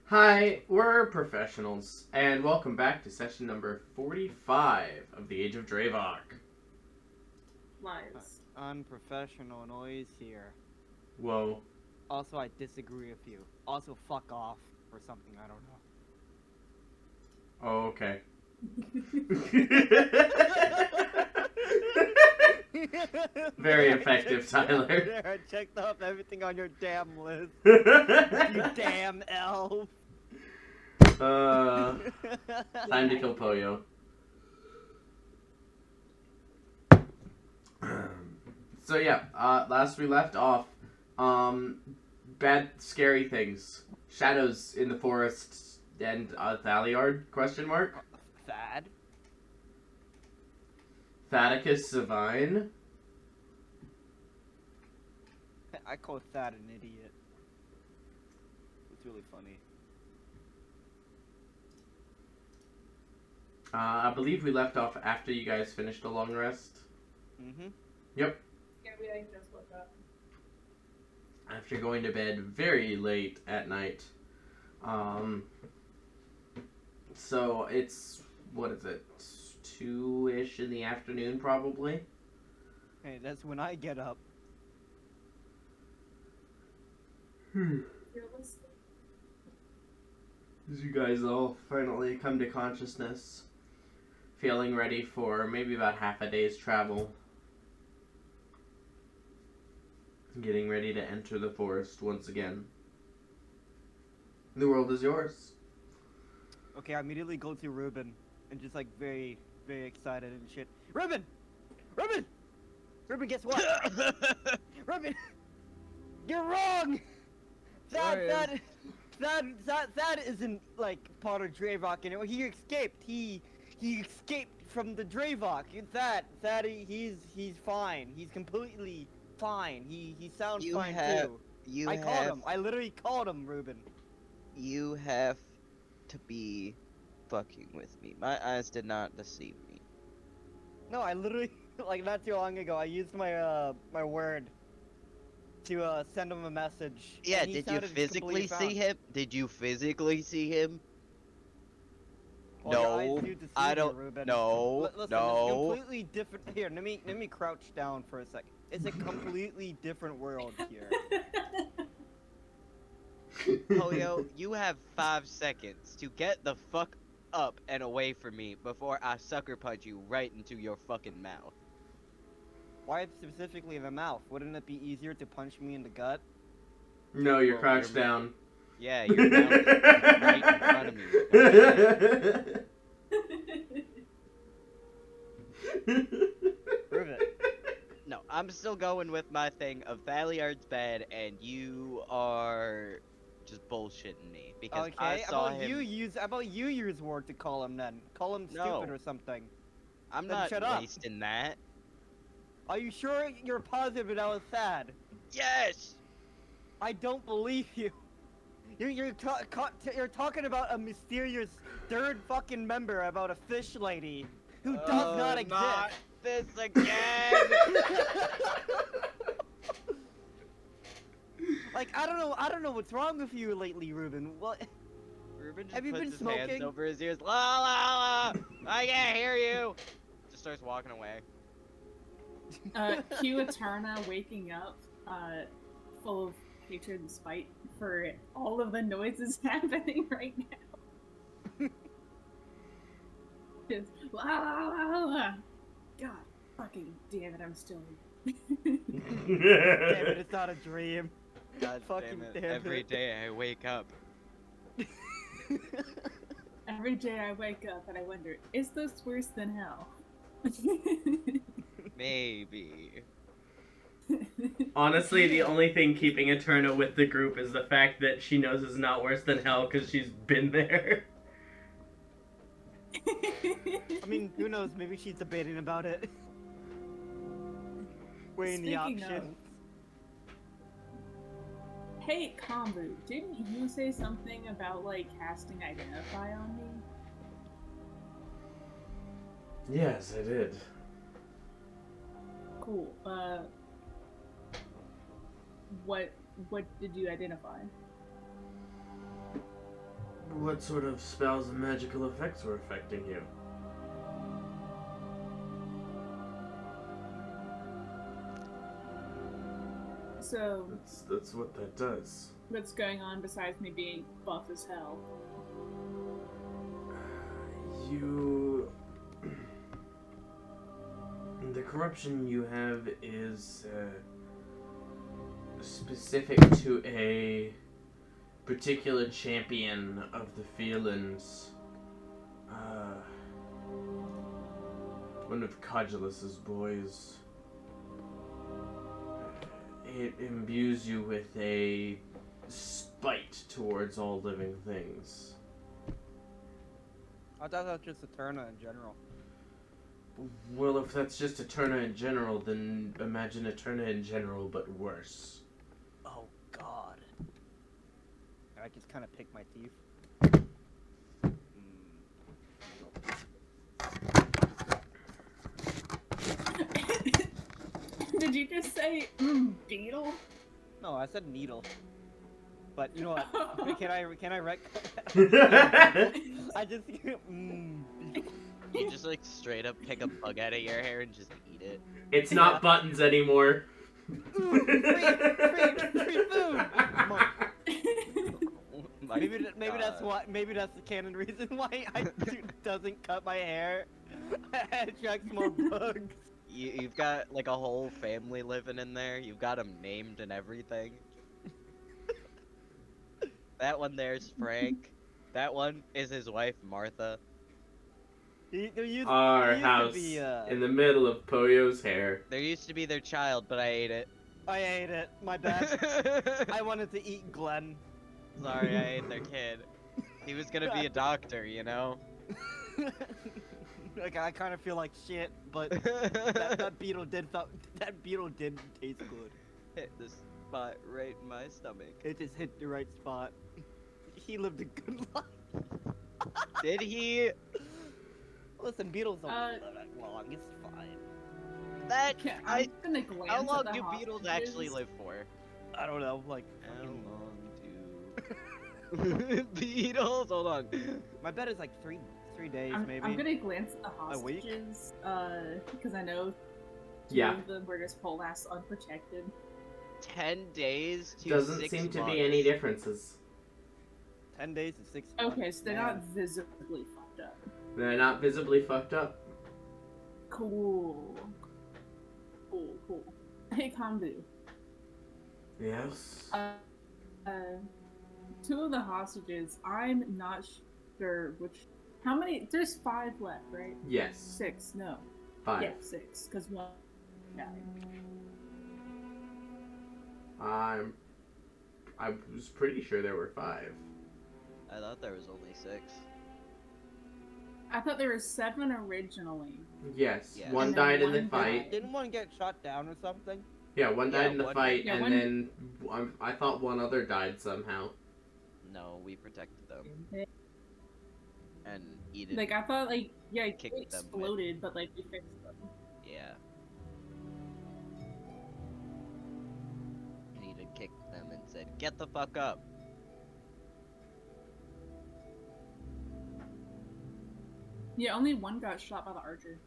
Hi, we're professionals, and welcome back to session number 45 of the Age of Draevok. Lies. Unprofessional noise here. Whoa. Also, I disagree with you. Also, fuck off or something. I don't know. Oh, okay. Very effective, Tyler. There, I checked off everything on your damn list. You damn elf. Time to kill Poyo. So yeah, last we left off, bad, scary things, shadows in the forest, and Thaliard? Question mark. Thad? Thaddeus Savine. I call Thad an idiot. It's really funny. I believe we left off after you guys finished a long rest. Mm-hmm. Yep. Yeah, we just woke up. After going to bed very late at night. So it's, what is it, 2-ish in the afternoon probably? Hey, that's when I get up. Fearless. As you guys all finally come to consciousness, feeling ready for maybe about half a day's travel. Getting ready to enter the forest once again. The world is yours. Okay, I immediately go to Ruben and just like very, very excited and shit. Ruben! Ruben! Ruben, guess what? Ruben! You're wrong! That isn't like part of Draevok anymore. He escaped. He escaped from the Draevok. He's fine. He's completely fine. He sounds fine too. I called him. I literally called him, Ruben. You have to be fucking with me. My eyes did not deceive me. No, I literally like not too long ago. I used my my word to send him a message. Yeah, and he did you sounded physically completely see fine. him? Did you physically see him? Well, your eyes No, do deceive I you, don't. Ruben. No, Listen, no. it's completely different. Here, let me crouch down for a sec. It's a completely different world here. Polio, you have 5 seconds to get the fuck up and away from me before I sucker punch you right into your fucking mouth. Why specifically in the mouth? Wouldn't it be easier to punch me in the gut? No, you're Well, crouched down. Yeah, your mouth is right in front of me. You dumb shit. Prove it. No, I'm still going with my thing of Thaliard's bad, and you are just bullshitting me because I Okay, saw about him. you use word to call him then. Call him stupid No. or something. I'm Then not shut up. wasting that. Are you sure you're positive that was sad? Yes. I don't believe you. You're talking about a mysterious third fucking member about a fish lady who does not exist. Not this again. Like I don't know what's wrong with you lately, Ruben. What? Ruben just Have you puts been his hands smoking? over his ears. La la la. I can't hear you. Just starts walking away. Cue Eterna waking up, full of hatred and spite for all of the noises happening right now. Just la la la la. God fucking damn it, I'm still. Damn it, it's not a dream. God Fucking damn it. damn Every it. day I wake up. Every day I wake up and I wonder, is this worse than hell? Maybe. Honestly, the only thing keeping Eterna with the group is the fact that she knows it's not worse than hell because she's been there. I mean, who knows? Maybe she's debating about it. Weighing the Speaking options. Hey, Kombu, didn't you say something about, like, casting Identify on me? Yes, I did. Cool. What did you identify? what sort of spells and magical effects were affecting you? So, That's what that does. what's going on besides me being buff as hell? You... The corruption you have is specific to a particular champion of the feelings. One of Codulus's boys. It imbues you with a spite towards all living things. I thought that was just Eterna in general. Well, if that's just Eterna in general, then imagine Eterna in general, but worse. Oh God. I just kind of pick my teeth. Did you just say beetle? No, I said needle. But you know what? Can I wreck? I just You just like straight up pick a bug out of your hair and just eat it. It's not buttons anymore. free food. Maybe that's why. Maybe that's the canon reason why I doesn't cut my hair. It attracts more bugs. You've got like a whole family living in there. You've got them named and everything. That one there's Frank. That one is his wife Martha. Our house in the middle of Poyo's hair. There used to be their child, but I ate it. I ate it. My bad. I wanted to eat Glenn. Sorry, I ate their kid. He was gonna be a doctor, you know? Like I kind of feel like shit, but that beetle did taste good. Hit the spot right in my stomach. It just hit the right spot. He lived a good life. Did he? Listen, beetles don't live that long. It's fine. That I'm gonna glance how long at the do beetles hostages. actually live for? I don't know, like How fucking... long do beetles? Hold on. My bet is like three days, maybe. I'm gonna glance at the A week? hostages, because I know two of them were just whole ass unprotected. 10 days to Doesn't 6 seem to months. be any differences. 10 days to 6 months. Okay, so they're Man. not visibly fucked up. They're not visibly fucked up. Cool. Hey, Kambu. Yes. Two of the hostages, I'm not sure which. How many? There's 5 left, right? Yes. 6, no. 5. Yeah, 6, because 1 died. I was pretty sure there were 5. I thought there was only 6. I thought there were 7 originally. Yes. Yeah. One And then died in the one fight. died. Didn't one get shot down or something? Yeah, one died Yeah, in the one fight, died. Yeah, and one- then I thought one other died somehow. No, we protected them and eat it. Like, I thought, like, yeah, it Kicked them, exploded, but, like, we fixed them. Yeah. We need to kick them and said, "Get the fuck up." Yeah, only one got shot by the archer.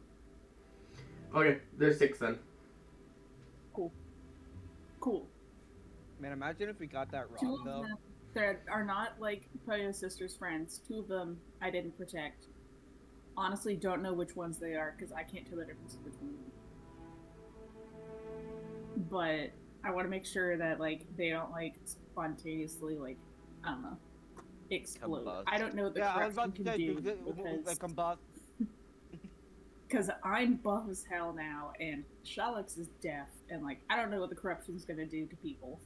Okay, there's 6 then. Cool. Man, imagine if we got that Two wrong, of though. them that are not, like, Poyo's sister's friends. 2 of them I didn't protect. Honestly, don't know which ones they are, because I can't tell the difference between them. But I want to make sure that, like, they don't, like, spontaneously, like, I don't know, explode. Combust. I don't know what the Yeah, I was corruption about to can say, do, like, combust. because I'm buff as hell now, and Shalix is deaf, and, like, I don't know what the corruption's gonna do to people.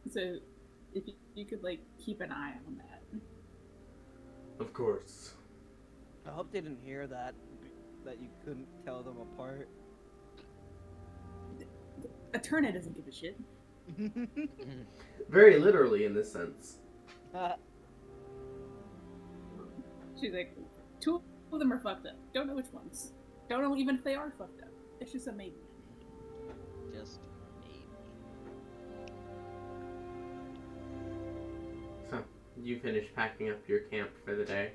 So, if you could, like, keep an eye on that. Of course. I hope they didn't hear that you couldn't tell them apart. Eterna doesn't give a shit. Very literally in this sense. She's like, 2 of them are fucked up. Don't know which ones. Don't know even if they are fucked up. It's just a maybe. Just maybe. You finish packing up your camp for the day.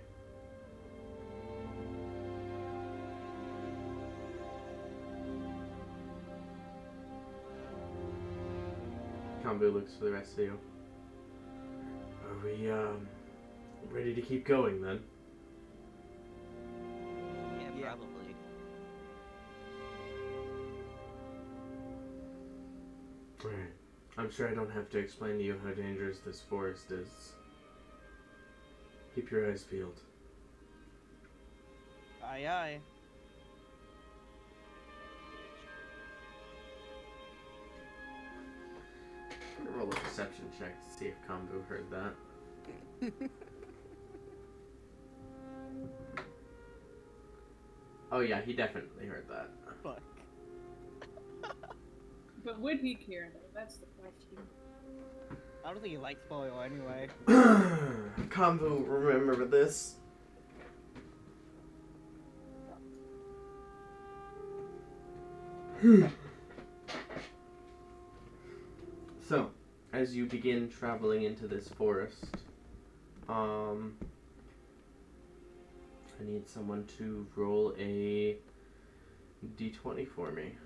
Kambu looks for the rest of you. Are we, ready to keep going then? Yeah, probably. Right. I'm sure I don't have to explain to you how dangerous this forest is. Keep your eyes peeled. Aye, aye. I'm gonna roll a perception check to see if Kambu heard that. Oh yeah, he definitely heard that. Fuck. But would he care though? That's the question. I don't think he likes Polio anyway. Kambu, remember this. So, as you begin traveling into this forest, I need someone to roll a d20 for me.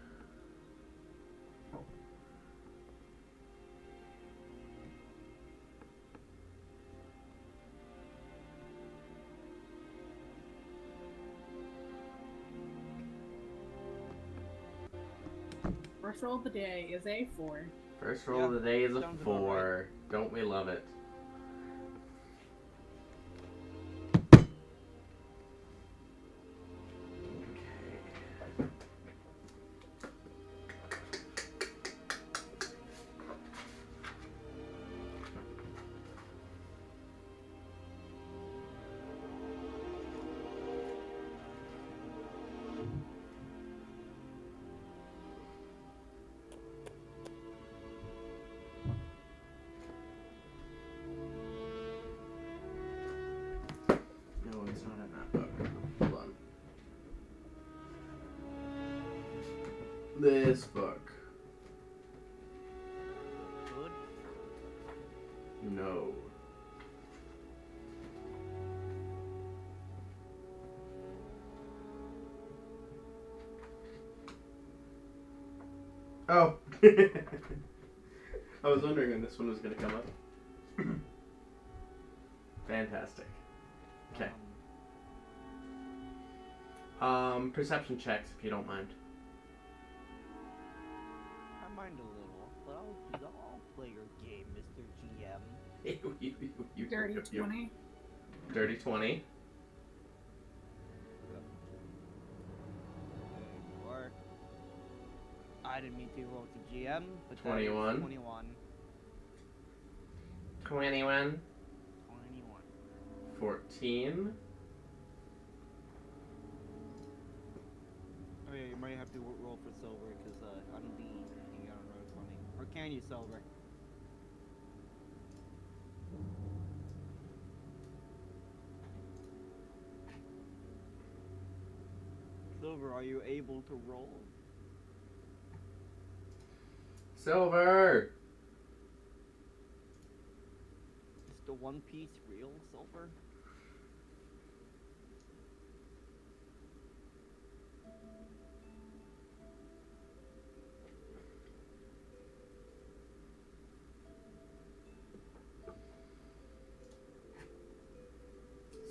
First roll of the day is a 4. First roll of the day is a sounds about 4. Don't we love it? Okay. No, it's not in that book. Hold on. This book. Good. No. Oh. I was wondering when this one was going to come up. Fantastic. Okay. Perception checks if you don't mind. I mind a little, but I'll play your game, Mr. GM. Dirty 20. Dirty 20. Or I didn't mean to roll to GM, but that is 21. 21. 21. 21. 14. Oh yeah, you might have to roll for silver because I don't think you got on roll 20. Or can you silver? Silver, are you able to roll? Silver! Is the One Piece real silver?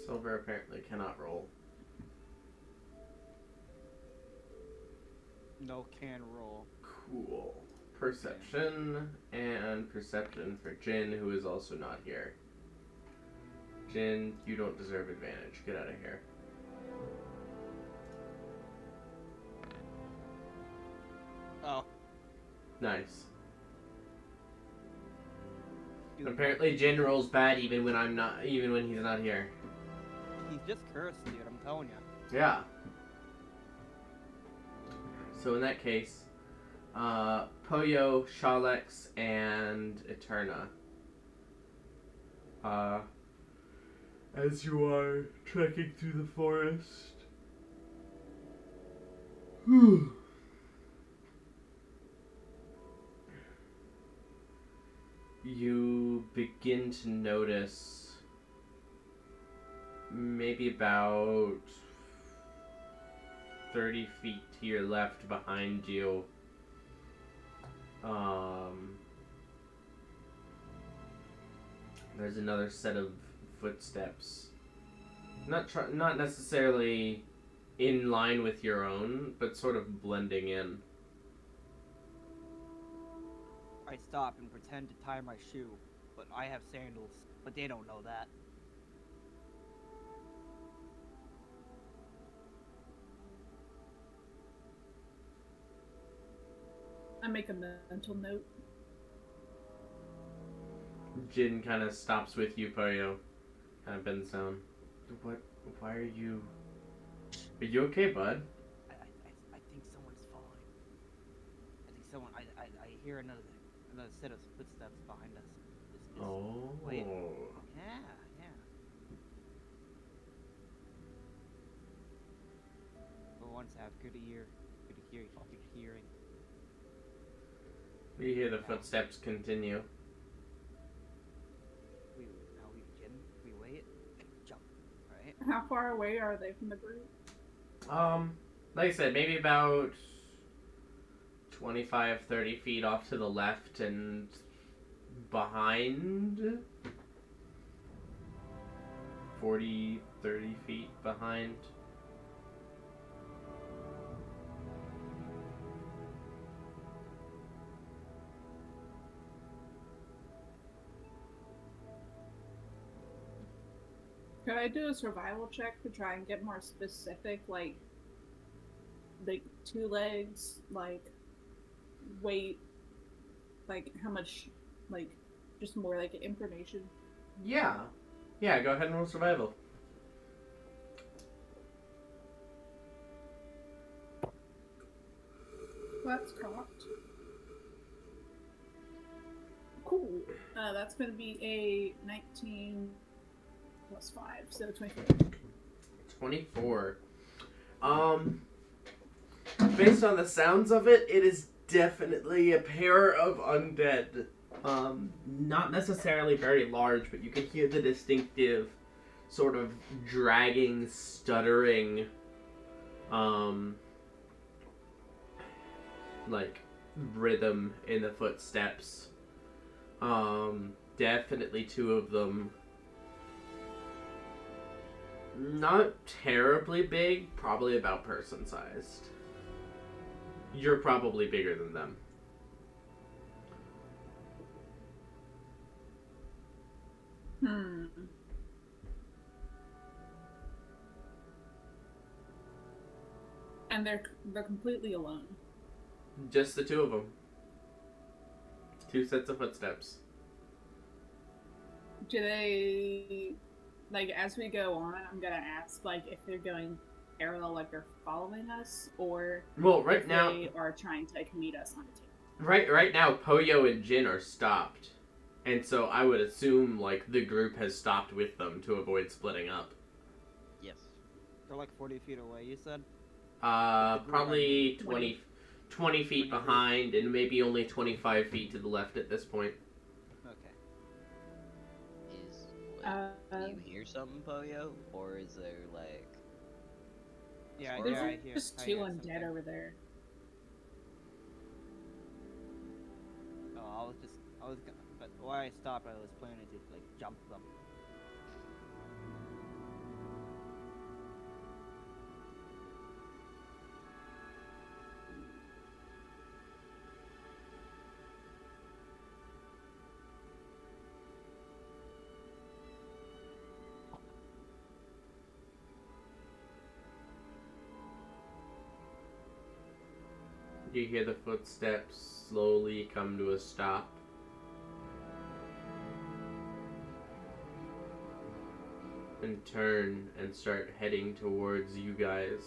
Silver apparently cannot roll. No, can roll. Cool. Perception and perception for Jin, who is also not here. Jin, you don't deserve advantage. Get out of here. Oh. Nice. Dude, Apparently Jin rolls bad even when he's not here. he's just cursed, dude, I'm telling you. Yeah. So in that case, Poyo, Shalex, and Eterna. As you are trekking through the forest. You begin to notice maybe about 30 feet to your left behind you. There's another set of footsteps. Not necessarily in line with your own, but sort of blending in. I stop and pretend to tie my shoe, but I have sandals, but they don't know that. I make a mental note. Jin kind of stops with you, Poyo. Kind of bends down. What? Why are you... Are you okay, bud? I think someone's following. I think someone. I hear another set of footsteps behind us. Oh. Wait. Yeah. For once, I have good hearing. You hear the footsteps continue. We wait, jump, right? How far away are they from the group? Like I said, maybe about 25, 30 feet off to the left and behind 40, 30 feet behind. Could I do a survival check to try and get more specific, like 2 legs, like weight, like how much, like just more like information? Yeah, go ahead and roll survival. That's cocked. Cool. That's going to be a 19 plus 5, so 24. 24. Based on the sounds of it, it is definitely a pair of undead. Not necessarily very large, but you can hear the distinctive sort of dragging, stuttering, like rhythm in the footsteps. Definitely 2 of them. Not terribly big, probably about person-sized. You're probably bigger than them. And they're completely alone. Just the 2 of them. 2 sets of footsteps. Do they, like, as we go on, I'm gonna ask, like, if they're going parallel, like they're following us, or right now they are trying to, like, meet us on a table. Right now, Poyo and Jin are stopped, and so I would assume like the group has stopped with them to avoid splitting up. Yes. They're like 40 feet away, you said? Probably 20 feet behind, and maybe only 25 feet to the left at this point. Okay. Do you hear something, Poyo? Or is there like... Yeah, There's I hear. just I 2 hear undead something. over there. Oh, but while I stopped, I was planning to like jump them. You hear the footsteps slowly come to a stop. And turn and start heading towards you guys.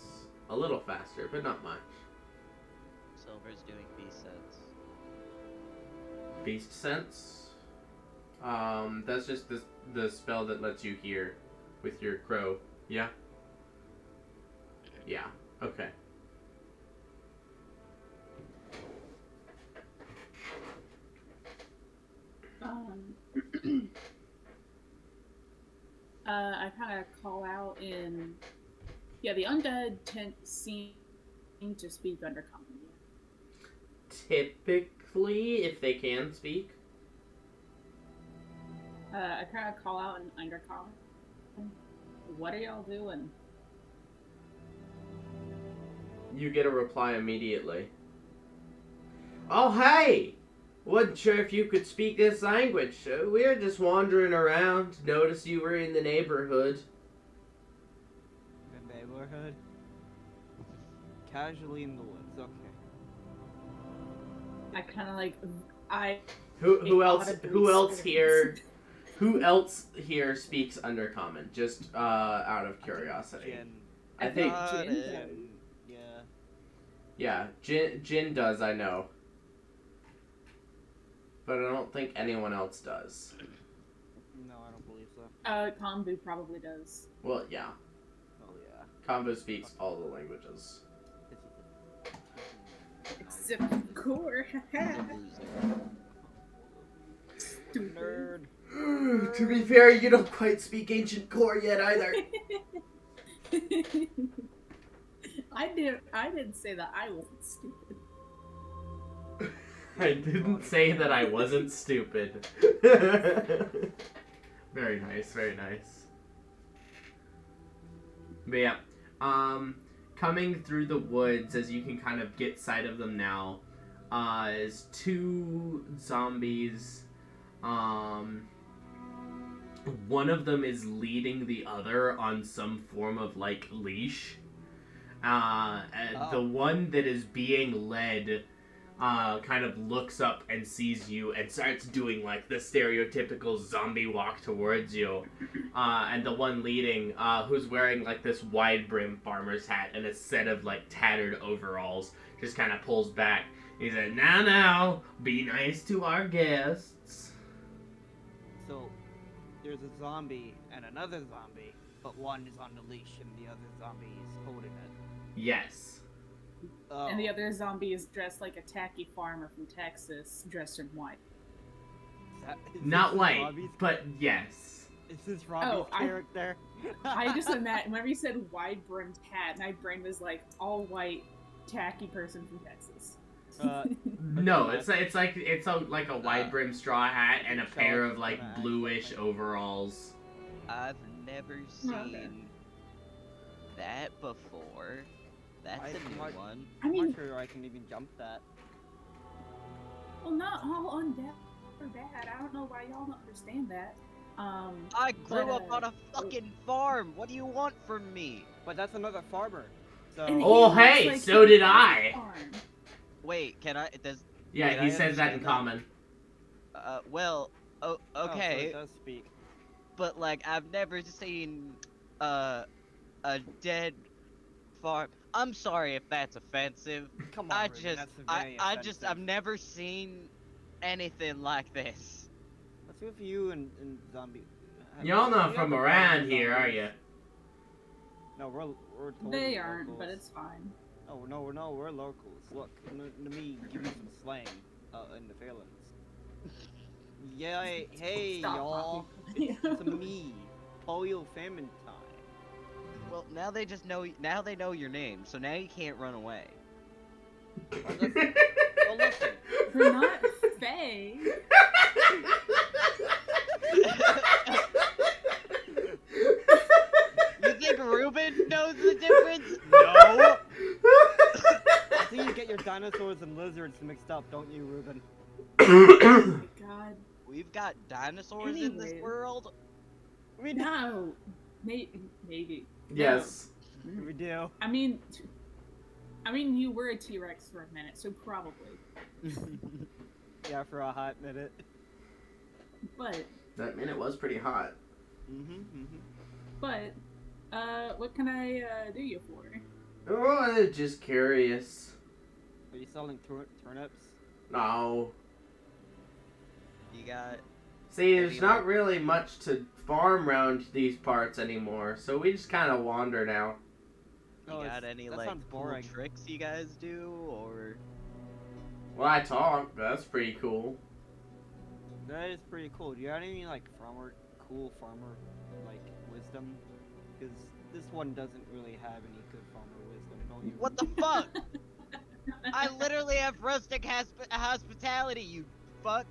A little faster, but not much. Silver's doing beast sense. Beast sense? That's just the spell that lets you hear with your crow. Yeah? Yeah. Okay. I kind of call out in. Yeah, the undead seem to speak Undercommon. Typically, if they can speak. I kind of call out in Undercommon. What are y'all doing? You get a reply immediately. Oh, hey! Wasn't sure if you could speak this language. We were just wandering around. Noticed you were in the neighborhood. The neighborhood? Casually in the woods, okay. I kind of like Who else? audibly Who else screams. here? Who else here speaks Undercommon? Just out of curiosity. Jin. I think. Jin does. Yeah. Yeah, Jin does. I know. But I don't think anyone else does. No, I don't believe so. Kombu probably does. Well, yeah. Oh yeah. Combo speaks all the languages. Except core. Nerd. To be fair, you don't quite speak ancient core yet either. I didn't say that I wasn't stupid. I didn't say that I wasn't stupid. Very nice, very nice. But yeah, coming through the woods, as you can kind of get sight of them now, is two zombies. One of them is leading the other on some form of, like, leash. And the one that is being led kind of looks up and sees you and starts doing, like, the stereotypical zombie walk towards you. And the one leading, who's wearing, like, this wide brim farmer's hat and a set of, like, tattered overalls, just kind of pulls back. He said, now, be nice to our guests. So, there's a zombie and another zombie, but one is on the leash and the other zombie is holding it. Yes. Oh. And the other zombie is dressed like a tacky farmer from Texas, dressed in white. Is Not this white, Robbie's- but yes. Is this Robbie's character? I just imagine whenever you said wide-brimmed hat, my brain was like all white, tacky person from Texas. No, it's like a wide brim straw hat and a Show pair us of like gonna act bluish like- overalls. I've never seen Okay. that before. That's a new one. I mean, I'm not sure I can even jump that. well, not all undead are bad. I don't know why y'all don't understand that. I grew up on a fucking farm. What do you want from me? But that's another farmer. So and he Oh, looks hey, like so he did has a I. farm. Wait, can I? Does Yeah, Did he I says that in understand that? common. well, Oh, so okay, it does speak. but like I've never seen a dead farm. I'm sorry if that's offensive. Come on, Ruben, that's very offensive. I've never seen anything like this. What's with you and zombie? Y'all not You from have a around problem with here, are zombies. you? No, we're totally They aren't, locals. but it's fine. Oh no, we're locals. Look, let me give you some slang in the Fairlands. Yeah, hey Stop y'all, talking. it's me, Polio Famine Time. Well, now they just know. Now they know your name, so now you can't run away. Well, listen. We're not Fae. You think Ruben knows the difference? No. I think you get your dinosaurs and lizards mixed up, don't you, Ruben? Oh my god. We've got dinosaurs in this Anyways. world. We No. Maybe. Yes. We do. I mean, you were a T-Rex for a minute, so probably. Yeah, for a hot minute. But, That minute was pretty hot. but, what can I do you for? Oh, just curious. Are you selling turnips? No. You got. See, Maybe there's not like- really much to farm around these parts anymore, so we just kind of wander now. You Oh, got any that like sounds cool boring. tricks you guys do, or? Well, I talk. That's pretty cool. That is pretty cool. Do you have any like cool farmer like wisdom wisdom, because this one doesn't really have any good farmer wisdom. Don't you? What the fuck? I literally have rustic hospitality, you fuck.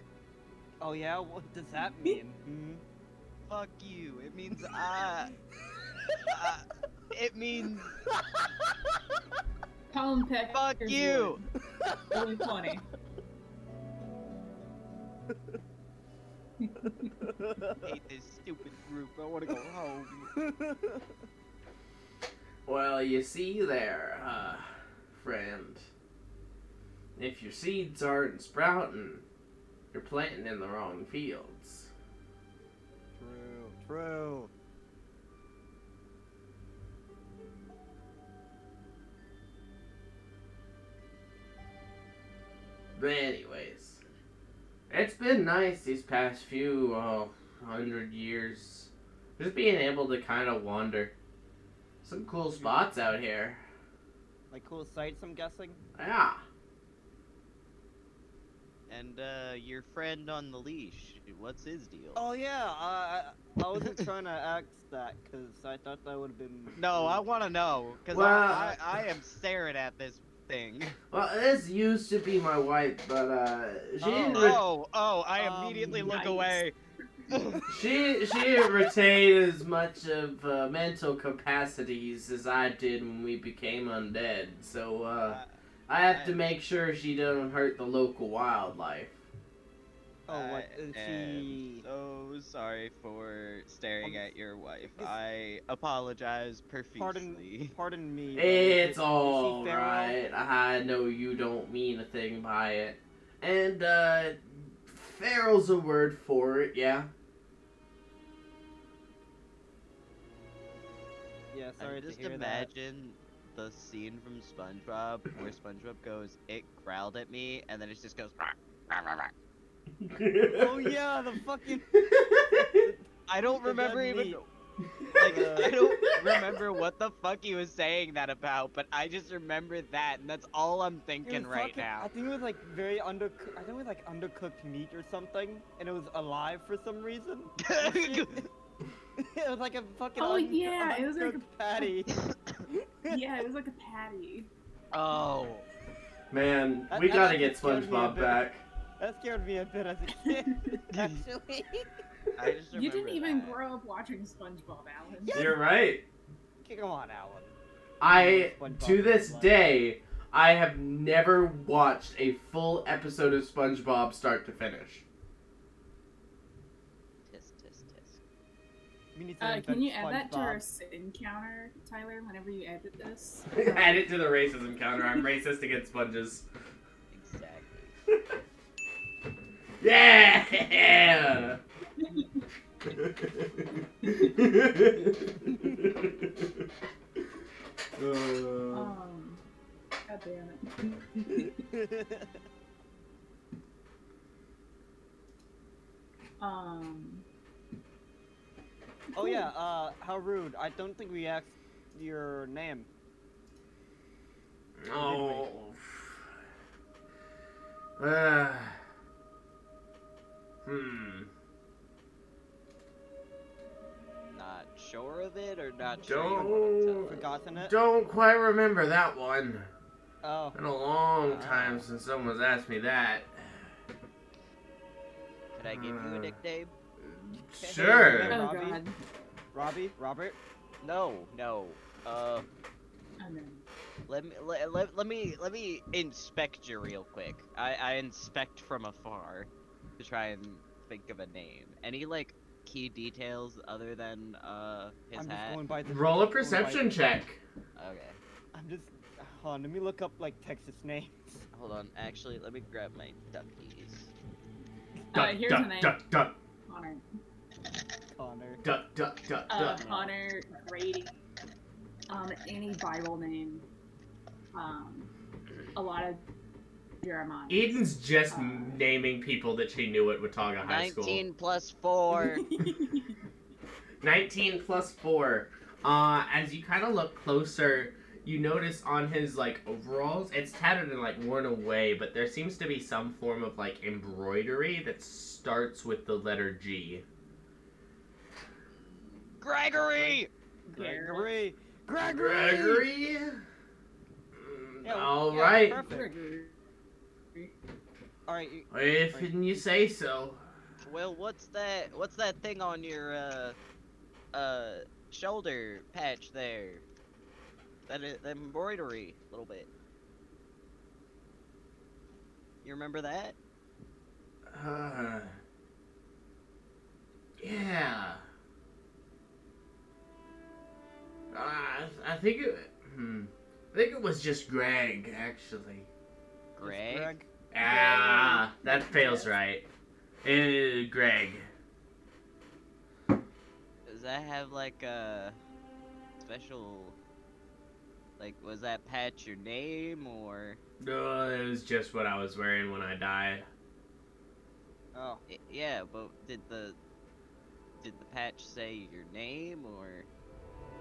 Oh yeah, what does that mean? Fuck you. It means it means Colin Peck. fuck you. Really funny. I hate this stupid group. I want to go home. Well, you see there, friend. If your seeds aren't sprouting, you're planting in the wrong fields. True. But anyways, it's been nice these past few 100 years. Just being able to kind of wander. Some cool spots out here. Like cool sights, I'm guessing. Yeah. And your friend on the leash, what's his deal? Oh yeah, I wasn't trying to ask that because I thought that would have been. No, I want to know because Well, I am staring at this thing. Well, this used to be my wife, but she didn't I immediately look Nice. away. she didn't retain as much of mental capacities as I did when we became undead. So I have to make sure she doesn't hurt the local wildlife. Oh, what is am she? so sorry for staring at your wife. Is- I apologize profusely. Pardon me. It's is all she feral? right. I know you don't mean a thing by it. And feral's a word for it, yeah. Yeah, sorry Just to hear that. imagine the scene from SpongeBob where SpongeBob goes, "It growled at me," and then it just goes. "Rah, rah, rah, rah." Oh yeah, the fucking. I don't The remember dead even. meat. Like, I don't remember what the fuck he was saying that about, but I just remember that, and that's all I'm It thinking was right fucking- now. I think it was like very undercooked. I think it was like undercooked meat or something, and it was alive for some reason. It was like a fucking. Oh, yeah, it was like a- uncooked patty. Yeah, it was like a patty. Oh. Man, That- we that gotta actually get scared me a SpongeBob bit. back. That scared me a bit as a kid, actually. I just You didn't remember even that. grow up watching SpongeBob, Alan. Yeah. You're right. Come on, Alan. To SpongeBob this is like- day, I have never watched a full episode of SpongeBob start to finish. Tisk, tisk, tisk. We need to Can invent you add that to our SpongeBob. sin counter, Tyler, whenever you edit this? Add it to the racism counter. I'm racist against sponges. Exactly. Yeah! God damn it. Oh yeah, how rude. I don't think we asked your name. Oh. Not sure of it, or not sure you want to Don't- tell it? Forgotten it? Don't quite remember that one. Oh. Been a long time since someone's asked me that. Could I give you a nickname? Sure. Hey, Oh Robbie? god. Robbie? Robert? No. Oh no. Let me inspect you real quick. I inspect from afar to try and think of a name. Any like key details other than his I'm just hat? going by the. Roll a going by- perception check. Okay. I'm just. Hold on, let me look up like Texas names. Hold on. Actually, let me grab my duckies. Here's a name. Duck, Connor. Connor. duck. Connor, Grady. Any Bible name. A lot of Jeremiah. Eden's just naming people that she knew at Watauga High School. 19 plus 4. 19 plus 4. As you kind of look closer, you notice on his, like, overalls, it's tattered and, like, worn away, but there seems to be some form of, like, embroidery that starts with the letter G. Gregory! Gregory! Gregory? Yeah, All yeah, right. Perfect. Alright, If you say so. Well, what's that thing on your shoulder patch there? That embroidery, a little bit. You remember that? Yeah. I think it. I think it was just Greg, actually. Greg? Ah, that feels right. Greg. Does that have like a special? Like, was that patch your name or? No, it was just what I was wearing when I died. Oh. Yeah, but did the patch say your name or?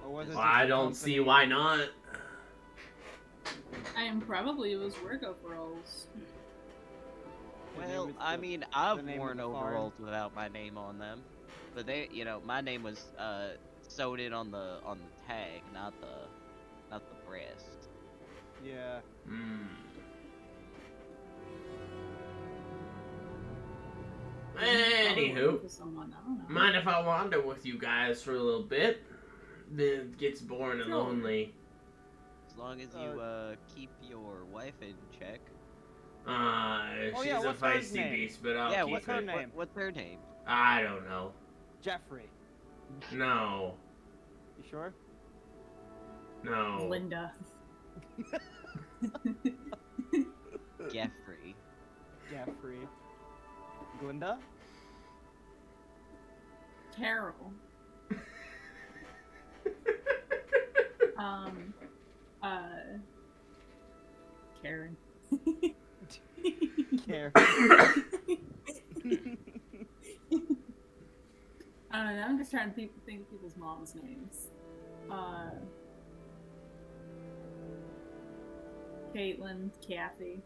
Or was it Well, just I the don't see company? why not. Probably it was work overalls. The name Well, is I the- mean, the I've name of worn the farm. overalls without my name on them, but they, my name was sewed in on the tag, not the breast. Yeah. Probably Anywho, working for someone, I don't know. mind if I wander with you guys for a little bit? Then it gets boring and Sure. lonely. As long as you keep your wife in check. She's yeah, a what's her feisty name? beast, but I'll Yeah, keep what's it. her name? name? What's her name? I don't know. Jeffrey. No. You sure? No. Linda. Jeffrey. Jeffrey. Glinda? Carol. Karen. Care. I don't know, I'm just trying to think of people's moms' names. Caitlin, Kathy,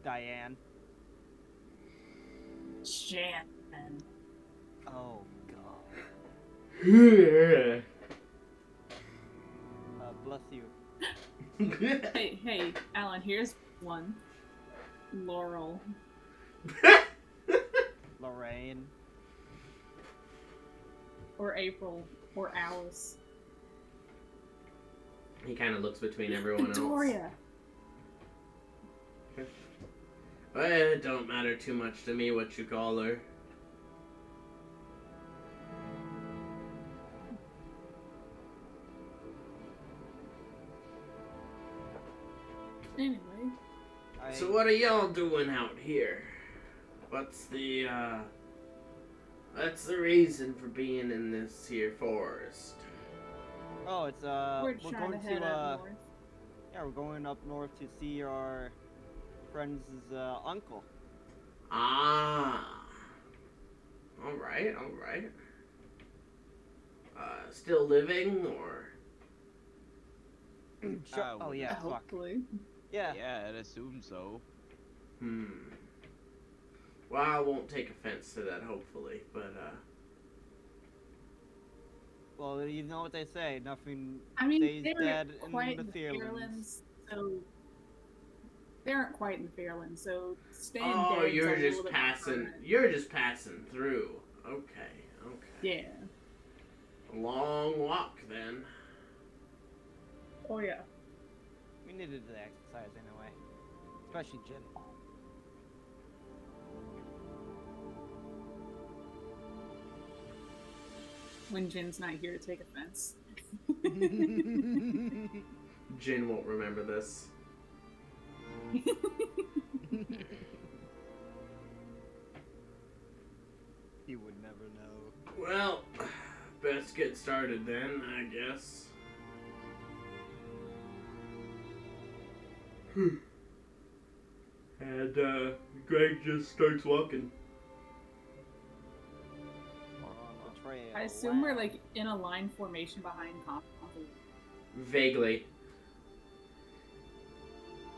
Diane. Shannon. Oh god. Yeah. Bless you. Hey, Alan, here's one. Laurel. Lorraine. Or April. Or Alice. He kind of looks between everyone else. Victoria. Well, it don't matter too much to me what you call her. Anyway. So what are y'all doing out here? What's the reason for being in this here forest? Oh, it's We're we're trying going to head up north. yeah, we're going up north to see our friend's uncle. Ah. Alright. Still living, or? Sure. I Oh would- yeah, fuck. Hopefully. Yeah. Yeah, I'd assume so. Well, I won't take offense to that, hopefully, but, Well, you know what they say, nothing I mean, stays they dead aren't in quite the in the Fairlands. Fairlands, so they aren't quite in the Fairlands, so staying oh, dead's you're a just little bit passing, permanent. you're just passing through. Okay. Yeah. A long walk, then. Oh yeah. We needed the exercise anyway. Especially Jin. When Jin's not here to take offense. Jin won't remember this. He would never know. Well, best get started then, I guess. And, Greg just starts walking. On the trail. I assume we're Wow. like in a line formation behind Combo. Vaguely.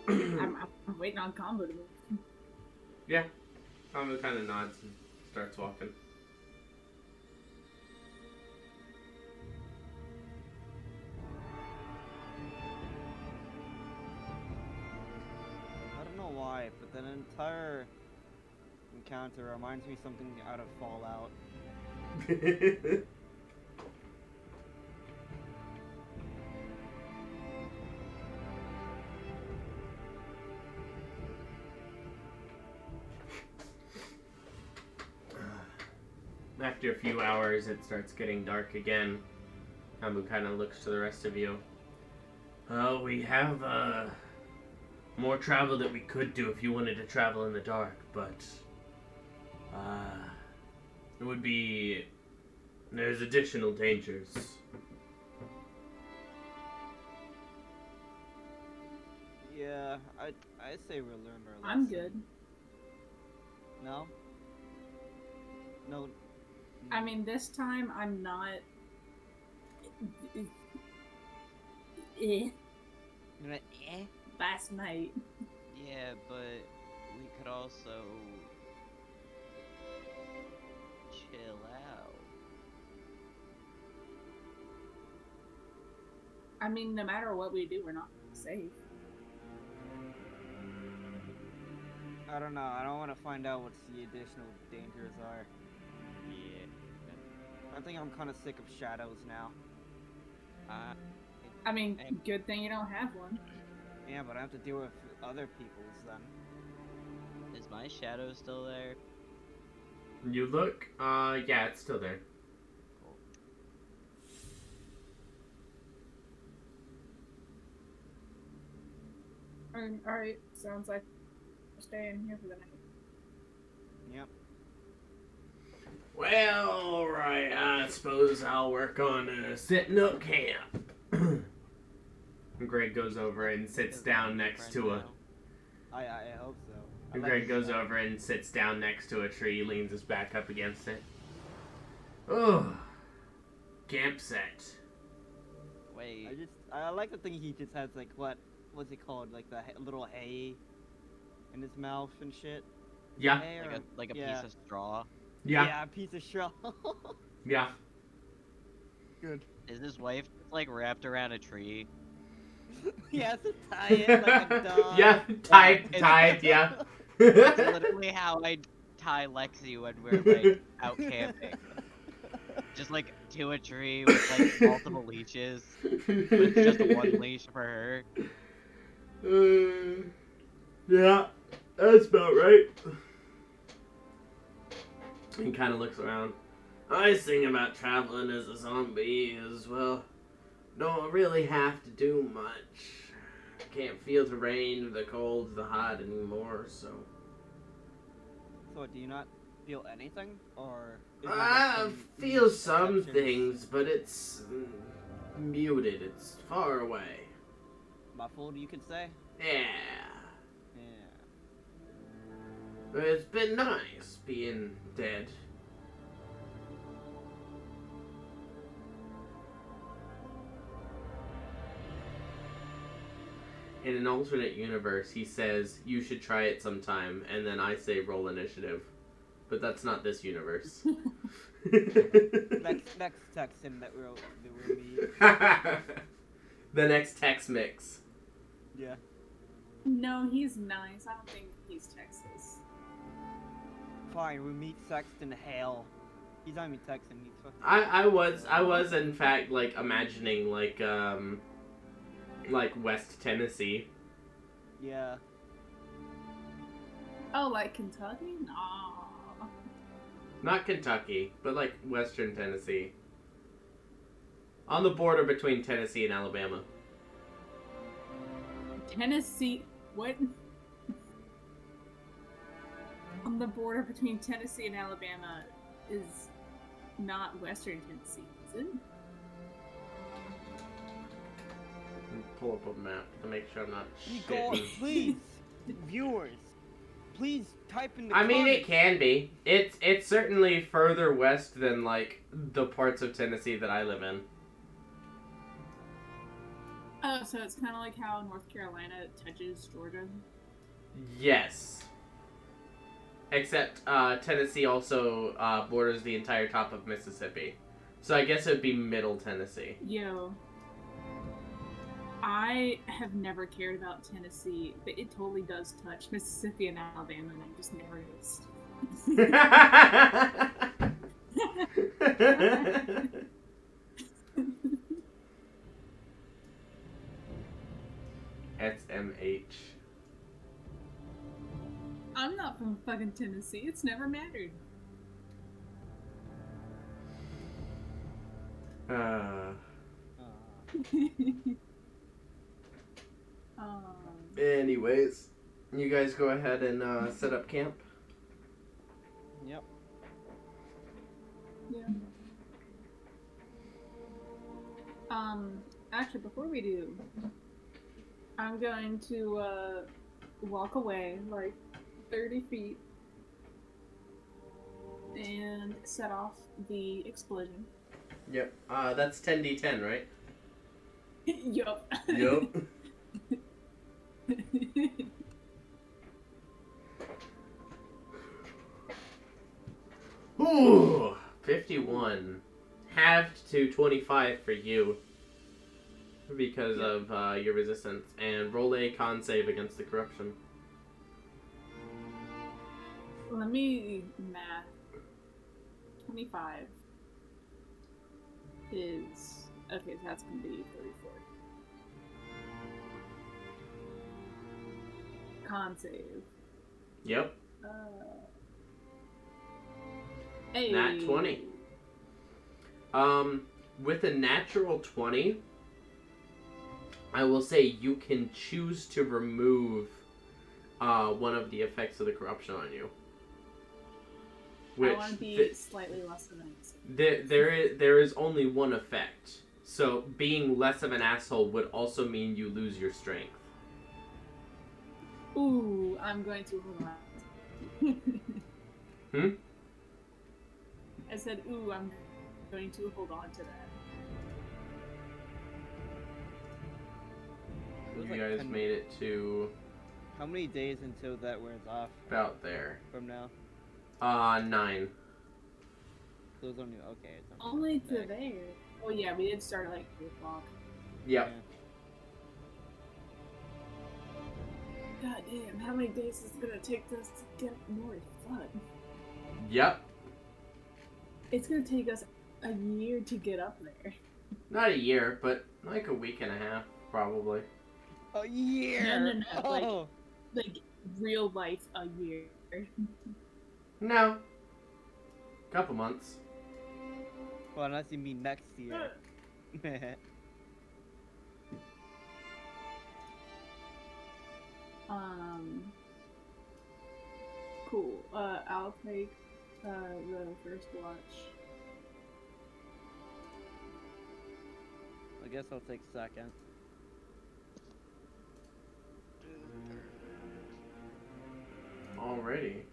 I'm waiting on Combo to move. Yeah. Combo kind of nods and starts walking. That entire encounter reminds me of something out of Fallout. After a few hours, it starts getting dark again. Hamu kind of looks to the rest of you. We have more travel that we could do if you wanted to travel in the dark, but it would be... There's additional dangers. Yeah, I say we'll learn our lesson. I'm good. No? No. I mean, this time I'm not. You're not, Last night. Yeah, but we could also chill out. I mean, no matter what we do, we're not safe. I don't know. I don't want to find out what the additional dangers are. Yeah. I think I'm kind of sick of shadows now. I mean, good thing you don't have one. Yeah, but I have to deal with other people's then. Is my shadow still there? You look, yeah, it's still there. Alright, sounds like we're staying here for the night. Yep. Well, alright, I suppose I'll work on setting up camp. Greg goes over and sits down next to a... I hope so. Greg goes over and sits down next to a tree, leans his back up against it. Oh, camp set. Wait. I like the thing he just has, like, what's it called? Like the little hay in his mouth and shit. Yeah. Hay or- Like a yeah. piece of straw. Yeah. Yeah, a piece of straw. Yeah. Good. Is his wife like wrapped around a tree? He has to tie it like a dog. Yeah, tied, yeah. It's literally how I tie Lexi when we're like out camping. Just like to a tree with like multiple leashes, with just one leash for her. Yeah, that's about right. He kind of looks around. Nice thing about traveling as a zombie is, well, don't really have to do much. Can't feel the rain, the cold, the hot anymore, so... So do you not feel anything? Or... is it I like feel some exceptions? things, but it's muted. It's far away. Muffled, you could say? Yeah. Yeah. But it's been nice being dead. In an alternate universe, he says, you should try it sometime, and then I say roll initiative. But that's not this universe. Next text him that we'll meet. The next Tex Mix. Yeah. No, he's nice. I don't think he's Texas. Fine, we meet Sexton Hale. He's not even Texan, he's fucking... I was in fact like imagining like West Tennessee. Yeah. Oh, like Kentucky? Nah. Not Kentucky, but like Western Tennessee. On the border between Tennessee and Alabama. Tennessee? What? On the border between Tennessee and Alabama is not Western Tennessee, is it? Pull up a map to make sure I'm not Igor, shitting. please, viewers, please type in the I mean, it comments. can be. It's certainly further west than like the parts of Tennessee that I live in. Oh, so it's kind of like how North Carolina touches Georgia? Yes. Except Tennessee also borders the entire top of Mississippi. So I guess it would be Middle Tennessee. Yo. I have never cared about Tennessee, but it totally does touch Mississippi and Alabama, and I just never noticed. SMH. I'm not from fucking Tennessee. It's never mattered. Anyways, you guys go ahead and set up camp. Yep. Yeah. Actually, before we do, I'm going to walk away like 30 feet and set off the explosion. Yep. That's 10d10, right? Yup. Yup. Ooh, 51. Halved to 25 for you. Because of your resistance. And roll a con save against the corruption. Let me math. 25 is... Okay, so that's going to be 34. Con save. Yep. Hey. Nat 20. With a natural 20, I will say you can choose to remove one of the effects of the corruption on you. I want to be slightly less of an asshole. There is only one effect. So being less of an asshole would also mean you lose your strength. Ooh, I'm going to hold on. I said, ooh, I'm going to hold on to that. You guys made it to... How many days until that wears off? About there. From now? 9. So it's only... Okay. It's Only to there. Oh yeah, we did start at like 3 o'clock. Yep. Yeah. God damn, how many days is it gonna take us to get north? Fuck. Yep. It's gonna take us a year to get up there. Not a year, but like a week and a half, probably. A year? No. Oh. Like real life, a year. No. Couple months. Well, unless you mean next year. Cool. I'll take the first watch. I guess I'll take second. Already.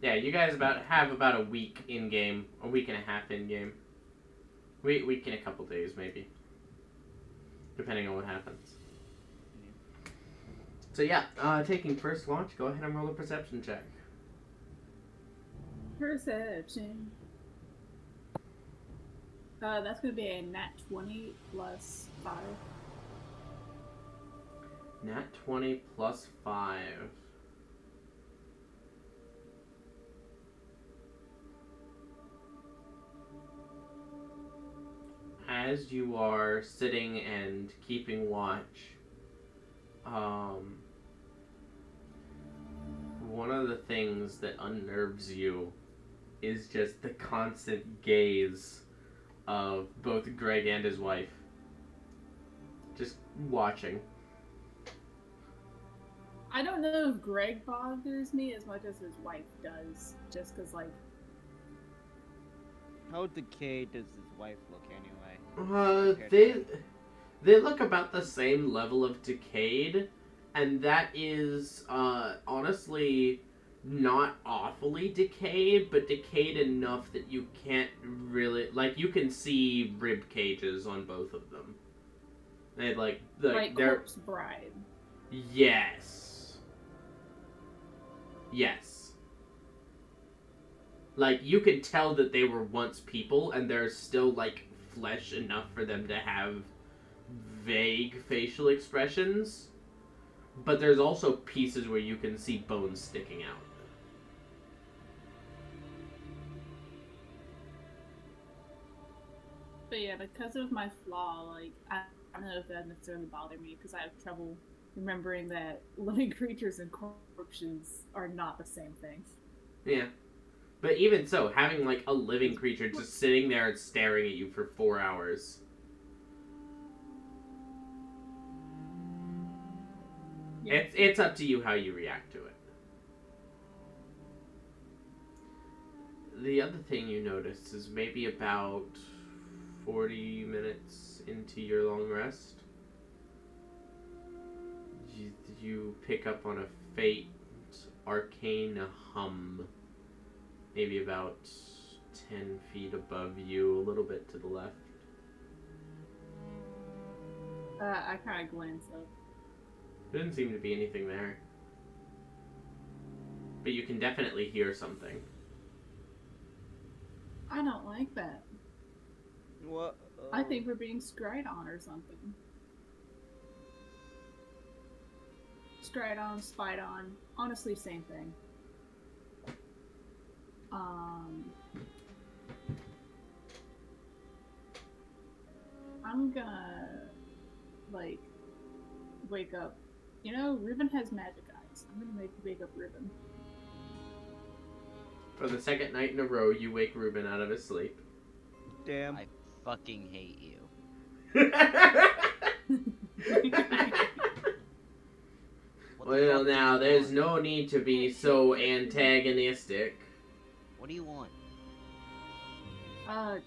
Yeah, you guys have about a week in game, a week and a half in game, week and a couple days maybe, depending on what happens. So yeah, taking first watch. Go ahead and roll a perception check. Perception. That's gonna be a nat 20 plus 5. Nat 20 plus 5. As you are sitting and keeping watch, one of the things that unnerves you is just the constant gaze of both Greg and his wife. Just watching. I don't know if Greg bothers me as much as his wife does, just because, like... How decayed does his wife look anyway? They look about the same level of decayed. and that is honestly not awfully decayed, but decayed enough that you can't really, like, you can see rib cages on both of them. And like they're Corpse Bride. yes. Yes. Like, you could tell that they were once people, and there's still, like, flesh enough for them to have vague facial expressions. But there's also pieces where you can see bones sticking out. But yeah, because of my flaw, like, I don't know if that necessarily bothered me, because I have trouble remembering that living creatures and corpses are not the same thing. Yeah. But even so, having, like, a living creature just sitting there and staring at you for 4 hours. Yeah. It's up to you how you react to it. The other thing you notice is maybe about 40 minutes into your long rest, you pick up on a faint arcane hum, maybe about 10 feet above you, a little bit to the left. I kind of glance up. There doesn't seem to be anything there. But you can definitely hear something. I don't like that. What? I think we're being scryed on or something. Scryed on, spied on. Honestly, same thing. I'm gonna, like, wake up. You know, Ruben has magic eyes. I'm gonna wake up Ruben. For the second night in a row, you wake Ruben out of his sleep. Damn. I fucking hate you. What the Well, fuck do now, you there's want? no need to be so antagonistic. What do you want? I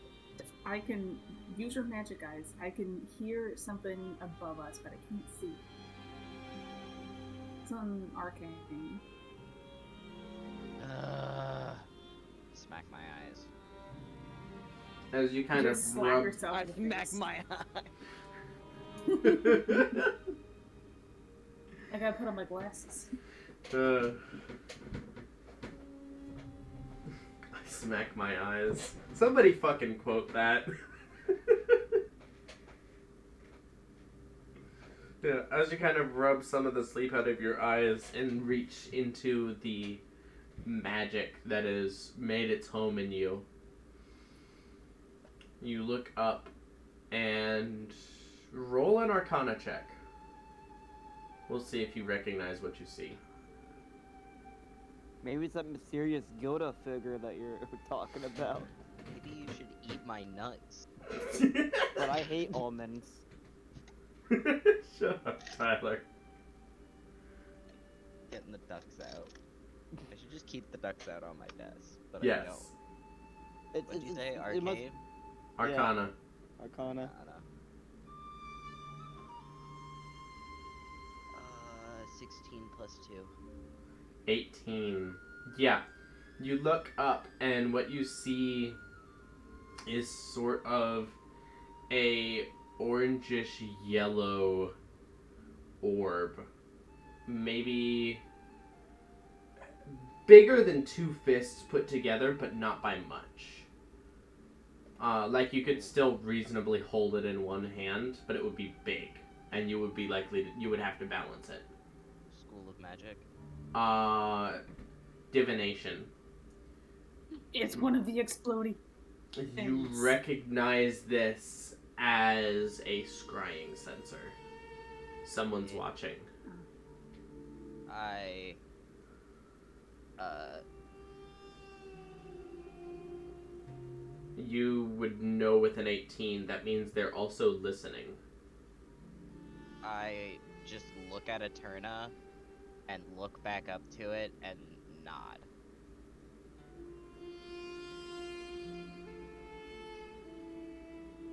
can use your magic eyes. I can hear something above us, but I can't see. It's an arcane. Smack my eyes. As you kind Just of slap rub... yourself I in the smack face. my eye. I gotta put on my glasses. I smack my eyes. Somebody fucking quote that. Yeah, as you kind of rub some of the sleep out of your eyes and reach into the magic that has made its home in you, you look up and roll an Arcana check. We'll see if you recognize what you see. Maybe it's that mysterious Yoda figure that you're talking about. Maybe you should eat my nuts. But I hate almonds. Shut up, Tyler. Getting the ducks out. I should just keep the ducks out on my desk, but I Yes. don't. What'd you say? it must- Arcade? Arcana. Arcana. 16 plus 2. 18. Yeah. You look up, and what you see is sort of a orangish yellow orb. Maybe bigger than 2 fists put together, but not by much. Like, you could still reasonably hold it in one hand, but it would be big, and you would be likely to, you would have to balance it. School of Magic. Divination. It's one of the exploding. You recognize this as a scrying sensor. Someone's watching. You would know with an 18, that means they're also listening. I just look at Eterna and look back up to it and nod.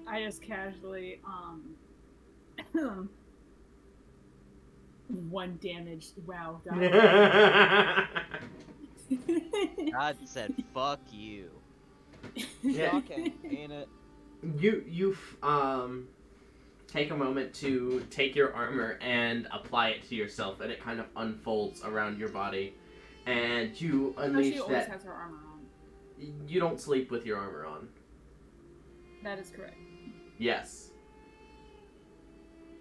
I just casually, 1 damage. Wow, God. God said, "Fuck you." Yeah. Shocking, ain't it? You take a moment to take your armor and apply it to yourself, and it kind of unfolds around your body, and you Oh, unleash she always that. has her armor on. You don't sleep with your armor on. That is correct. Yes.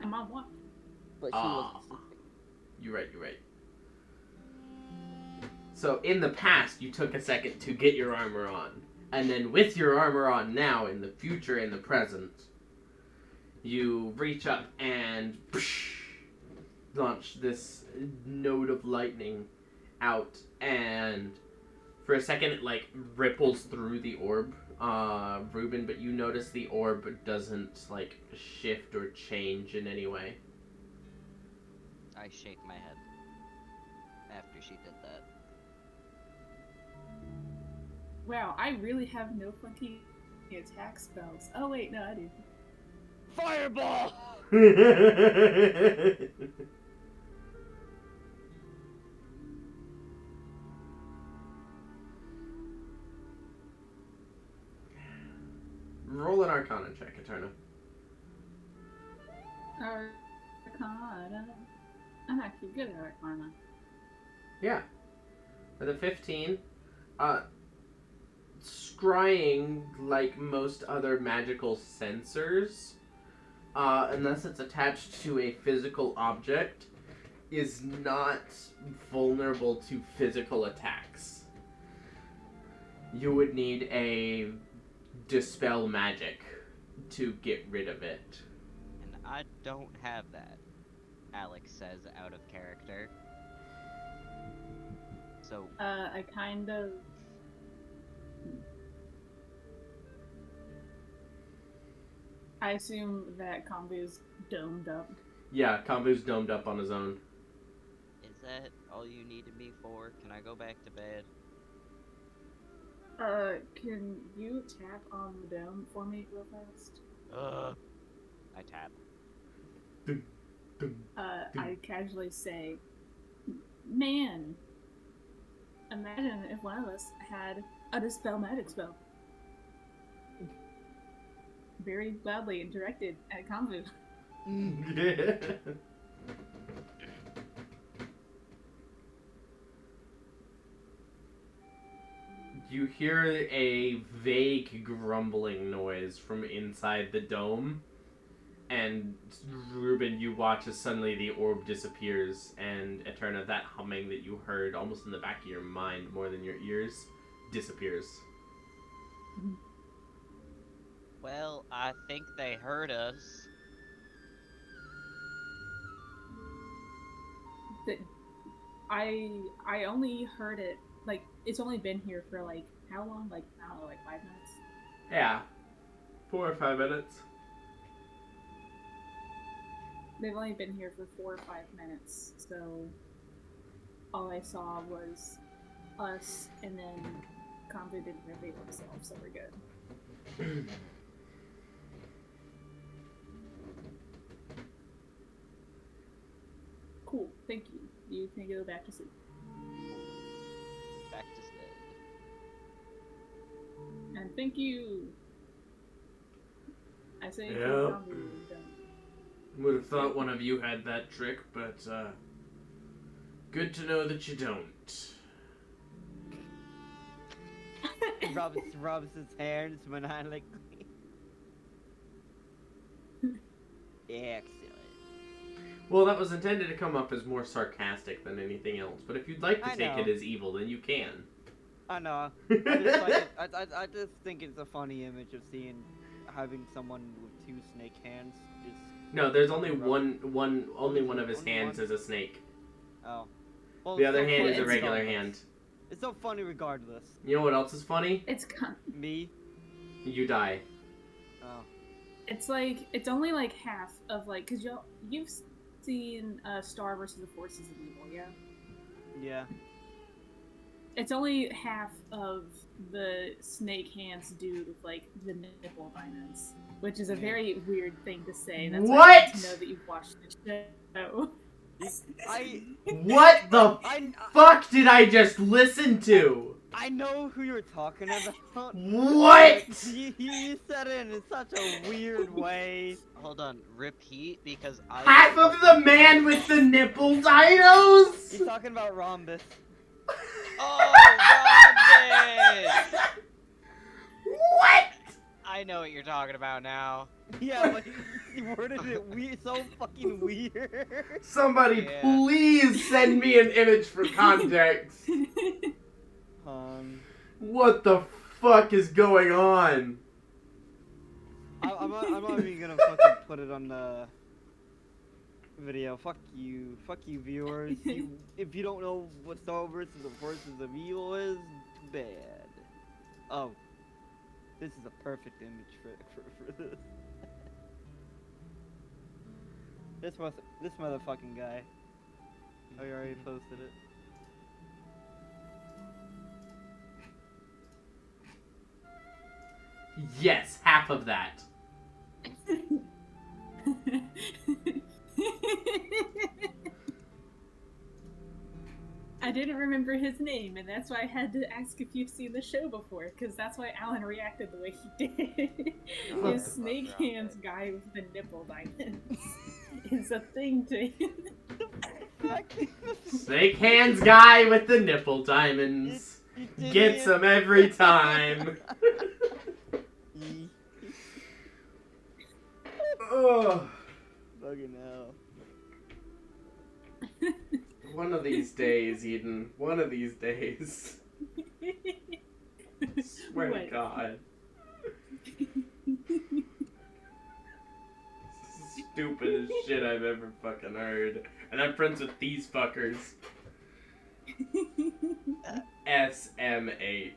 I'm on what? But she Ah. wasn't sleeping. You're right. So in the past, you took a second to get your armor on, and then with your armor on now, in the future, in the present, you reach up and launch this node of lightning out, and for a second it like ripples through the orb, Ruben, but you notice the orb doesn't like shift or change in any way. I shake my head after she did that. Wow, I really have no fucking attack spells. Oh wait, no, I do. Fireball! Roll an Arcana check, Eterna. Arcana. I'm actually good at Arcana. Yeah. For the 15, scrying, like most other magical sensors, unless it's attached to a physical object, is not vulnerable to physical attacks. You would need a dispel magic to get rid of it. And I don't have that, Alex says out of character. So, I kind of. I assume that Kombu's domed up. Yeah, Kambu's domed up on his own. is that all you needed me for? Can I go back to bed? Can you tap on the dome for me real fast? I tap. I casually say, man, imagine if one of us had a dispel magic spell. Very loudly and directed at Kombu. You hear a vague grumbling noise from inside the dome, and Ruben, you watch as suddenly the orb disappears, and Eterna, that humming that you heard almost in the back of your mind more than your ears, disappears. Well, I think they heard us. I only heard it, like, it's only been here for, like, how long? Like, I don't know, like 5 minutes? Yeah. 4 or 5 minutes. They've only been here for 4 or 5 minutes, so all I saw was us, and then Kombu didn't reveal himself, so we're good. Cool, thank you. You can go back to sleep. Back to bed. And thank you! I say Yep. Kombu and done. Would have thought one of you had that trick, but good to know that you don't. rubs his hands maniacally. Excellent. Well, that was intended to come up as more sarcastic than anything else, but if you'd like to I take know. it as evil, then you can. I know. I just, like it, I just think it's a funny image of having someone with 2 snake hands. Just No, there's only one of his Only hands one? is a snake. oh. Well, The it's other so hand funny is a regular regardless. hand. It's so funny regardless. You know what else is funny? It's Me? You die. Oh. it's like, it's only like half of like, cause you've seen Star versus the Forces of Evil, yeah? Yeah. It's only half of the snake hands do with like the nipple violence, which is a very weird thing to say. That's why I What? need to know that you've watched the show. What the I fuck did I just listen to? I know who you're talking about. What? You said it in such a weird way. Hold on, repeat because I. Half of the man with the nipple dinos? He's talking about Rhombus. Oh, Robin! What? I know what you're talking about now. Yeah, but he worded it weird, so fucking weird. Somebody Yeah. please send me an image for context. What the fuck is going on? I'm not even gonna fucking put it on the video. Fuck you viewers. If you don't know what Star Wars versus the Forces of Evil is, too bad. Oh, this is a perfect image for this. This motherfucking guy. Oh, you already posted it. Yes, half of that. I didn't remember his name, and that's why I had to ask if you've seen the show before, because that's why Alan reacted the way he did. His snake hands guy with the nipple diamonds is a thing to him. Snake hands guy with the nipple diamonds. Gets them every time. Oh. Fucking hell. One of these days, Eden. One of these days. Swear to God. Stupidest shit I've ever fucking heard. And I'm friends with these fuckers. SMH.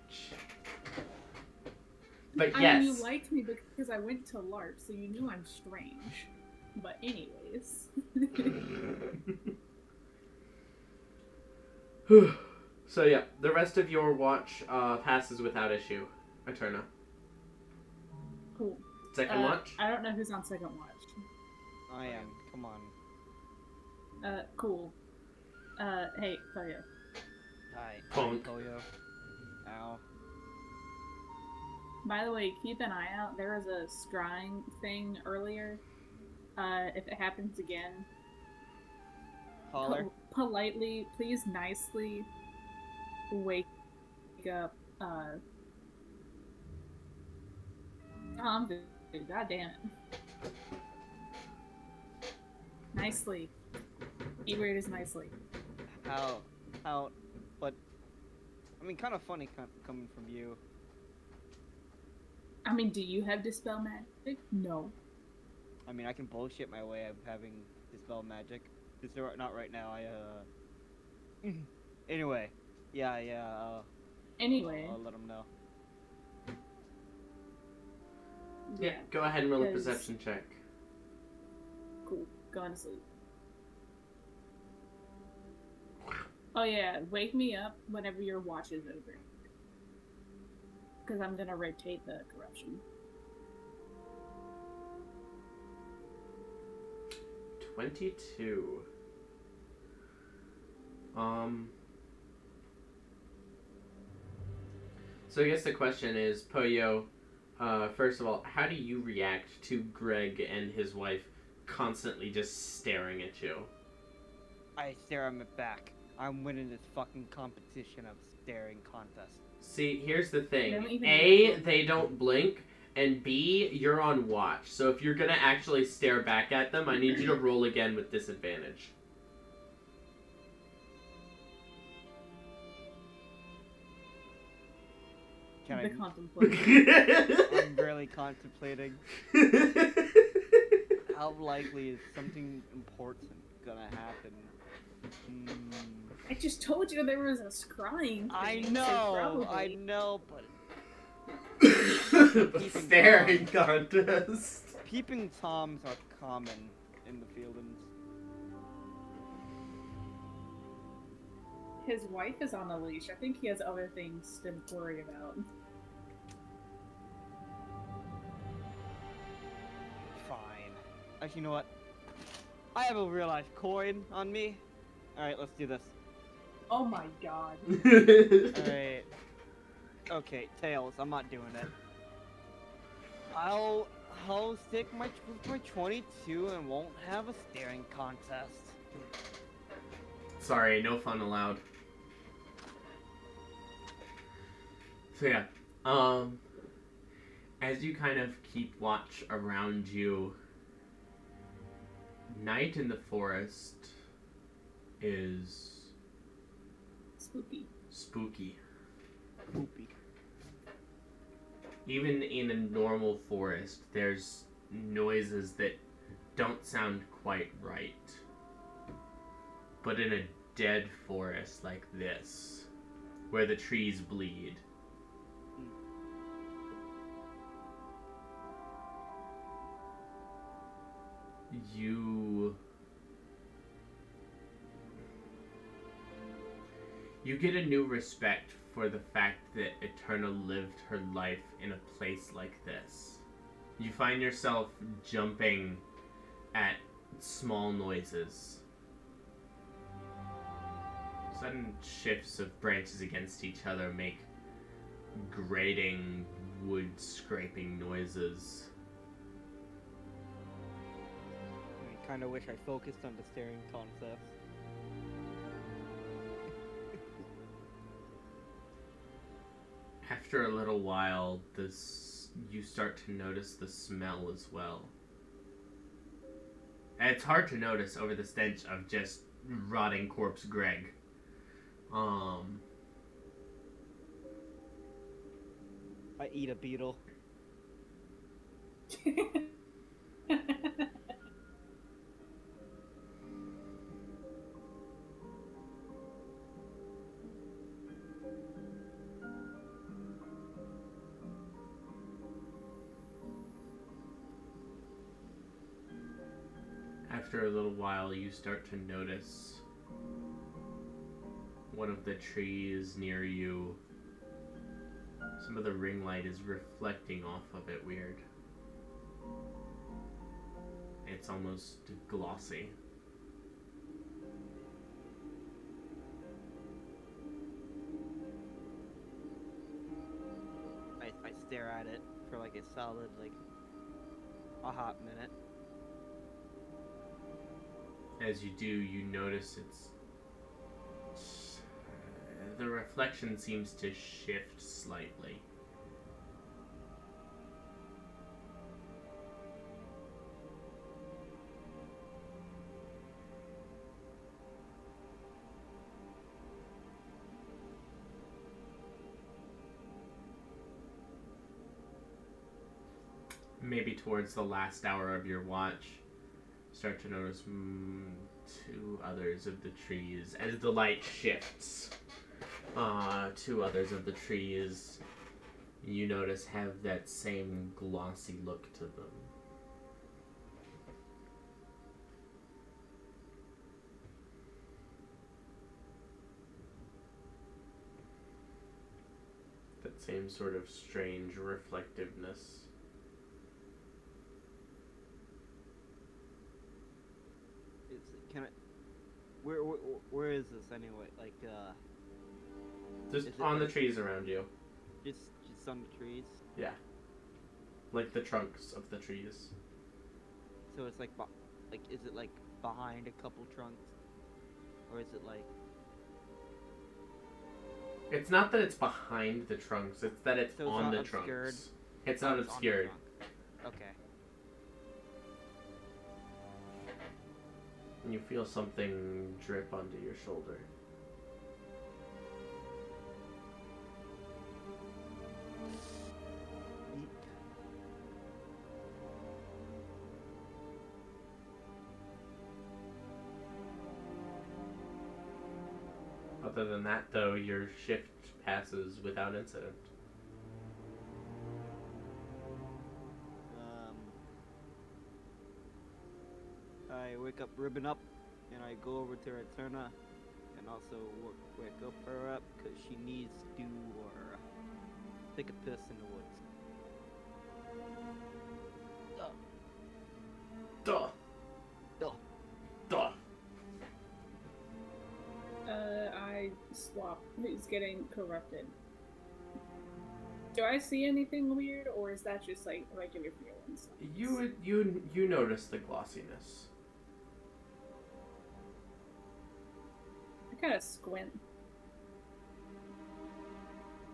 But yes. I mean, you liked me because I went to LARP, so you knew I'm strange. But anyways. So yeah, the rest of your watch passes without issue. Eterna. Cool. Second watch? I don't know who's on second watch. I am. Come on. Cool. Hey, Toyo. Hi. Bonk. Toyo. Ow. By the way, keep an eye out. There was a scrying thing earlier. If it happens again, Holler. politely, please nicely wake up, Tom. God damn it. Nicely. Keyword is nicely. How, but, I mean, kind of funny coming from you. I mean, do you have Dispel Magic? No. I mean, I can bullshit my way of having Dispel Magic. Just not right now, Anyway. Anyway. I'll let him know. Yeah, go ahead and roll a perception check. Cool. Going to sleep. Oh yeah, wake me up whenever your watch is over. Because I'm gonna rotate the corruption. 22. So I guess the question is, Poyo, first of all, how do you react to Greg and his wife constantly just staring at you? I stare him back. I'm winning this fucking competition of staring contest. See, here's the thing. They A, they don't blink, and B, you're on watch. So if you're gonna actually stare back at them, I need you to roll again with disadvantage. Can The I? contemplation. I'm barely contemplating. How likely is something important gonna happen? I just told you there was a scrying thing. I so know, but Staring contest. peeping toms are common in the fieldings. His wife is on a leash. I think he has other things to worry about. Fine. Actually, you know what? I have a real life coin on me. Alright, let's do this. Oh my god. Alright. Okay, Tails, I'm not doing it. I'll stick with my 22 and won't have a staring contest. Sorry, no fun allowed. So yeah, as you kind of keep watch around you, night in the forest is Spooky. spooky. Poopy. Even in a normal forest, there's noises that don't sound quite right. But in a dead forest like this, where the trees bleed, you get a new respect for the fact that Eterna lived her life in a place like this. You find yourself jumping at small noises. Sudden shifts of branches against each other make grating, wood scraping noises. I kinda wish I focused on the staring contest. After a little while, you start to notice the smell as well. And it's hard to notice over the stench of just rotting corpse Greg. I eat a beetle. After a little while, you start to notice one of the trees near you. Some of the ring light is reflecting off of it weird. It's almost glossy. I stare at it for like a solid, a hot minute. As you do, you notice the reflection seems to shift slightly. Maybe towards the last hour of your watch, start to notice two others of the trees as the light shifts. Two others of the trees you notice have that same glossy look to them. That same sort of strange reflectiveness. Where is this anyway? Just on the trees around you. Just on the trees? Yeah. Like the trunks of the trees. So it's is it behind a couple trunks? Or is it It's not that it's behind the trunks, it's that it's so on the obscured? trunks. It's not obscured. Okay. And you feel something drip onto your shoulder. Other than that, though, your shift passes without incident. I wake up Ribbon up, and I go over to Eterna, and also wake up her up, because she needs to take a piss in the woods. Duh. Duh. is getting corrupted. Do I see anything weird, or is that just like regular feelings? You notice the glossiness. I kind of squint.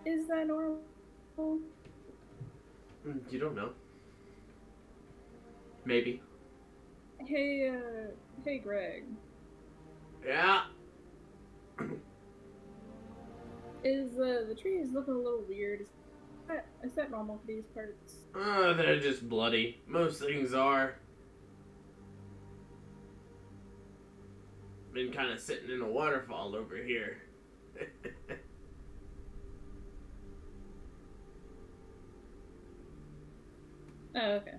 Is that normal? You don't know. Maybe. Hey, hey, Greg. Yeah. Is the trees looking a little weird? Is that normal for these parts? They're just bloody. Most things are. Been kind of sitting in a waterfall over here. Oh, okay.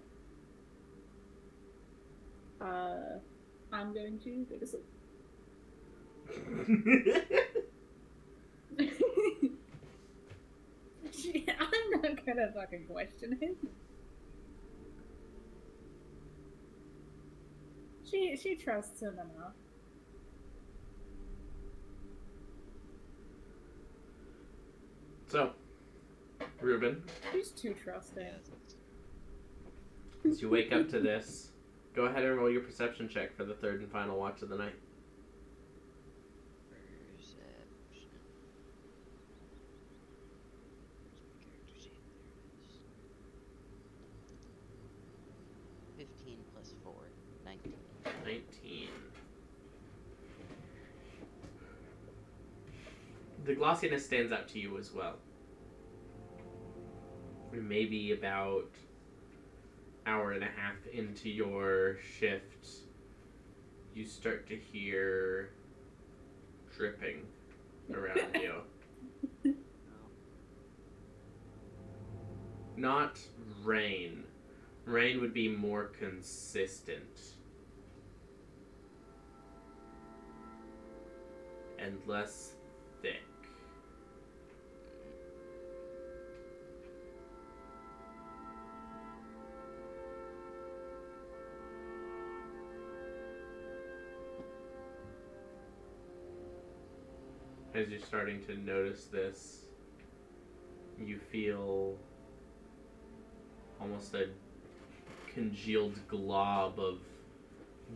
I'm going to go to sleep. I'm not gonna fucking question it. She trusts him enough. So, Ruben, She's too trusting. as you wake up to this, go ahead and roll your perception check for the third and final watch of the night. Perception. 15 plus 4, 19. 19. The glossiness stands out to you as well. Maybe about hour and a half into your shift, you start to hear dripping around you. Not rain. Rain would be more consistent and less thick. As you're starting to notice this, you feel almost a congealed glob of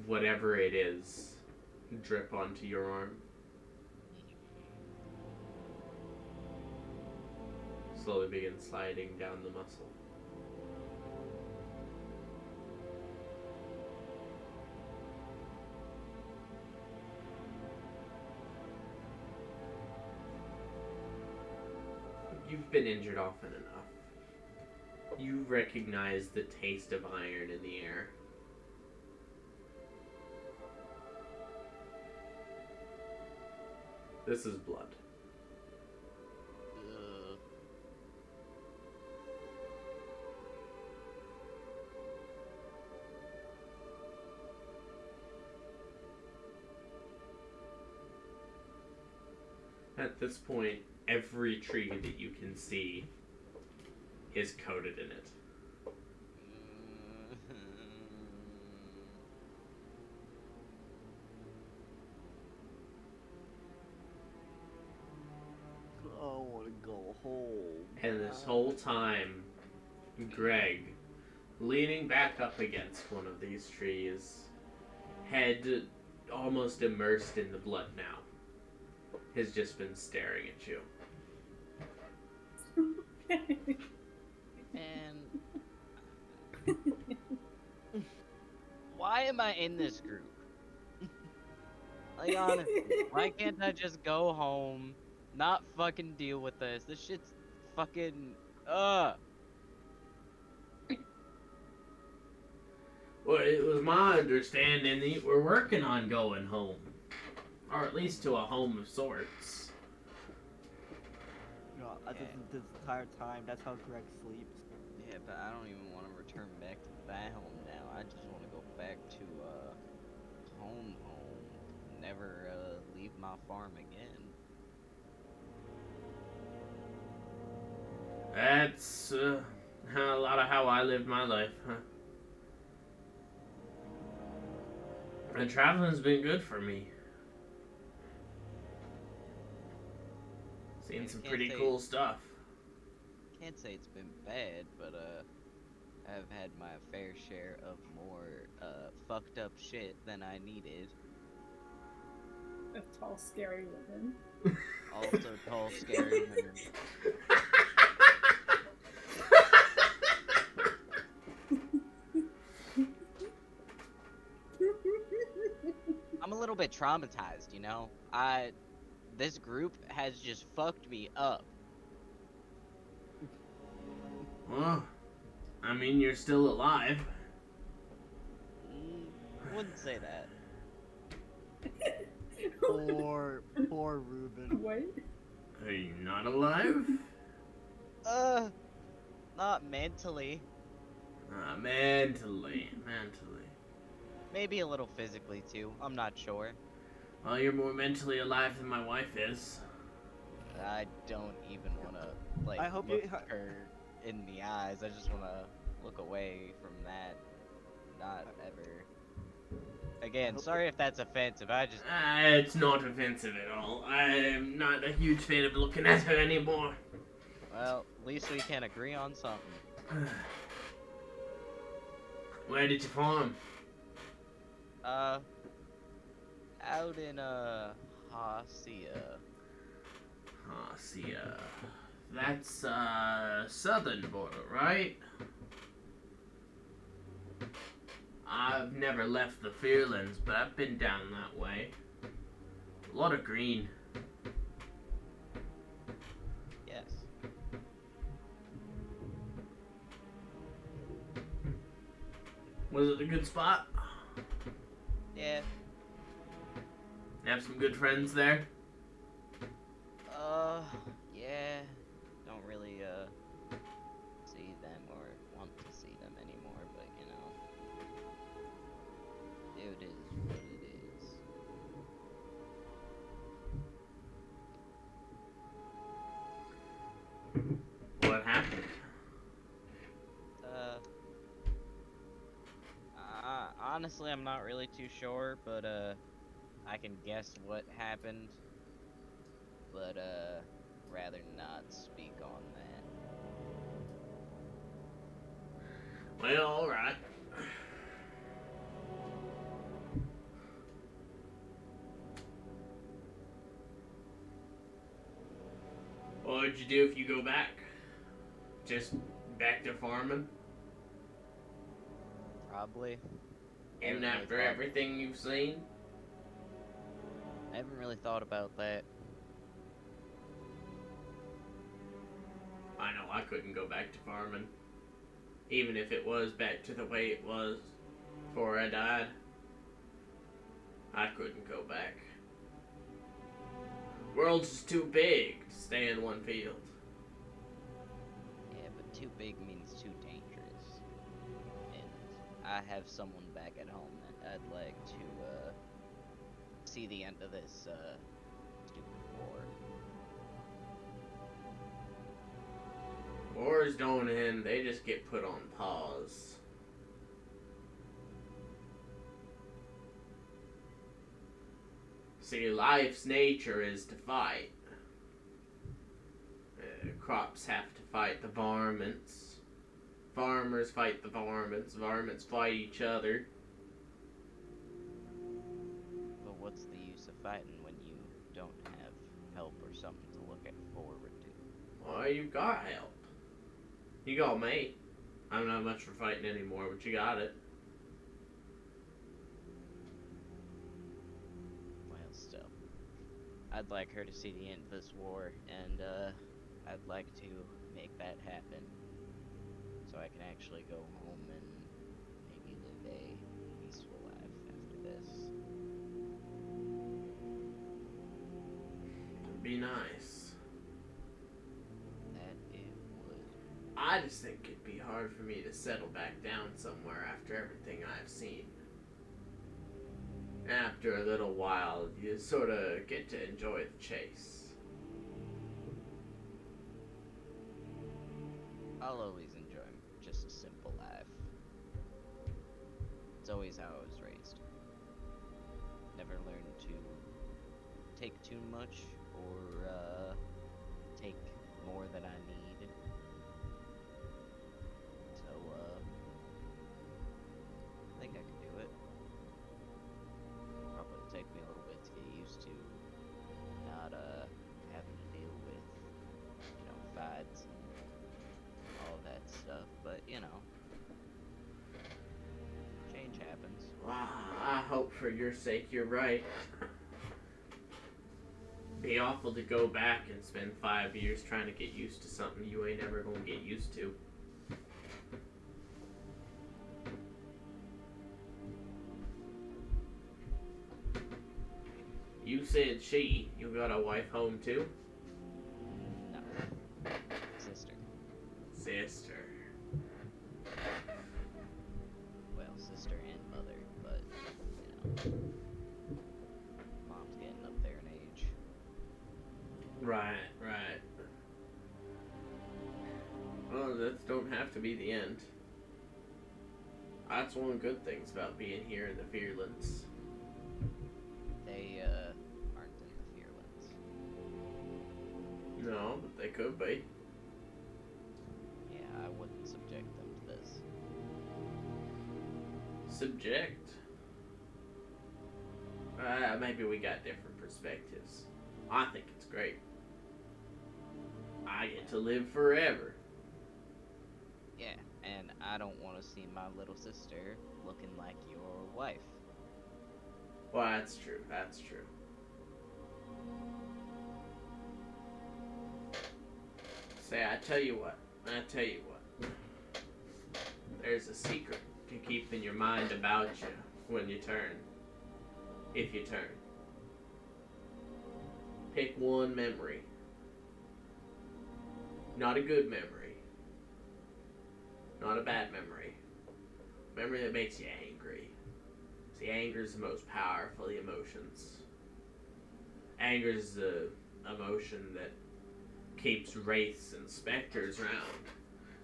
whatever it is drip onto your arm. Slowly begin sliding down the muscle. You've been injured often enough. You recognize the taste of iron in the air. This is blood. At this point, every tree that you can see is coated in it. I want to go home. And this whole time, Greg, leaning back up against one of these trees, head almost immersed in the blood now, has just been staring at you. Man. Why am I in this group? Like, honestly, why can't I just go home, not fucking deal with this? This shit's fucking, Well, it was my understanding that you were working on going home. Or at least to a home of sorts. No, this entire time, that's how Greg sleeps. Yeah, but I don't even want to return back to that home now. I just want to go back to, home. Never, leave my farm again. That's, a lot of how I lived my life, huh? And traveling's been good for me. Seen some can't pretty say- cool stuff. Can't say it's been bad, but I've had my fair share of more fucked up shit than I needed. A tall, scary woman. Also tall, scary women. I'm a little bit traumatized, you know? This group has just fucked me up. Well, I mean, you're still alive. Wouldn't say that. Poor Ruben. What? Are you not alive? Not mentally. Mentally. Maybe a little physically too. I'm not sure. Well, you're more mentally alive than my wife is. I don't even wanna like I hope look you- her in the eyes. I just wanna look away from that. Not ever. Again, hope sorry if that's offensive. I just It's not offensive at all. I'm not a huge fan of looking at her anymore. well, at least we can agree on something. Where did you farm? Out in Hacia. Hacia. That's southern border, right? I've never left the Fearlands, but I've been down that way. A lot of green. Yes. Was it a good spot? Yeah. Have some good friends there? Yeah. Don't really see them or want to see them anymore, but you know. It is what it is. What happened? Honestly, I'm not really too sure, but I can guess what happened, but rather not speak on that. Well, alright. What would you do if you go back? Just back to farming? Probably. Even haven't really after thought- everything you've seen? I haven't really thought about that. I know I couldn't go back to farming. Even if it was back to the way it was before I died. I couldn't go back. World's just too big to stay in one field. Yeah, but too big means too dangerous. And I have someone back at home that I'd like to see the end of this stupid war. Wars don't end, they just get put on pause. See, life's nature is to fight. Crops have to fight the varmints. Farmers fight the varmints. Varmints fight each other. But what's the use of fighting when you don't have help or something to look forward to? Well, you've got help. You got me. I'm not much for fighting anymore, but you got it. Well, still. I'd like her to see the end of this war, and I'd like to make that happen. So I can actually go home and maybe live a peaceful life after this. It'd be nice. That it would. I just think it'd be hard for me to settle back down somewhere after everything I've seen. After a little while, you sort of get to enjoy the chase. I'll always enjoy just a simple life. It's always how I was raised. Never learned to take too much or take more than I need. So, I think I can do it. Probably take me a little bit to get used to not, having to deal with, fights and all that stuff, but, change happens. Wow, I hope for your sake you're right. Be awful to go back and spend 5 years trying to get used to something you ain't ever gonna get used to. You said she. You got a wife home too? No. Sister. Sister. Well, sister and mother, but, mom's getting up there in age. Right. Well, that don't have to be the end. That's one of the good things about being here in the Fearlands. They, aren't in the Fearlands. No, but they could be. Yeah, I wouldn't subject them to this. Subject? Maybe we got different perspectives. I think it's great. I get to live forever. Yeah, and I don't want to see my little sister looking like your wife. Well, that's true. Say, I tell you what. There's a secret to keep in your mind about you when you turn. If you turn. Pick one memory. Not a good memory. Not a bad memory. Memory that makes you angry. See, anger is the most powerful of the emotions. Anger is the emotion that keeps wraiths and specters around.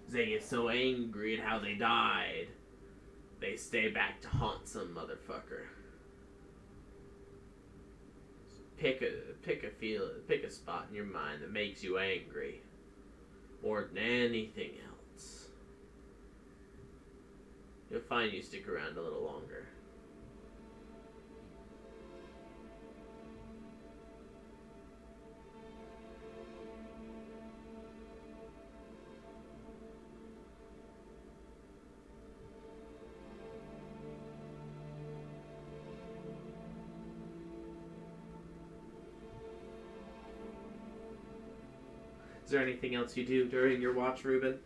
They get so angry at how they died, they stay back to haunt some motherfucker. Pick a spot in your mind that makes you angry more than anything else. You'll find you stick around a little longer. Is there anything else you do during your watch, Ruben?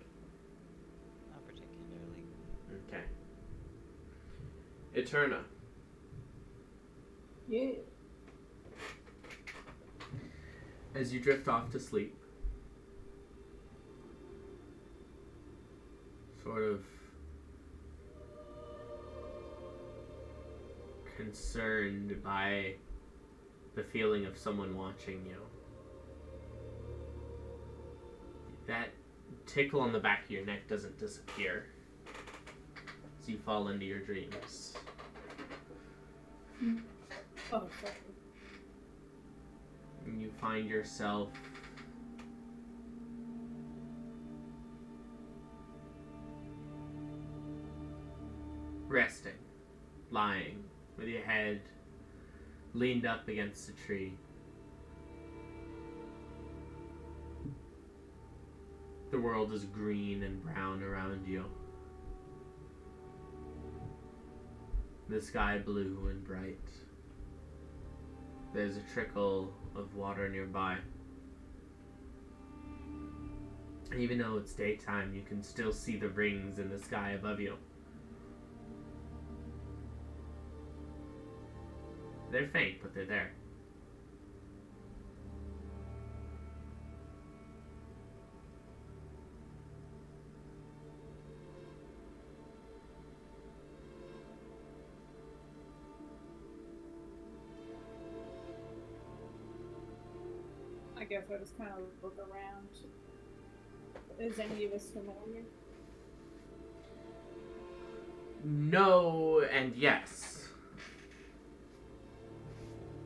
Not particularly. Okay. Eterna. Yeah. As you drift off to sleep, sort of concerned by the feeling of someone watching you. That tickle on the back of your neck doesn't disappear as you fall into your dreams. Oh, sorry. And you find yourself resting, lying, with your head leaned up against a tree. The world is green and brown around you. The sky blue and bright. There's a trickle of water nearby. Even though it's daytime, you can still see the rings in the sky above you. They're faint, but they're there. I guess I just kind of look around. Is any of us familiar? No and yes.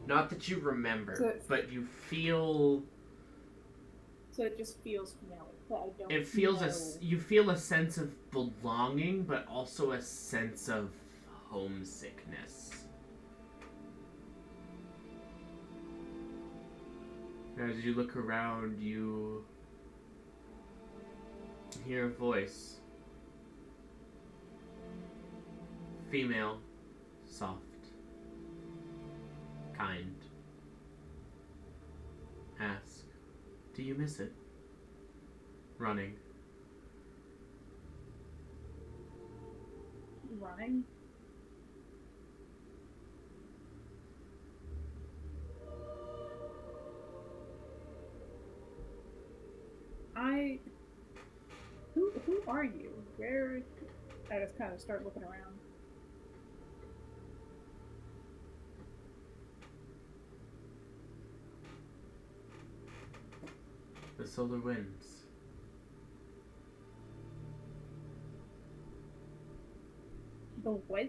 Not that you remember, So but you feel So it just feels familiar, but I don't It feels know. you feel a sense of belonging, but also a sense of homesickness. As you look around, you hear a voice. Female, soft, kind. Ask, do you miss it? Running. Running? Who are you? Where? I just kind of start looking around. The solar winds. The what?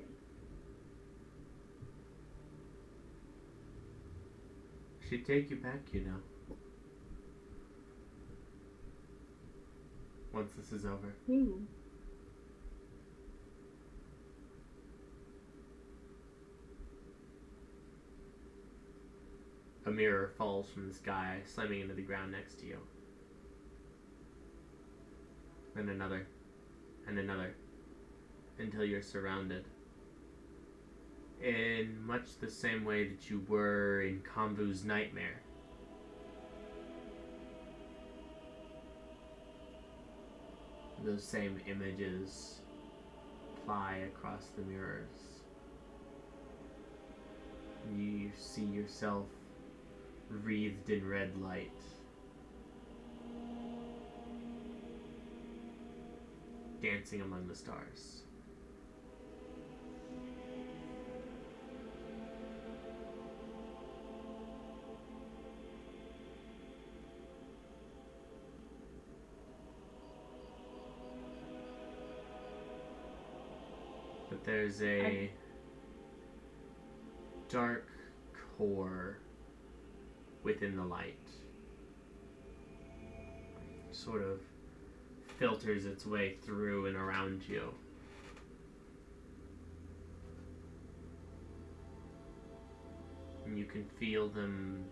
She'd take you back, you know. Once this is over. Who? A mirror falls from the sky, slamming into the ground next to you. And another. And another. Until you're surrounded. In much the same way that you were in Kambu's nightmare. Those same images ply across the mirrors. You see yourself wreathed in red light. Dancing among the stars. But there's a dark core within the light. Sort of filters its way through and around you. And you can feel them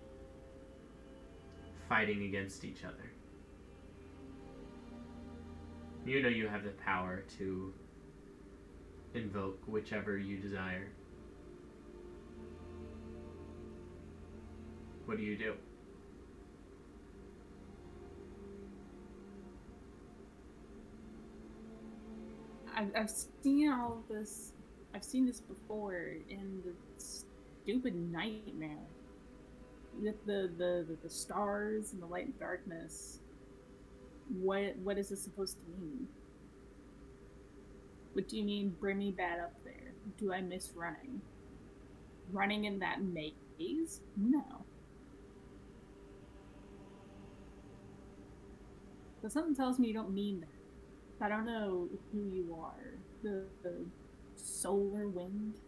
fighting against each other. You know you have the power to invoke whichever you desire. What do you do? I've seen all of this. I've seen this before in the stupid nightmare with the stars and the light and darkness. What is this supposed to mean? What do you mean, bring me back up there? Do I miss running? Running in that maze? No. But something tells me you don't mean that. I don't know who you are. The solar wind?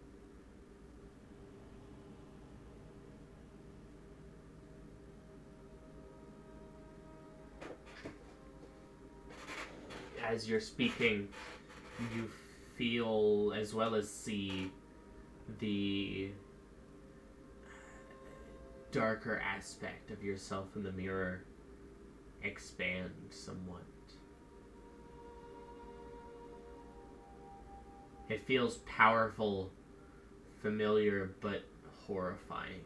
As you're speaking, you feel as well as see the darker aspect of yourself in the mirror expand somewhat. It feels powerful, familiar, but horrifying.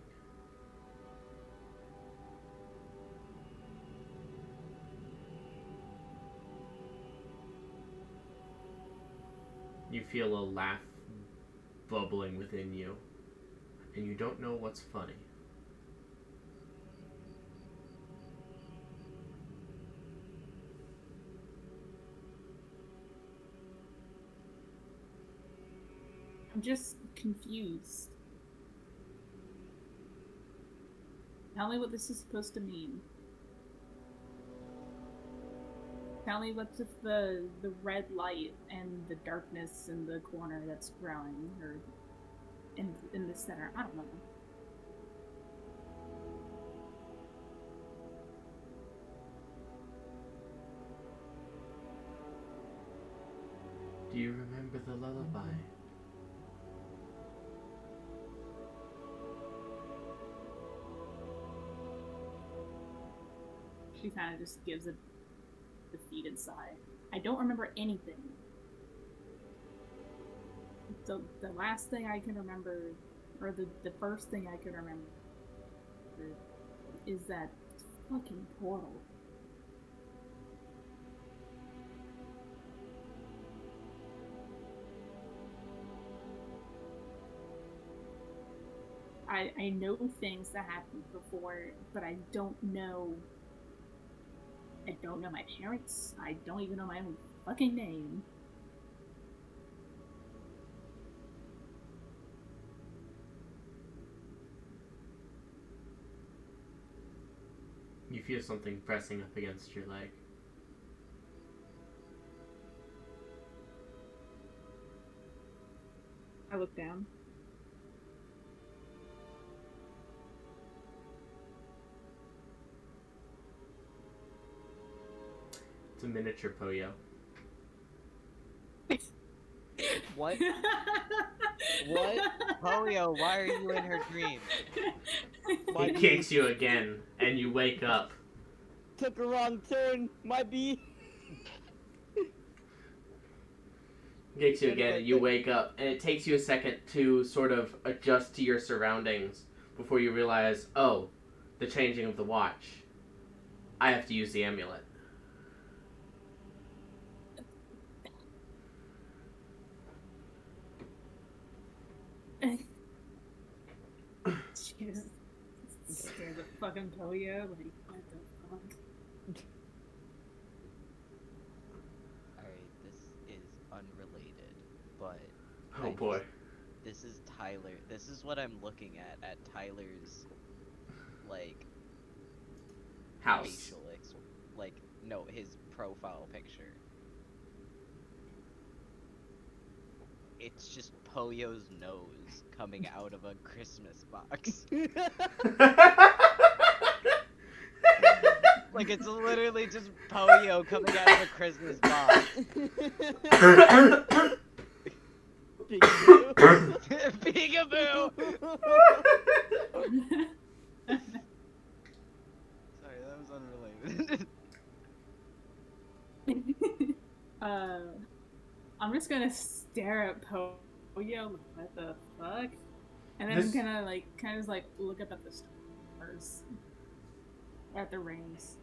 You feel a laugh bubbling within you, and you don't know what's funny. I'm just confused. Tell me what this is supposed to mean. Tell me what's with the red light and the darkness in the corner that's growing, or in the center. I don't know. Do you remember the lullaby? She kind of just gives a defeated sigh. I don't remember anything. The last thing I can remember, or the first thing I can remember, is that fucking portal. I know things that happened before, but I don't know my parents. I don't even know my own fucking name. You feel something pressing up against your leg. I look down. It's a miniature Poyo. What? What? Polio, why are you in her dream? He kicks you again, and you wake up. Took a wrong turn, might be. Kicks you again, and you wake up, and it takes you a second to sort of adjust to your surroundings before you realize, oh, the changing of the watch. I have to use the amulet. She just scared the fucking polio. Like, what the fuck? Alright, this is unrelated, but... Oh boy. This is Tyler. This is what I'm looking at Tyler's, like... House. Facial no, his profile picture. It's just Poyo's nose coming out of a Christmas box. Like, it's literally just Poyo coming out of a Christmas box. Peekaboo! Sorry, that was unrelated. I'm just gonna stare at Poyo, like, what the fuck? And then I'm gonna kind of look up at the stars, at the rings.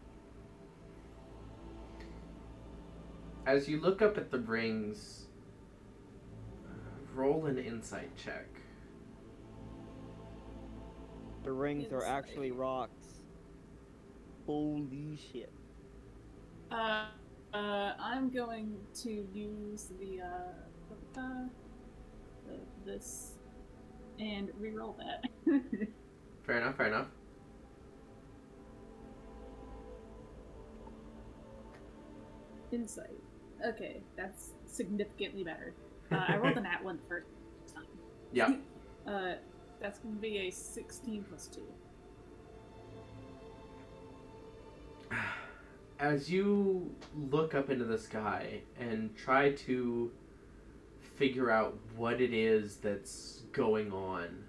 As you look up at the rings, roll an insight check. The rings are actually rocks. Holy shit. I'm going to use this and re-roll that. Fair enough, fair enough. Insight. Okay, that's significantly better. I rolled a nat 1 the first time. Yeah. That's going to be a 16 plus 2. As you look up into the sky and try to figure out what it is that's going on,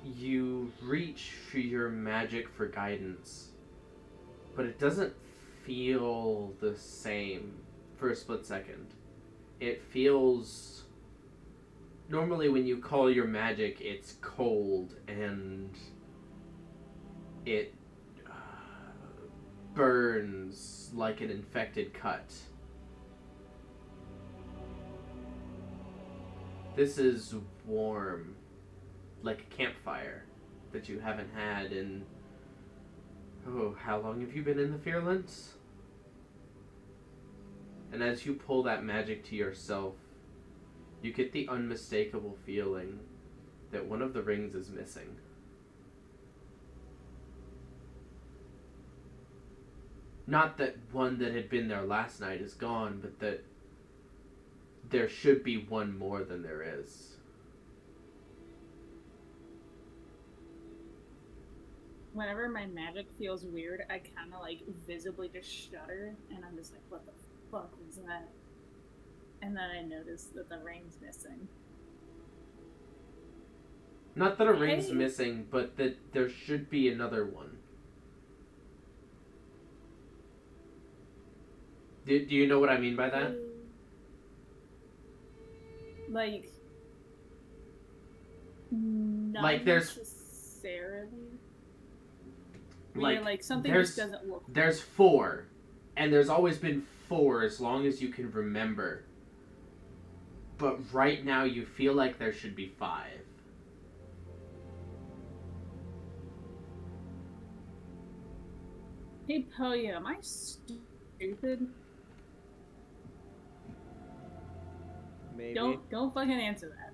you reach for your magic for guidance, but it doesn't feel the same for a split second. It feels... Normally when you call your magic, it's cold and it burns like an infected cut. This is warm, like a campfire that you haven't had in... Oh, how long have you been in the Fearlands? And as you pull that magic to yourself, you get the unmistakable feeling that one of the rings is missing. Not that one that had been there last night is gone, but that there should be one more than there is. Whenever my magic feels weird, I kind of visibly just shudder, and I'm just like, what the fuck was that? and then I noticed that the ring's missing. Not that a ring's Hey. missing, but that there should be another one. Do you know what I mean by that? Like, not Like, there's- necessarily. Like, Like something there's- just doesn't look. There's 4, and there's always been 4 as long as you can remember. But right now you feel like there should be 5. Hey, Poya, am I stupid? Maybe. Don't fucking answer that.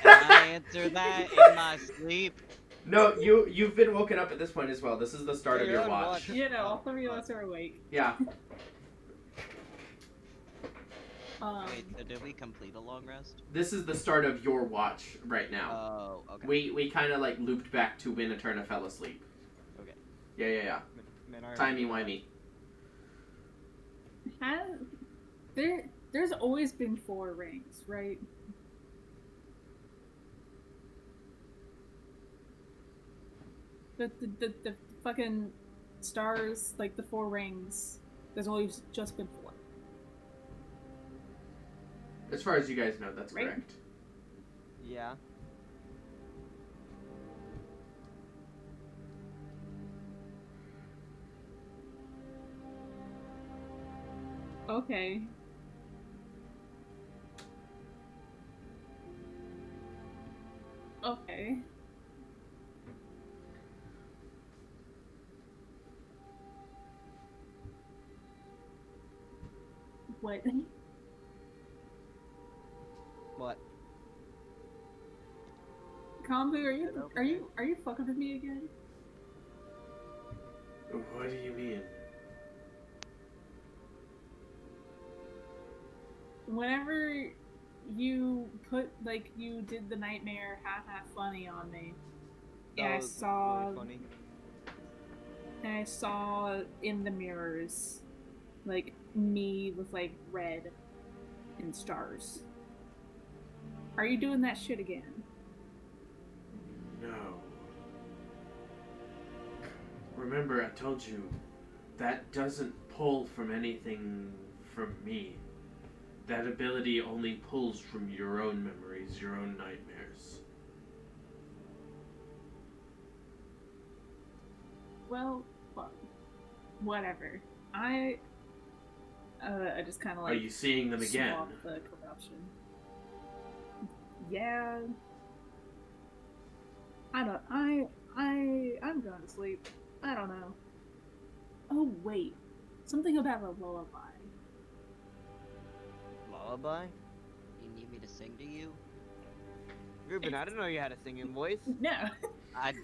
Can I answer that in my sleep? No, you've been woken up at this point as well. This is the start of You're your on watch. watch. You know, all 3 of us are awake. Yeah. Wait, so did we complete a long rest? This is the start of your watch right now. Oh, okay. We kind of like looped back to when Eterna fell asleep. Okay. Yeah. Man, Timey-wimey. There's always been 4 rings, right? The fucking stars, like the 4 rings, there's always just been 4. As far as you guys know, that's Right. correct. Yeah. Okay. Okay. What? What? Kombu, are you fucking with me again? What do you mean? Whenever you you did the nightmare half funny on me, That and was really funny. I saw in the mirrors, like, me with, like, red and stars. Are you doing that shit again? No. Remember, I told you, that doesn't pull from anything from me. That ability only pulls from your own memories, your own nightmares. Well, fuck. Whatever. I just kind of like. Are you seeing them again? swap the corruption. Yeah. I'm going to sleep. I don't know. Oh wait, something about a lullaby. Lullaby? You need me to sing to you? Ruben, I didn't know you had a singing voice. No. I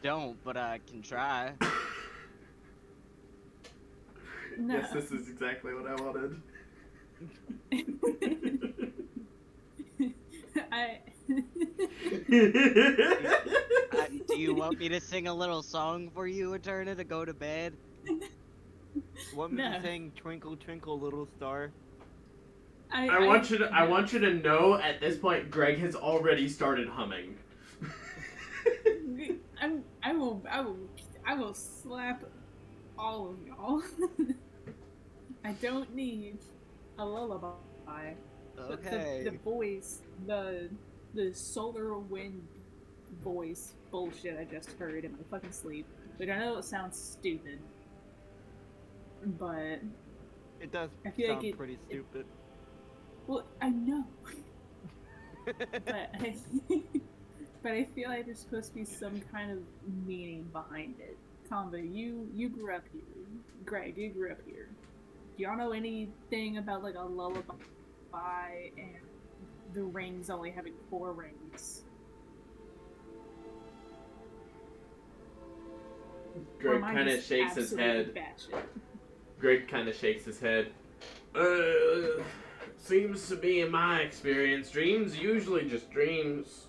don't, but I can try. No. Yes, this is exactly what I wanted. Do you want me to sing a little song for you, Eterna, to go to bed? Want me No. to sing Twinkle Twinkle Little Star? I want you to know at this point Greg has already started humming. I will slap all of y'all. I don't need a lullaby. Okay. The voice, the solar wind voice bullshit I just heard in my fucking sleep. Like, I know it sounds stupid, but It does I feel like sound pretty stupid. well, I know, but but I feel like there's supposed to be some kind of meaning behind it. Combo, you grew up here. Greg, you grew up here. Do y'all know anything about like a lullaby and the rings only having 4 rings? Or Greg am I kind of just shakes his head. absolutely batshit? Greg kind of shakes his head. Seems to be in my experience, dreams usually just dreams.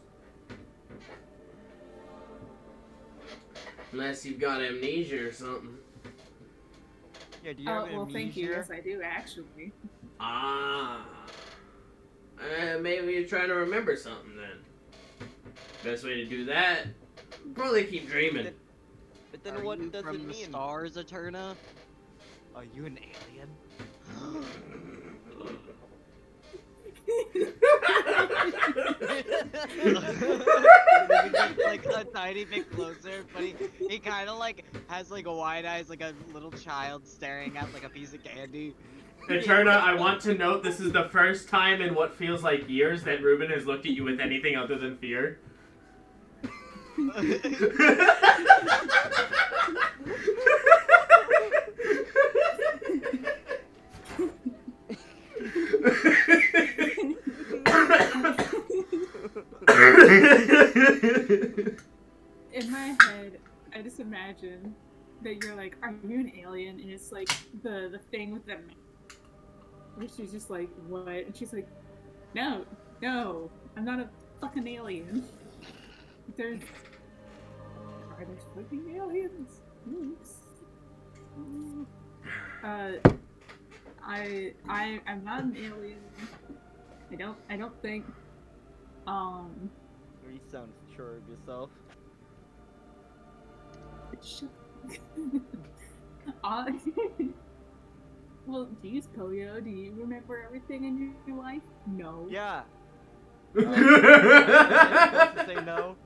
Unless you've got amnesia or something. Yeah, do you have well, thank you. amnesia? Yes, I do actually. Ah. Maybe you're trying to remember something then. Best way to do that, probably keep dreaming. But then Are what you does from it the mean? stars, Eterna? Are you an alien? Just like a tiny bit closer, but he kind of like has like a wide eyes, like a little child staring at like a piece of candy. Eterna, I want to note this is the first time in what feels like years that Ruben has looked at you with anything other than fear. In my head, I just imagine that you're like, are you an alien? And it's like the thing with them. Where she's just like, what? And she's like, no, I'm not a fucking alien. Are there fucking aliens? Oops. I'm not an alien. I don't think. You sound sure of yourself. Well, geez, Koyo, do you remember everything in your life? No. Yeah. Wait, Am I supposed to say no?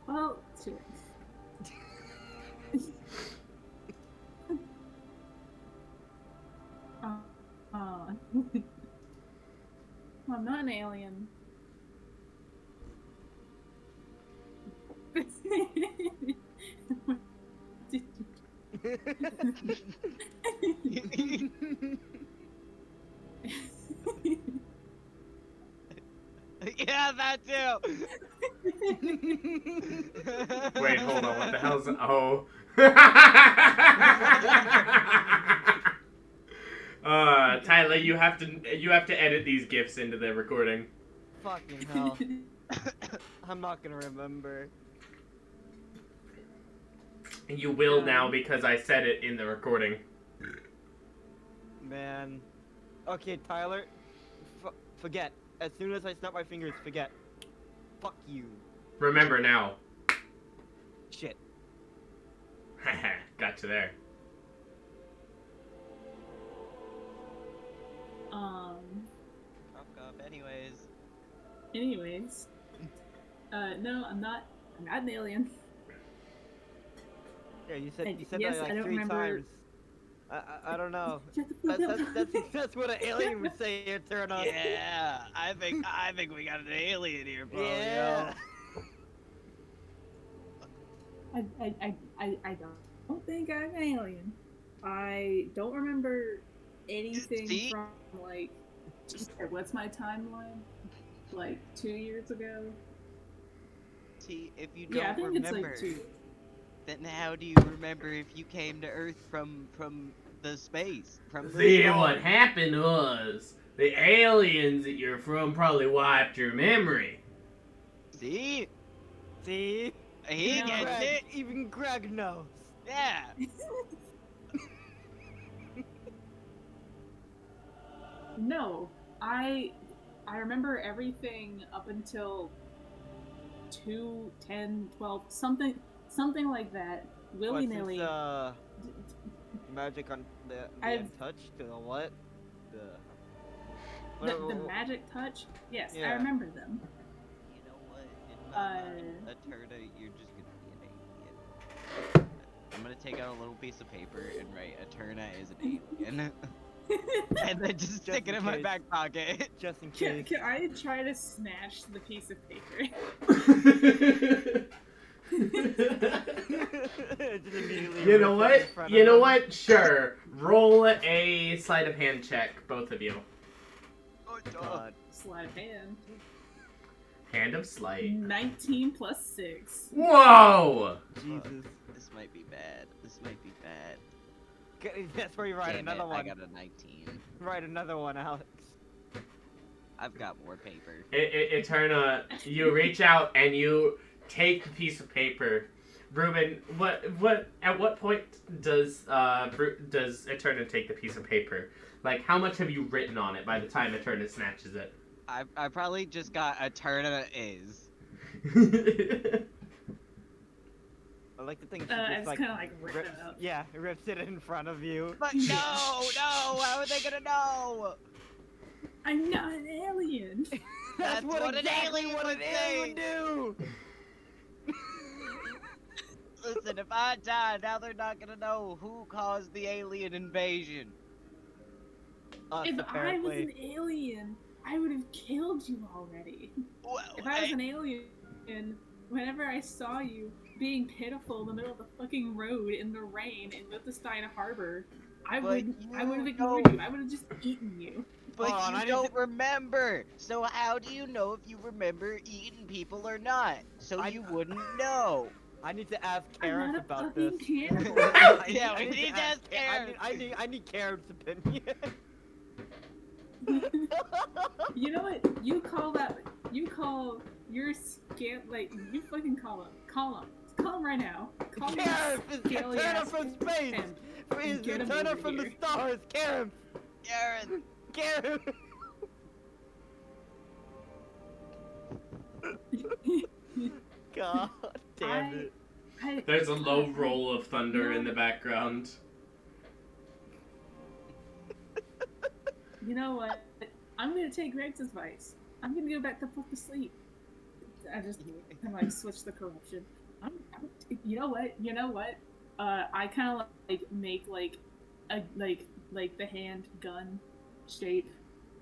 Well, sure. I'm not an alien. Yeah, that too. hold on. What the hell's? Oh. Tyler, you have to edit these gifs into the recording. Fucking hell. I'm not gonna remember. You will now because I said it in the recording. Man. Okay, Tyler. Forget. As soon as I snap my fingers, forget. Fuck you. Remember now. Shit. Got you there. Fuck up, anyways. No, I'm not an alien. Yeah, you said yes, that I like don't 3 remember- times. I don't know. Shut the fuck up. That's what an alien would say, Eterna. Yeah, I think we got an alien here, bro. Yeah. I don't think I'm an alien. I don't remember anything See? from like what's my timeline? Like 2 years ago? See, if you Yeah, I don't think remember, it's like 2. then how do you remember if you came to Earth from the space? From the See, star? what happened was the aliens that you're from probably wiped your memory. See? See? He No. gets it. Even Greg knows. Yeah. No, I remember everything up until 2, 10, 12, something like that. Willy nilly. What, since, magic on the touch to the what? The magic touch? Yes, I Yeah. remember them. You know what? In my mind, Eterna, you're just gonna be an alien. I'm gonna take out a little piece of paper and write Eterna is an alien. And then just stick it in in my case. back pocket. Just in Can case. I try to snatch the piece of paper? Just immediately You know rip it what? in front You of know him. what? Sure. Roll a sleight of hand check, both of you. Oh, God. Sleight of hand. Hand of sleight. 19 plus 6. Whoa! Jesus. This might be bad. This might be bad. That's where you write Damn another it, one. I got a 19. Write another one, Alex. I've got more paper. Eterna, you reach out and you take the piece of paper, Ruben, at what point does Eterna take the piece of paper? Like, how much have you written on it by the time Eterna snatches it? I probably just got Eterna is. I like to think she I just just like kind of like rip rips, it up. yeah, rips it in front of you. But no, how are they gonna know? I'm not an alien. That's what an exactly alien what would an alien would do. Listen, if I die, now they're not gonna know who caused the alien invasion. Us, If I was apparently. an alien, I would have killed you already. Well, If I was an alien, whenever I saw you being pitiful in the middle of the fucking road in the rain in Liechtenstein Harbor, I would have ignored you. I would have just eaten you. But Hold on, I you need don't remember. So how do you know if you remember eating people or not? So you wouldn't know. I need to ask I'm Karen's not a about fucking this. cannibal. Yeah, I we need to ask Karen. I need Karen's opinion. You know what? You call your like you fucking call him right now. Call him Karen is scaly Eterna ass from space. and Is get him Eterna over from the here. stars. Karen. Karen. Karen. God damn it. There's a low roll of thunder in the background. You know what? I'm gonna take Greg's advice. I'm gonna go back the fuck to sleep. I just kind of like switch the corruption. You know what? I kind of like make like a like the hand gun shape.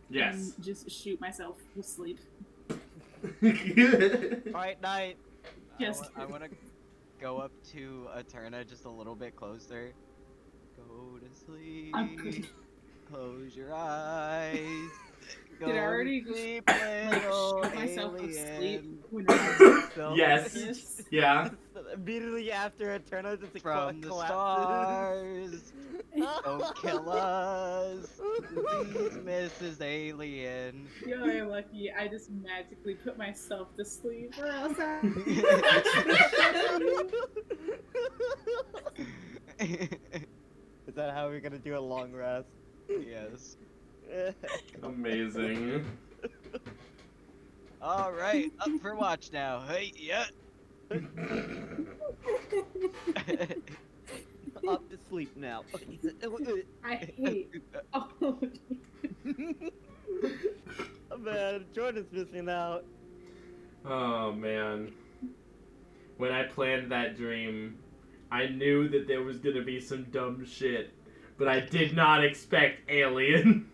Yes. And just shoot myself to sleep. Alright, night. Yes. I want to go up to Eterna just a little bit closer. Go to sleep. Close your eyes. Go Did I already to sleep, like little shoot myself to alien. sleep when I So, Yes. Yeah. Immediately after Eterna just From the collapses. stars. Don't kill us. Please, Mrs. Alien. You're lucky. I just magically put myself to sleep, or else I. Is that how we're gonna do a long rest? Yes. Amazing. Alright, up for watch now. Hey, yeah. Up to sleep now. I hate. Oh. Oh man, Jordan's missing out. Oh man. When I planned that dream, I knew that there was gonna be some dumb shit, but I did not expect alien.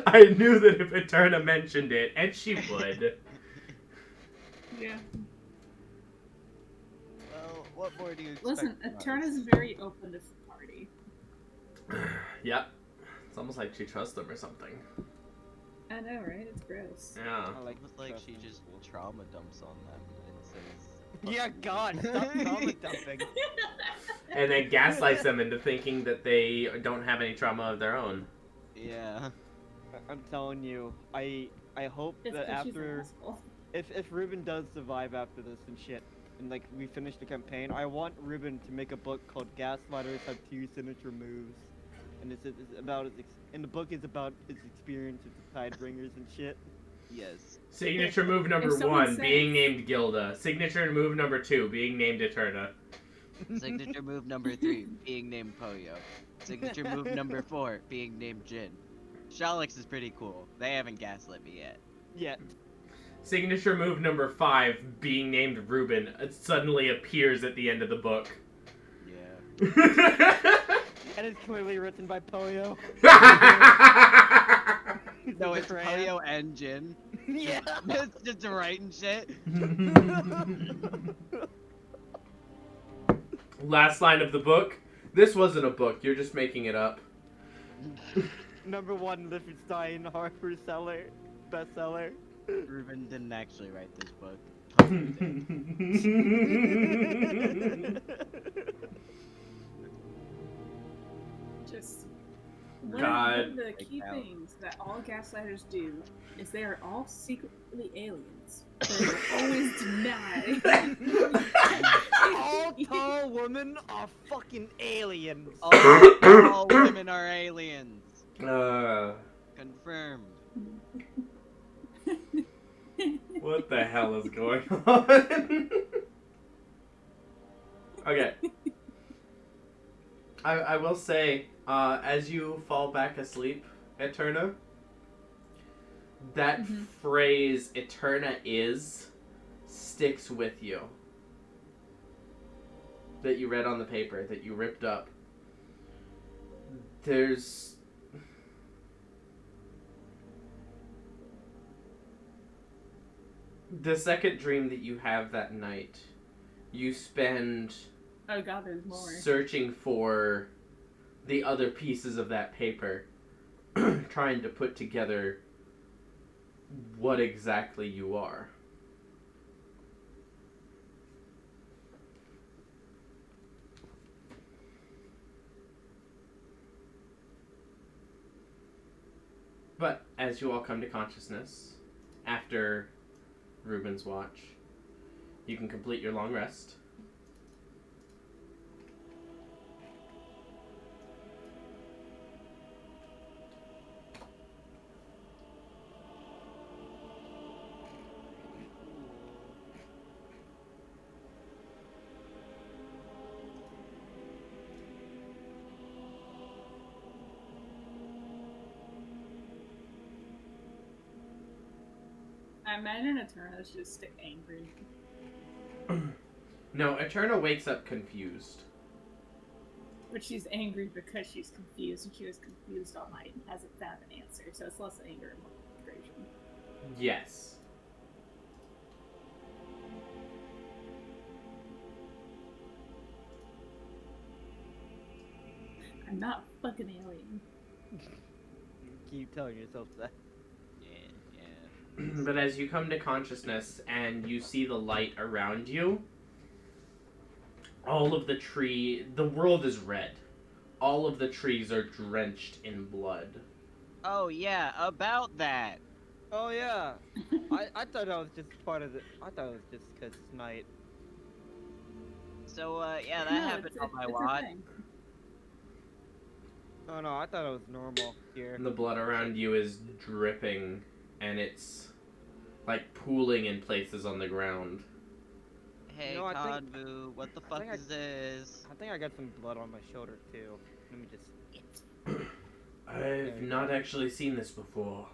I knew that if Eterna mentioned it, and she would. Yeah. Well, what more do you expect? Listen, from us? Eterna's very open to party. Yep. It's almost like she trusts them or something. I know, right? It's gross. Yeah. I like Almost like she just trauma dumps on them and says, Yeah, God, stop trauma dumping. And then gaslights them into thinking that they don't have any trauma of their own. yeah. I'm telling you, I hope It's that 'cause she's an after, asshole. if Ruben does survive after this and shit, and like we finish the campaign, I want Ruben to make a book called Gaslighters Have 2 Signature Moves, and it's about and the book is about his experience with the Tidebringers and shit. Yes. Signature move number If someone 1, says- being named Gilda. Signature move number 2, being named Eterna. Signature move number 3, being named Poyo. Signature move number 4, being named Jin. Shalix is pretty cool. They haven't gaslit me yet. Yeah. Signature move number 5, being named Ruben, it suddenly appears at the end of the book. Yeah. And it's clearly written by Poyo. No, it's Poyo and Jin. Yeah. It's just writing shit. Last line of the book. This wasn't a book, you're just making it up. Number 1 Liechtenstein Harbor seller, bestseller. Ruben didn't actually write this book. Just God. one of the key things that all gaslighters do is they are all secret. The aliens. They always deny. All tall women are fucking aliens. All women are aliens. Confirmed. What the hell is going on? Okay. I will say, as you fall back asleep, Eterna, that phrase, Eterna is, sticks with you. That you read on the paper, that you ripped up. There's... The second dream that you have that night, you spend... Oh god, there's more. Searching for the other pieces of that paper, trying to put together what exactly you are. But as you all come to consciousness, after Ruben's watch, you can complete your long rest. I imagine Eterna's just angry. No, Eterna wakes up confused. But she's angry because she's confused, and she was confused all night and hasn't found an answer, so it's less anger and more frustration. Yes. I'm not a fucking alien. Keep telling yourself that. But as you come to consciousness and you see the light around you, all of the world is red. All of the trees are drenched in blood. Oh yeah, about that. Oh yeah. I thought that was just part of the. I thought it was just because it's night. So yeah, that No, happened on my it's a watch. thing. Oh no, I thought it was normal here. And the blood around you is dripping, and it's like pooling in places on the ground. Hey, You know, I think- Convu, what the fuck think is this? I think I got some blood on my shoulder too. Let me just. I've not actually seen this before.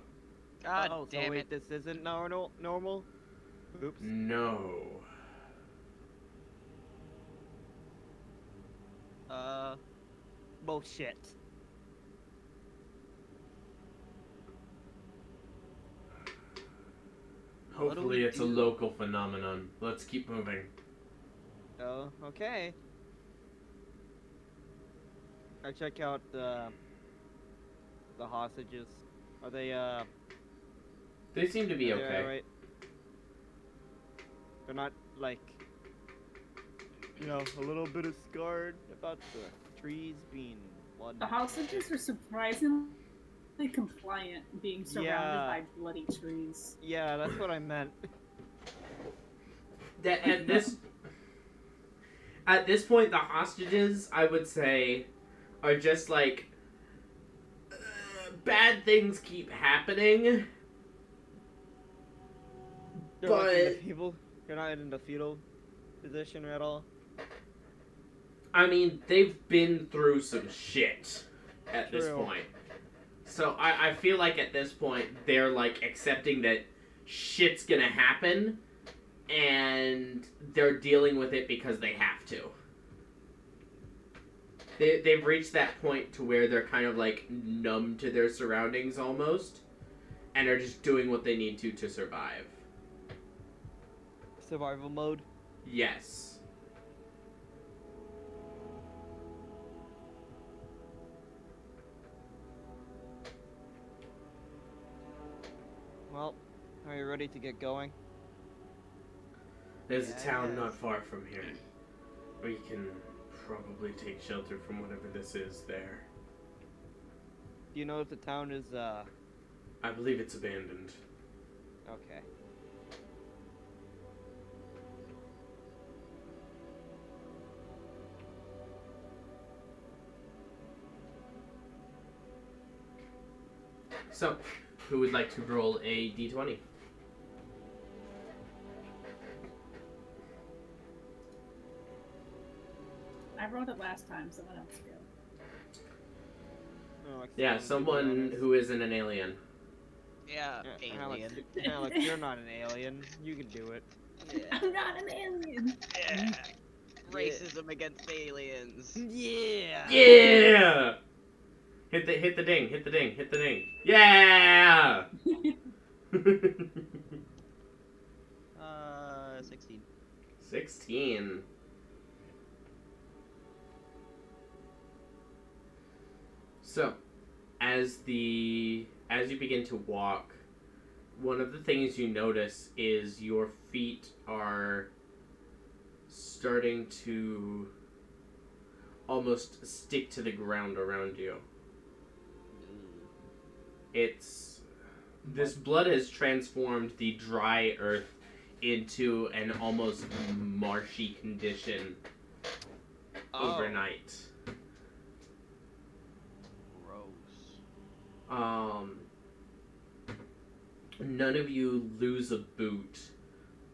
God oh, damn so wait, it. this isn't normal? Oops. No. Bullshit. What do Hopefully we it's a do? local phenomenon. Let's keep moving. Oh, okay. I check out the hostages. Are they They seem to be are they okay. alright? They're not like a little bit of scarred about the trees being blood. The hostages are surprisingly compliant, being surrounded Yeah. by bloody trees. Yeah, that's what I meant. At this point, the hostages, I would say, are just like bad things keep happening. They're like in the But- fetal. You're not in the fetal position at all. I mean, they've been through some shit at this True. point. So I feel like at this point, they're like accepting that shit's gonna happen, and they're dealing with it because they have to. They've reached that point to where they're kind of like numb to their surroundings almost, and are just doing what they need to survive. Survival mode. Yes. Well, are you ready to get going? There's a town Yes. not far from here. We can probably take shelter from whatever this is there. Do you know if the town is I believe it's abandoned. okay? So, who would like to roll a d20? I wrote it last time. Someone else go. Alex, Yeah, to be someone honest. who isn't an alien. Yeah, alien. Alex, you're not an alien. You can do it. Yeah. I'm not an alien. Yeah. Racism against aliens. Yeah. Yeah! Hit the ding, hit the ding, hit the ding. Yeah! 16. 16. So, as you begin to walk, one of the things you notice is your feet are starting to almost stick to the ground around you. This blood has transformed the dry earth into an almost marshy condition overnight. Gross. None of you lose a boot,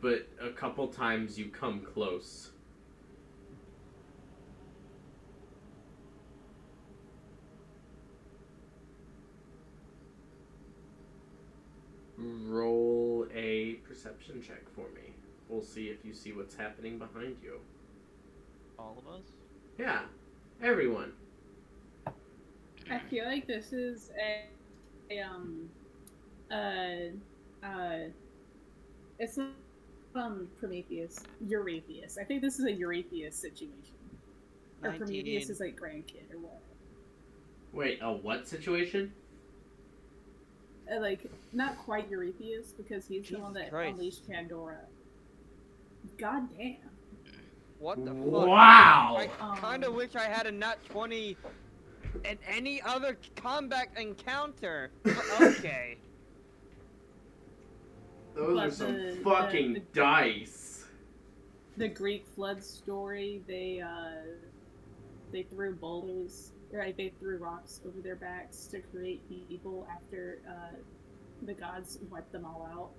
but a couple times you come close. Roll a perception check for me. We'll see if you see what's happening behind you. All of us? Yeah, everyone. I feel like this is it's not Prometheus, Eurytheus. I think this is a Eurytheus situation. Or 19. Prometheus is like grandkid or what? Wait, a what situation? Like, not quite Eurytheus, because he's the one Jesus that Christ. unleashed Pandora. God damn. What the fuck? Wow! I kind of wish I had a nat 20 in any other combat encounter. Okay. Those But are some the- fucking the- dice. The Greek flood story, they threw boulders, right? They threw rocks over their backs to create people after the gods wiped them all out.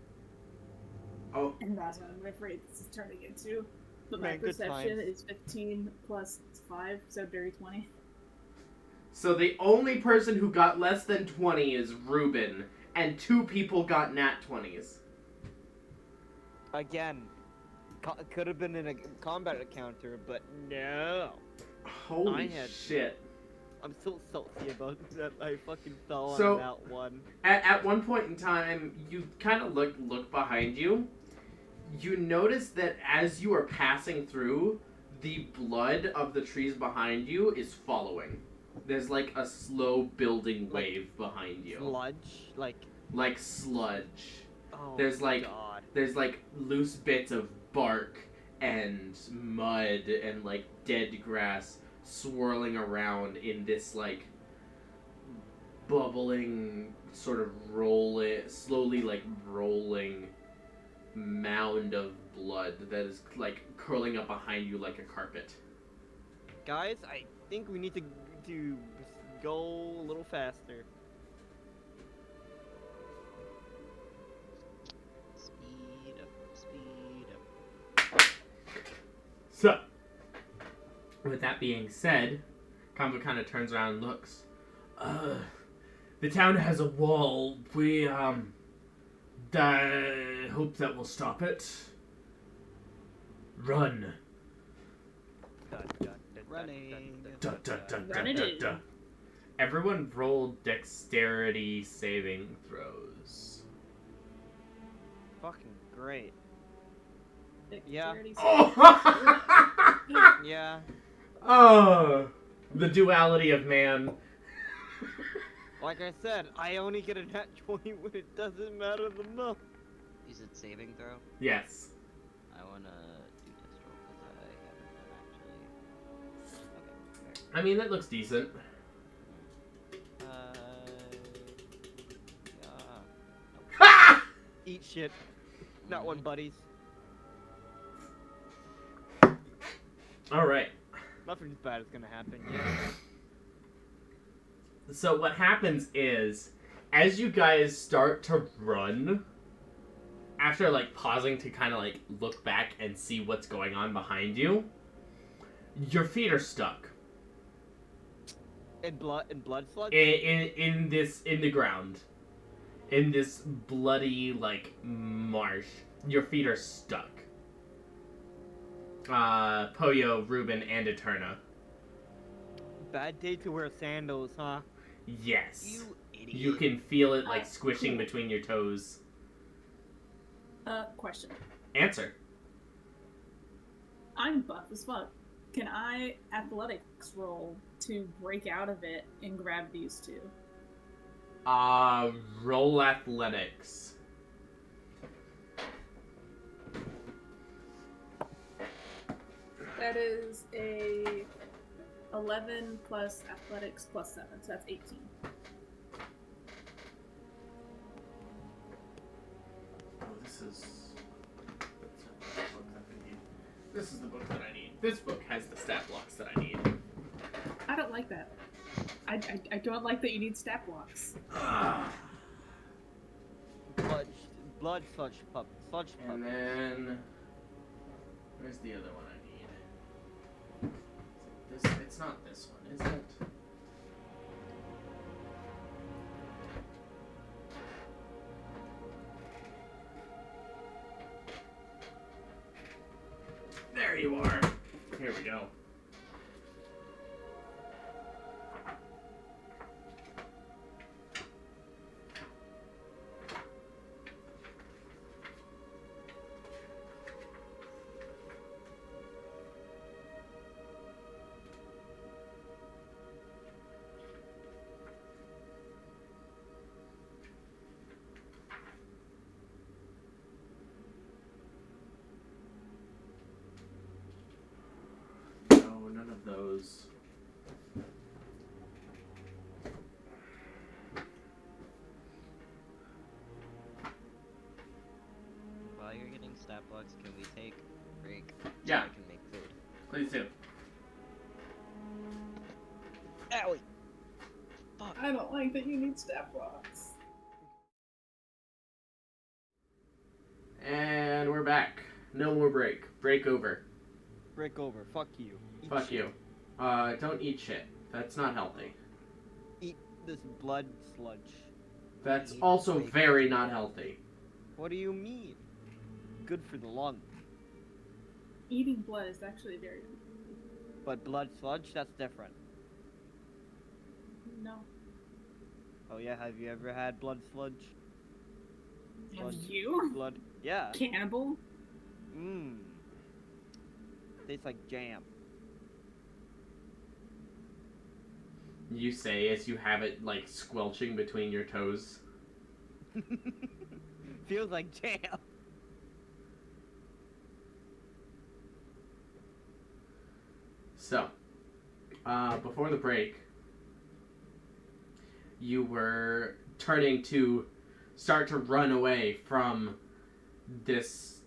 Oh, And that's what I'm afraid this is turning into. But my Man, good perception times. is 15 plus 5, so dirty 20. so the only person who got less than 20 is Ruben, and 2 people got nat 20s. Again, could have been in a combat encounter, but no. Holy I had- shit. I'm so salty about that. I fucking fell So- on that one. At one point in time, you kind of look behind you. You notice that as you are passing through, the blood of the trees behind you is following. There's like a slow building Like wave behind you. Sludge, Like sludge. oh There's like- God. There's like loose bits of bark and mud and like dead grass swirling around in this like bubbling sort of slowly like rolling mound of blood that is like curling up behind you like a carpet. Guys, I think we need to go a little faster. Speed up. So, with that being said, Kamba kind of turns around and looks. The town has a wall. We, hope that will stop it. Run. Running. Dun, dun, dun, Run dun, it dun, in. dun. Everyone roll dexterity saving throws. Fucking great. Yeah. Dexterity Oh! Yeah. Oh! The duality of man. Like I said, I only get a nat 20 when it doesn't matter the most. Is it saving throw? Yes. I wanna do test roll because I haven't actually. Okay, fair. I mean, that looks decent. Yeah. Ha! Eat shit. Not one, buddies. Alright. Nothing bad is gonna happen. Yeah. So what happens is, as you guys start to run, after like pausing to kind of like look back and see what's going on behind you, your feet are stuck In blood sludge? in the ground, in this bloody like marsh. Your feet are stuck. Poyo, Ruben, and Eterna. Bad day to wear sandals, huh? Yes. You idiot. You can feel it like squishing between your toes. Question. Answer. I'm buff as fuck. Can I athletics roll to break out of it and grab these two? Roll athletics. That is a 11 plus athletics plus 7, so that's 18. Oh, this is the book that I need. This book has the stat blocks that I need. I don't like that. I don't like that you need stat blocks. Blood sludge pup. And then where's the other one I need? It's not this one, is it? There you are. Here we go. None of those. While you're getting stat blocks, can we take a break? Yeah. So I can make food. Please do. Owie! Fuck. I don't like that you need stat blocks. And we're back. No more break. Break over. Break over. Fuck you. Eat Fuck shit. you. Don't eat shit. That's not healthy. Eat this blood sludge. That's also very not healthy. What do you mean? Good for the lung. Eating blood is actually very good. But blood sludge, that's different. No. Oh yeah, have you ever had blood sludge? Have you? Blood. Yeah. Cannibal? Mmm. Tastes like jam. You say as you have it like squelching between your toes. Feels like jam. So, before the break, you were turning to start to run away from this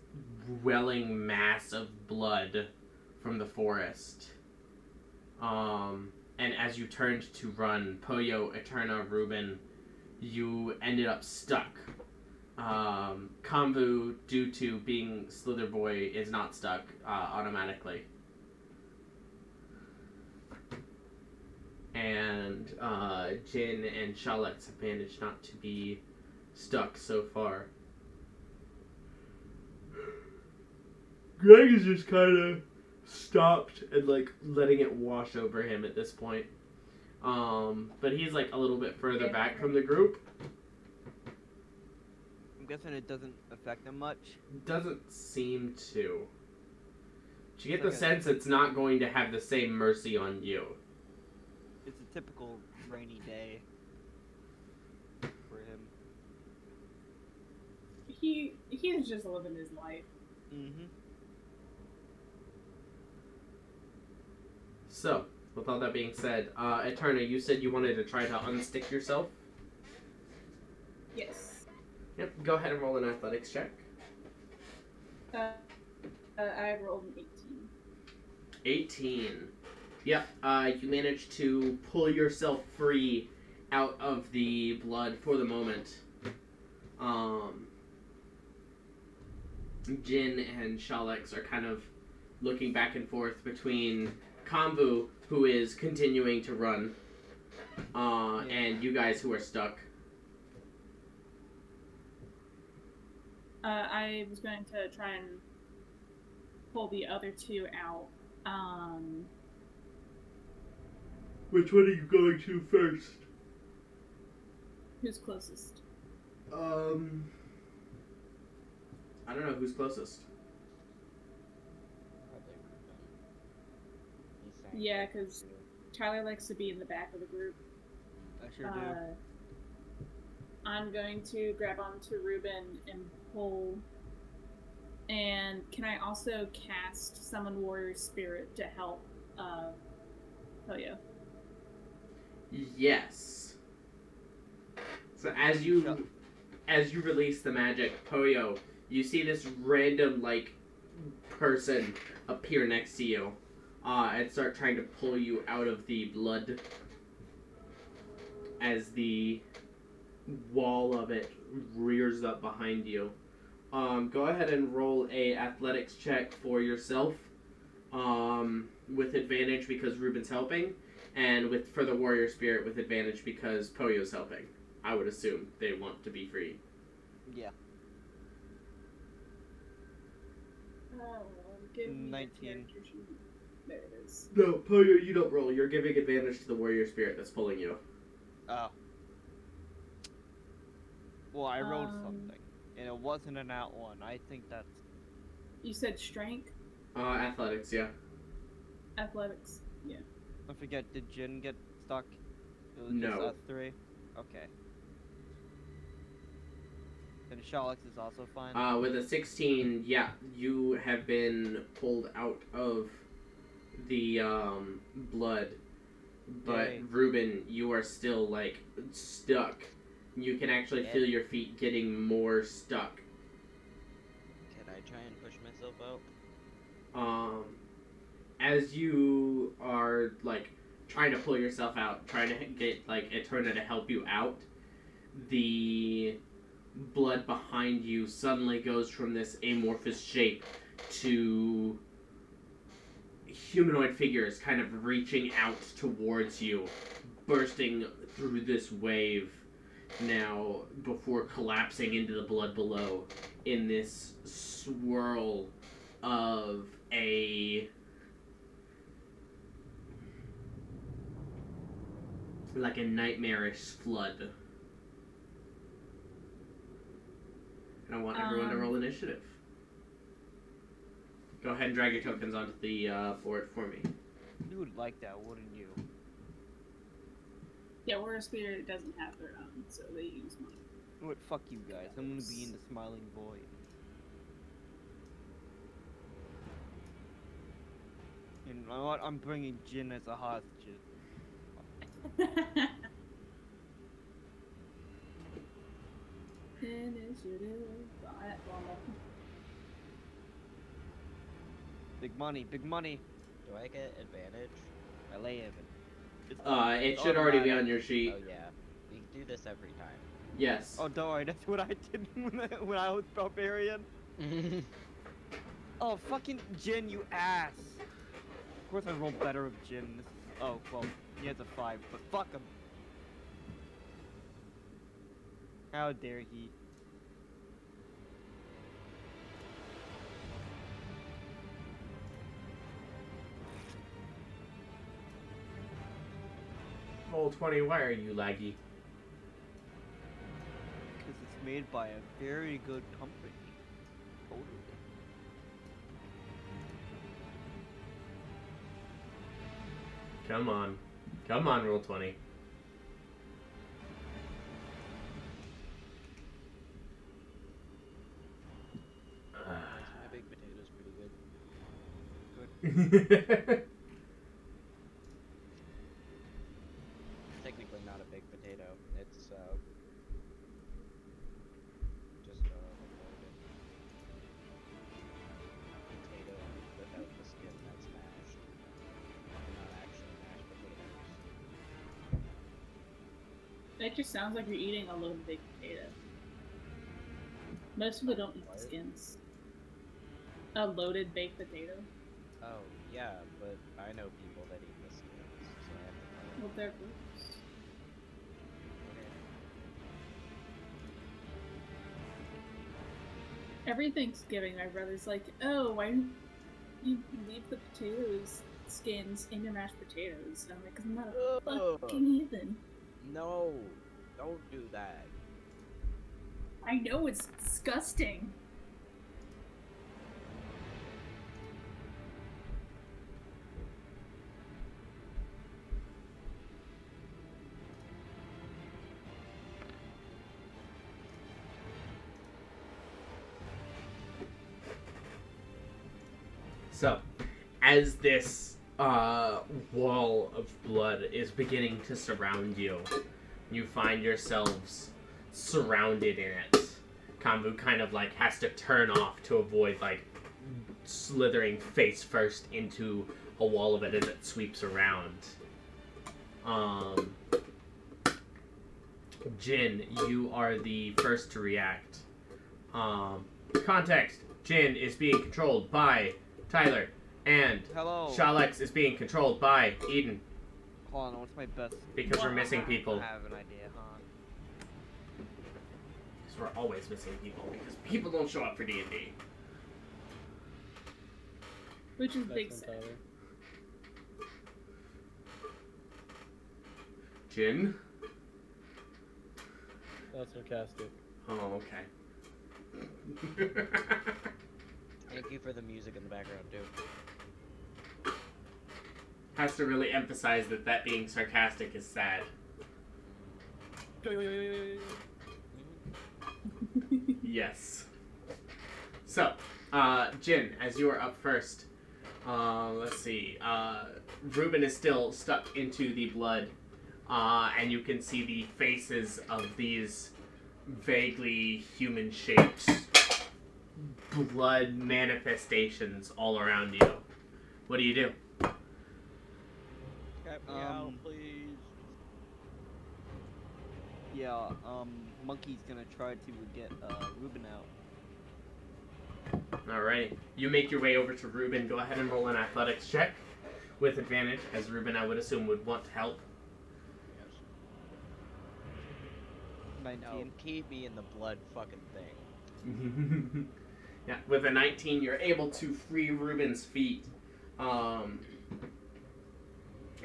welling mass of blood from the forest. And as you turned to run, Poyo, Eterna, Ruben, you ended up stuck. Kambu, due to being Slither Boy, is not stuck automatically. And Jin and Shalex have managed not to be stuck so far. Greg is just kind of stopped and like letting it wash over him at this point. But he's like a little bit further back from the group. I'm guessing it doesn't affect him much. Doesn't seem to. But you get the Okay. sense it's not going to have the same mercy on you. It's a typical rainy day for him. He's just living his life. Mm-hmm. So, with all that being said, Eterna, you said you wanted to try to unstick yourself? Yes. Yep, go ahead and roll an athletics check. I rolled an 18. 18. Yep, you managed to pull yourself free out of the blood for the moment. Jin and Shalex are kind of looking back and forth between Kambu, who is continuing to run, and you guys who are stuck. I was going to try and pull the other two out. Which one are you going to first? Who's closest? I don't know who's closest. Yeah, because Tyler likes to be in the back of the group. I sure do. I'm going to grab onto Ruben and pull. And can I also cast Summon Warrior Spirit to help Poyo? Yes. So as you release the magic, Poyo, you see this random person appear next to you, and start trying to pull you out of the blood as the wall of it rears up behind you. Go ahead and roll a athletics check for yourself, with advantage because Ruben's helping, and for the warrior spirit with advantage because Poyo's helping. I would assume they want to be free. Yeah. Give me 19. There it is. No, Poyo, you don't roll. You're giving advantage to the warrior spirit that's pulling you. Oh. Well, I rolled something, and it wasn't an out one. I think that's... You said strength? Athletics, yeah. Athletics, yeah. I forget, did Jin get stuck? It was No. just us three? Okay. And Shalex is also fine? With a 16, yeah, you have been pulled out of the, blood. But, Yay. Ruben, you are still, stuck. You can actually feel your feet getting more stuck. Can I try and push myself out? As you are, trying to pull yourself out, trying to get, Eterna to help you out, the blood behind you suddenly goes from this amorphous shape to humanoid figures kind of reaching out towards you, bursting through this wave now before collapsing into the blood below in this swirl of a nightmarish flood. And I want everyone to roll initiative. Go ahead and drag your tokens onto the board for me. You would like that, wouldn't you? Yeah, Warrior Spirit doesn't have their own, so they use mine. What? Fuck you guys. I'm gonna be in the smiling void. You know what? I'm bringing Jin as a hostage. Initiative. Big money, big money. Do I get advantage? I lay even. It should already be on your sheet. Oh yeah. We do this every time. Yes. Oh, don't worry. That's what I did when I was barbarian. Oh, fucking Jin, you ass. Of course I rolled better with Jin. Oh, well, he has a 5, but fuck him. How dare he? Roll 20, why are you laggy? Because it's made by a very good company. Totally. Come on. Come on, roll 20. My big potato's pretty good. Good. Technically not a big potato. It's just potato without the skin that's mashed. Not actually mashed potatoes. It just sounds like you're eating a little baked potato. Most people don't eat the skins. A loaded baked potato. Oh, yeah, but I know people that eat the skins, so I have to know. Well, they're gross. Every Thanksgiving, my brother's like, "Oh, why don't you leave the potatoes skins in your mashed potatoes?" And I'm like, "Cause I'm not a fucking heathen." No, don't do that. I know it's disgusting. So, as this wall of blood is beginning to surround you, you find yourselves surrounded in it. Kambu kind of like has to turn off to avoid like slithering face first into a wall of it as it sweeps around. Jin, you are the first to react. Context: Jin is being controlled by Tyler, and Hello. Shalex is being controlled by Eden. Hold on, what's my best? Because we're missing people. I have an idea, huh? Because we're always missing people. Because people don't show up for D&D. Which is big sad. Jin? That's sarcastic. Oh, okay. Thank you for the music in the background, too. Has to really emphasize that being sarcastic is sad. Yes. So, Jin, as you are up first, let's see. Ruben is still stuck into the blood, and you can see the faces of these vaguely human-shaped blood manifestations all around you. What do you do? Get me out, please. Yeah, Monkey's gonna try to get Ruben out. Alrighty. You make your way over to Ruben. Go ahead and roll an athletics check with advantage, as Ruben, I would assume, would want help. 19. No, keep me in the blood fucking thing. Yeah, with a 19, you're able to free Ruben's feet.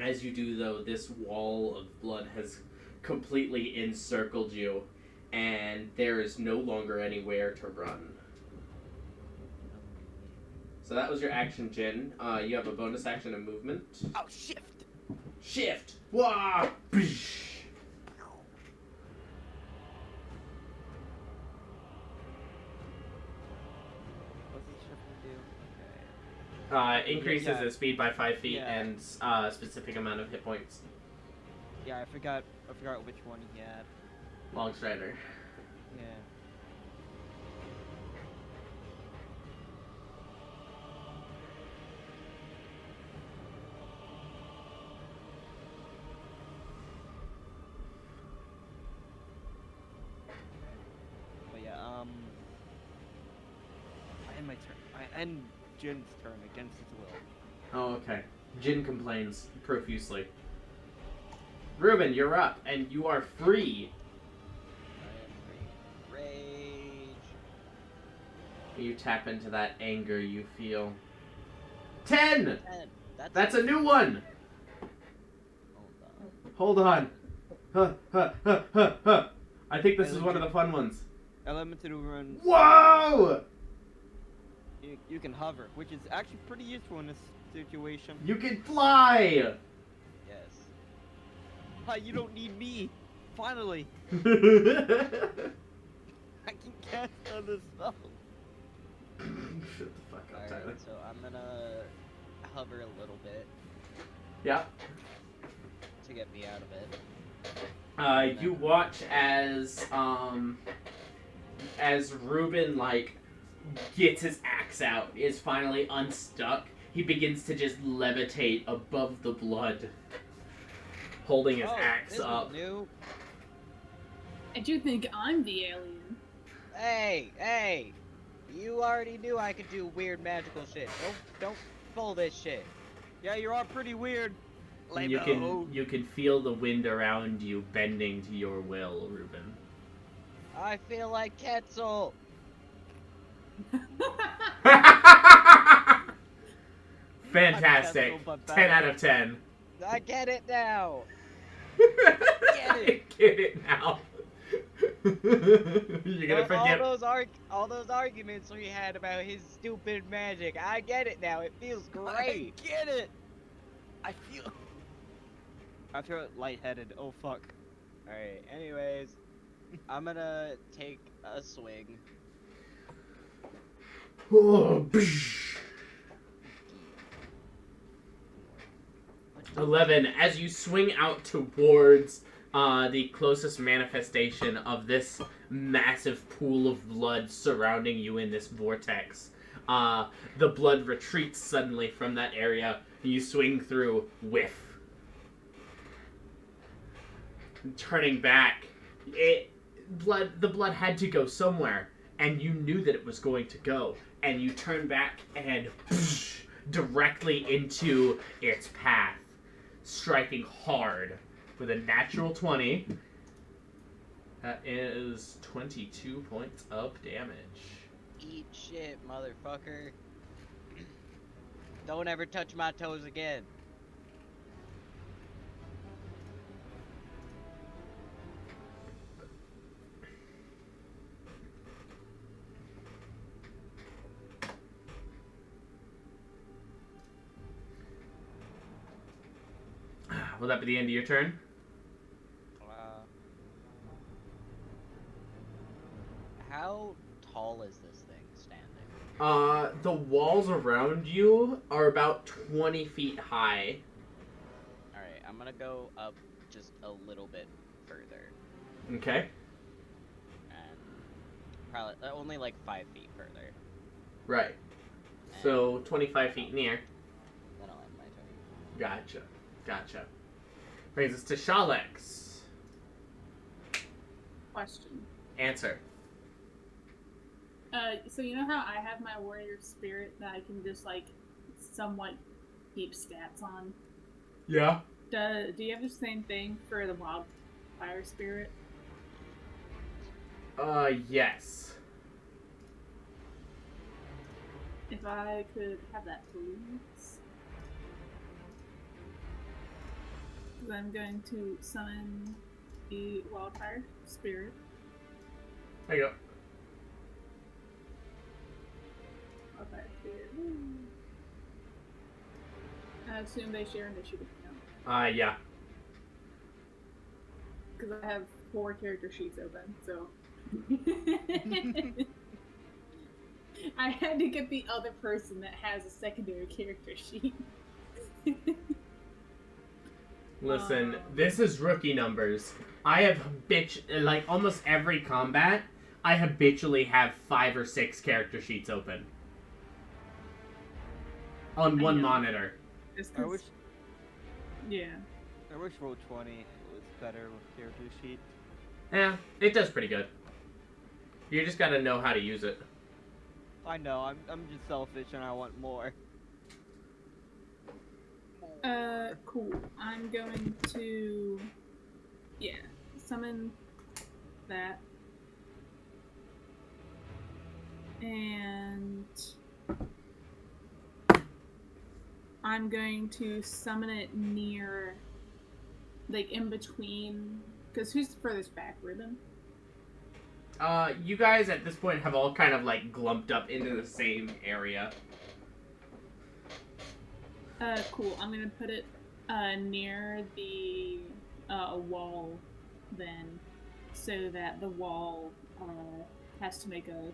As you do, though, this wall of blood has completely encircled you, and there is no longer anywhere to run. So that was your action, Jin. You have a bonus action and movement. Oh, shift! Shift! Wah! Bish! What's the shift do? Okay. Increases Yeah. the speed by 5 feet Yeah. and specific amount of hit points. Yeah, I forgot which one he had. Long Strider. Yeah. But yeah, I end my turn. I end Jin's turn against his will. Oh, okay. Jin complains profusely. Ruben, you're up, and you are free. I am free. Rage. You tap into that anger you feel. 10! 10. That's a new one! Hold on. Huh, huh, huh, huh, huh. I think this is one of the fun ones. Elemental run. Whoa! You can hover, which is actually pretty useful in this situation. You can fly! Yes. Hi, you don't need me. Finally, Shut I can cast other spells. the fuck up, Tyler. Alright, so I'm gonna hover a little bit Yeah. to get me out of it. You watch as Ruben, like, gets his axe out, is finally unstuck. He begins to just levitate above the blood, holding his axe this up. is new. And you think I'm the alien? Hey! You already knew I could do weird magical shit. Don't pull this shit. Yeah, you're all pretty weird. And you can feel the wind around you bending to your will, Ruben. I feel like Quetzal. Fantastic. 10 out of 10. I get it now. I get it now. You're gonna forget all those arguments we had about his stupid magic. I get it now. It feels great. I get it. I feel lightheaded. Oh fuck. All right. Anyways, I'm gonna take a swing. Oh, 11. As you swing out towards the closest manifestation of this massive pool of blood surrounding you in this vortex, the blood retreats suddenly from that area. You swing through, whiff. Turning back, the blood had to go somewhere, and you knew that it was going to go, and you turn back and directly into its path, striking hard with a natural 20. That is 22 points of damage. Eat shit, motherfucker. Don't ever touch my toes again. Will that be the end of your turn? How tall is this thing standing? The walls around you are about 20 feet high. Alright, I'm gonna go up just a little bit further. Okay. And probably only like 5 feet further. Right. So 25 feet near. Then I'll end my turn. Gotcha. Brings us to Shalex. Question. Answer. So you know how I have my warrior spirit that I can just like somewhat keep stats on? Yeah. Do you have the same thing for the wildfire spirit? Yes. If I could have that, please. I'm going to summon the wildfire spirit. There you go. Okay, spirit. I assume they share initiative count. Yeah. Because I have 4 character sheets open, so. I had to get the other person that has a secondary character sheet. Listen, this is rookie numbers. I have almost every combat, I habitually have 5 or 6 character sheets open. On one monitor. I wish Yeah. I wish Roll 20 was better with character sheet. Yeah, it does pretty good. You just gotta know how to use it. I know, I'm just selfish and I want more. Cool. I'm going to, summon that. And I'm going to summon it near, like, in between, because who's furthest back, Ruben? You guys at this point have all kind of like glumped up into the same area. Cool. I'm gonna put it near the wall then, so that the wall has to make a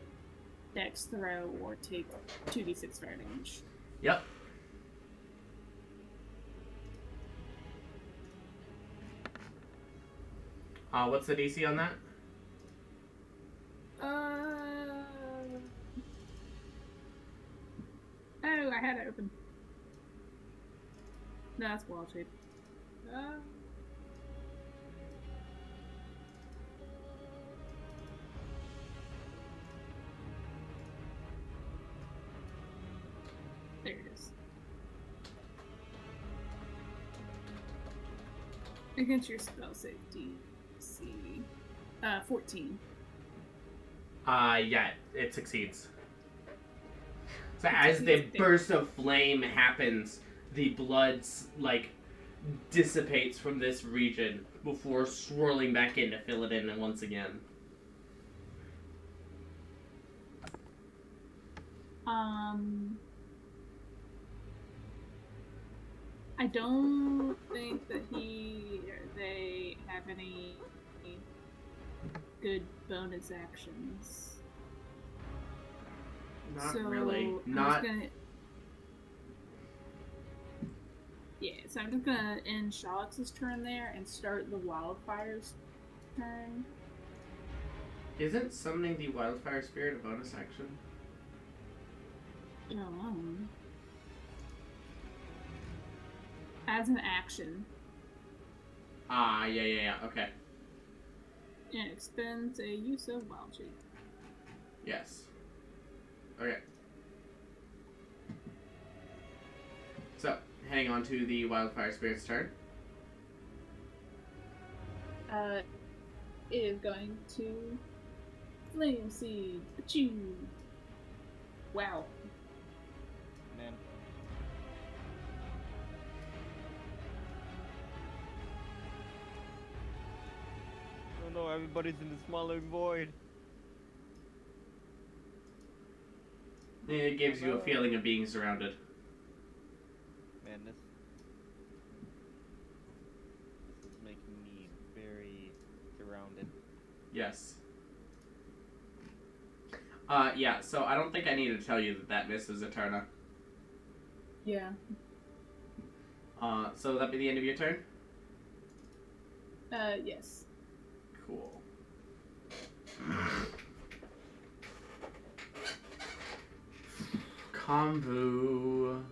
dex throw or take 2d6 fire damage. Yep. What's the DC on that? Oh, I had it open. No, that's wild shape. Against your spell safety. See. 14. Yeah, it succeeds. So as the burst of flame happens, the blood, like, dissipates from this region before swirling back in to fill it in once again. I don't think that they have any good bonus actions. Not so really. So I'm just gonna end Shalix's turn there and start the wildfire's turn. Isn't summoning the wildfire spirit a bonus action? I don't know. As an action. Yeah, okay. And expends a use of wild shape. Yes. Okay. So, hang on to the wildfire spirit's turn. It is going to flame seed. Achoo! Wow. Man. Oh no, everybody's in the smaller void. It gives you a feeling of being surrounded. Man, this is making me very surrounded. Yes. Yeah, so I don't think I need to tell you that misses Eterna. Yeah. So would that be the end of your turn? Yes. Cool. Kombu.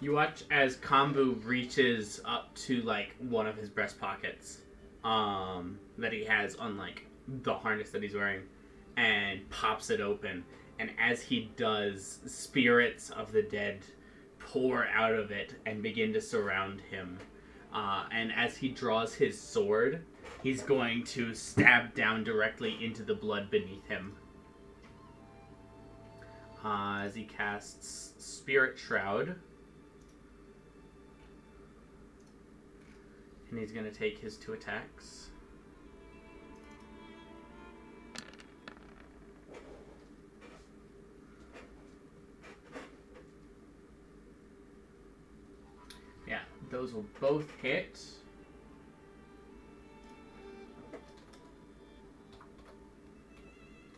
You watch as Kombu reaches up to, like, one of his breast pockets that he has on, like, the harness that he's wearing, and pops it open. And as he does, spirits of the dead pour out of it and begin to surround him. And as he draws his sword, he's going to stab down directly into the blood beneath him. As he casts Spirit Shroud. And he's going to take his 2 attacks. Yeah, those will both hit.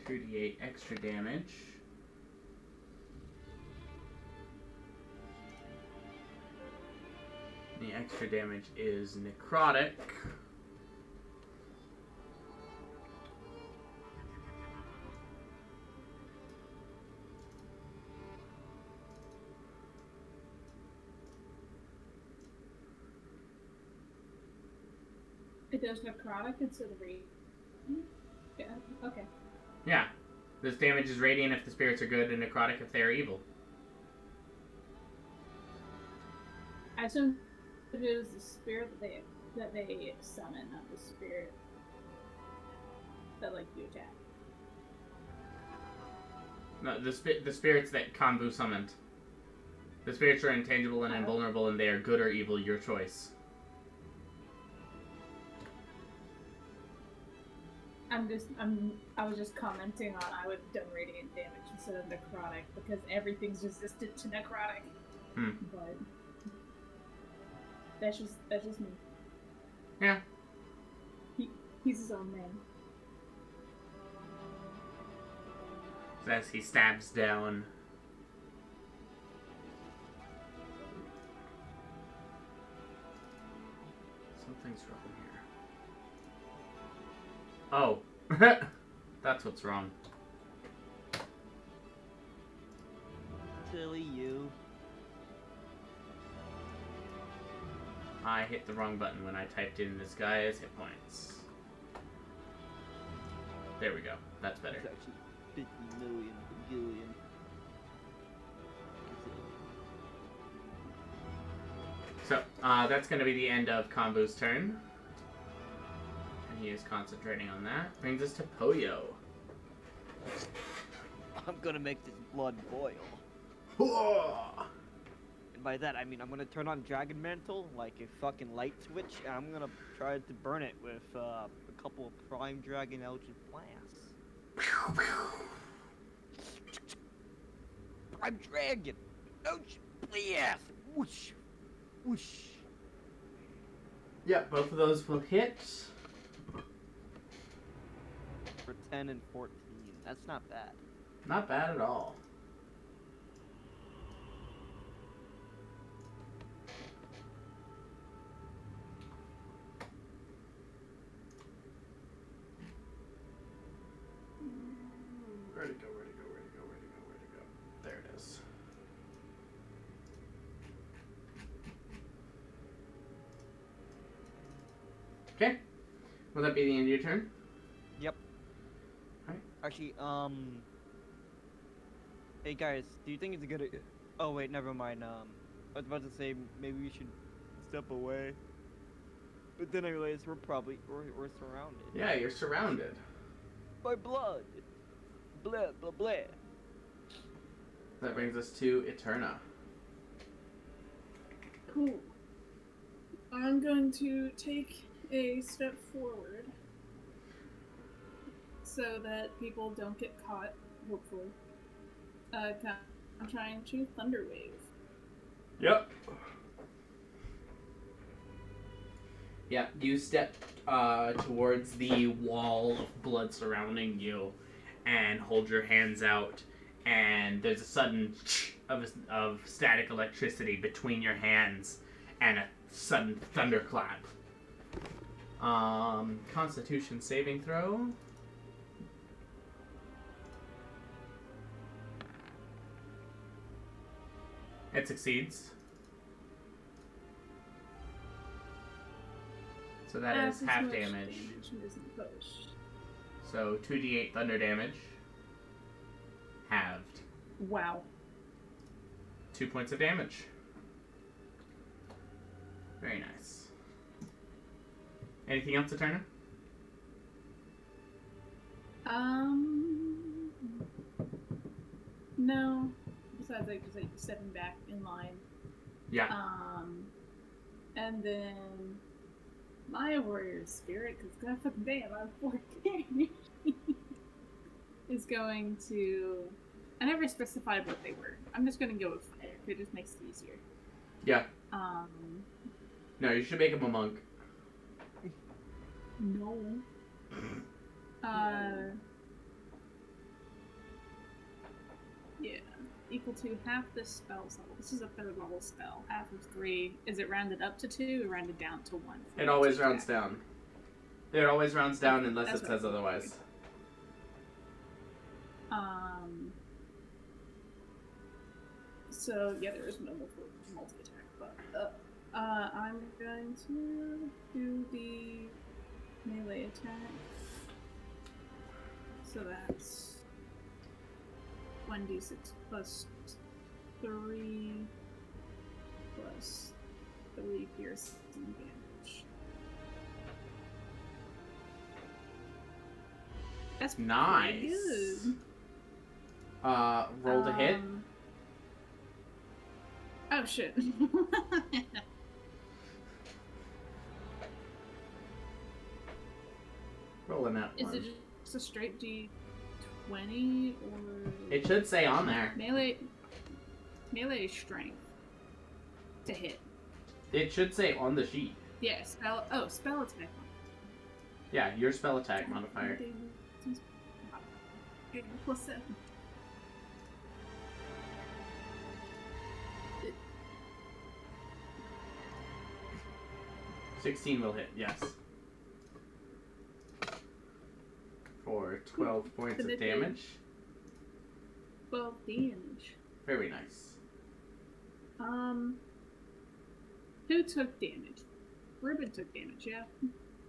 $2d8 extra damage. The extra damage is necrotic. It does necrotic instead of radiant. Yeah, okay. Yeah. This damage is radiant if the spirits are good and necrotic if they are evil. I assume it is the spirit that they summon, not the spirit that, like, you attack. No, the spirits that Kombu summoned. The spirits are intangible and invulnerable, and they are good or evil, your choice. I was just commenting on I would have done radiant damage instead of necrotic because everything's resistant to necrotic. But that's just me. Yeah. He's his own man. as he stabs down. Something's wrong here. Oh, that's what's wrong. Silly you. I hit the wrong button when I typed in this guy's hit points. There we go. That's better. It's actually 50 million billion. So, that's going to be the end of Kombu's turn. And he is concentrating on that. Brings us to Poyo. I'm gonna make this blood boil. And by that, I mean I'm gonna turn on Dragon Mantle like a fucking light switch, and I'm gonna try to burn it with a couple of Prime Dragon Eldritch Blasts. Prime Dragon! Eldritch Blast! Whoosh! Whoosh! Yeah, both of those will hit. For 10 and 14. That's not bad. Not bad at all. Where'd it go? Where'd it go? Where'd it go? Where'd it go? Where'd it go? There it is. Okay. Will that be the end of your turn? Yep. Alright. Actually, hey guys, do you think it's a good? Oh wait, never mind. I was about to say maybe we should step away, but then I realized we're surrounded. Yeah, you're surrounded. By blood. Blah blah blah. That brings us to Eterna. Cool. I'm going to take a step forward so that people don't get caught, hopefully. I'm trying to Thunder Wave. Yep. Yeah, you step towards the wall of blood surrounding you and hold your hands out, and there's a sudden of static electricity between your hands and a sudden thunderclap. Constitution saving throw. It succeeds. So that is half damage. So 2d8 thunder damage. Halved. Wow. 2 points of damage. Very nice. Anything else, Eterna? No. Besides, just stepping back in line. Yeah. And then my warrior spirit, because god fucking damn, I'm 14, is going to. I never specified what they were. I'm just gonna go with fire. It just makes it easier. Yeah. No, you should make him a monk. No. Yeah. Equal to half this spell's level. This is a 3rd level spell. Half of 3. Is it rounded up to 2 or rounded down to 1? It always rounds down. It always rounds down unless That's it says otherwise. So, yeah, there is no multi-attack, but I'm going to do the melee attack. So that's 1d6 plus 3 plus 3 piercing damage. That's Nice. pretty good. Roll to hit. Oh shit. Rolling that Is one. it just a straight D20 or It should say on there. melee strength to hit? It should say on the sheet. Yeah, spell attack. Yeah, your spell attack modifier. Plus 7. 16 will hit, yes. For 12 points of damage. 12 damage. Very nice. Who took damage? Ruben took damage, yeah?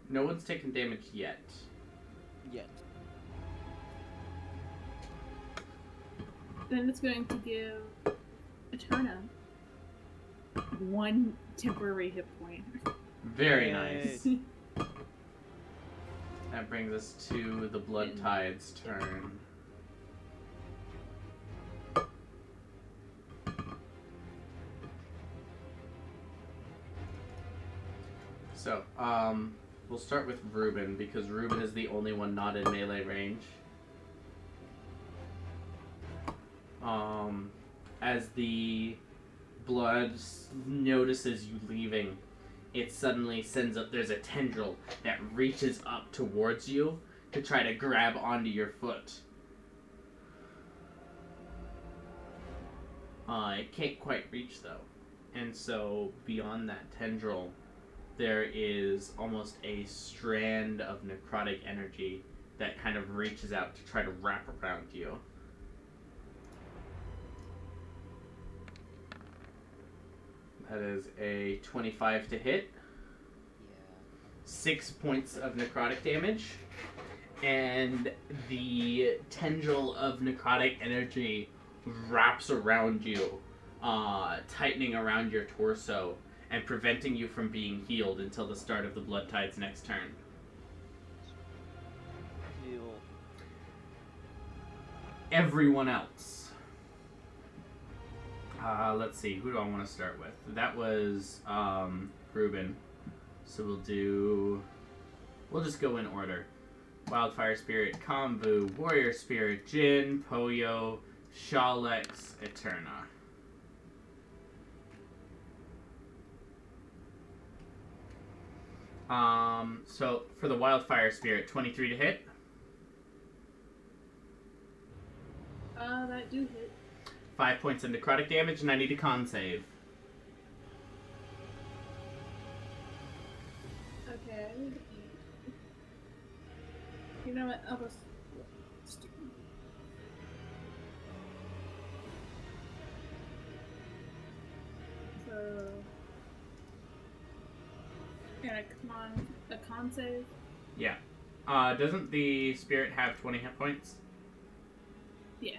No one's taken damage yet. Yet. Then it's going to give Eterna 1 temporary hit point. Very nice. That brings us to the Blood Tide's turn. So, we'll start with Ruben, because Ruben is the only one not in melee range. As the blood notices you leaving, it suddenly sends up, there's a tendril that reaches up towards you to try to grab onto your foot. It can't quite reach though. And so beyond that tendril, there is almost a strand of necrotic energy that kind of reaches out to try to wrap around you. That is a 25 to hit. Yeah. 6 points of necrotic damage. And the tendril of necrotic energy wraps around you, tightening around your torso and preventing you from being healed until the start of the Blood Tide's next turn. Heal. Everyone else. Let's see, who do I want to start with? That was Ruben. So we'll just go in order. Wildfire Spirit, Kambu, Warrior Spirit, Jin, Poyo, Shalex, Eterna. So for the Wildfire Spirit, 23 to hit. That do hit. 5 points of necrotic damage, and I need a con save. Okay. You know what? I'll just... So... Yeah, come on. A con save? Yeah. Doesn't the spirit have 20 hit points? Yeah.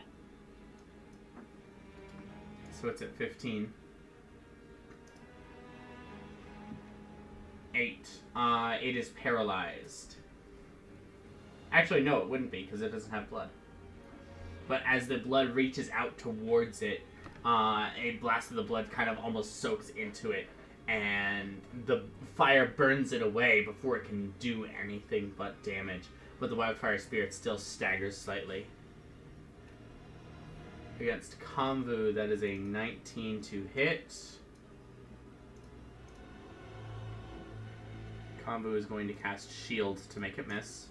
So it's at 15. 8. It is paralyzed. Actually, no, it wouldn't be, because it doesn't have blood. But as the blood reaches out towards it, a blast of the blood kind of almost soaks into it, and the fire burns it away before it can do anything but damage. But the Wildfire Spirit still staggers slightly. Against Kambu, that is a 19 to hit. Kambu is going to cast Shield to make it miss.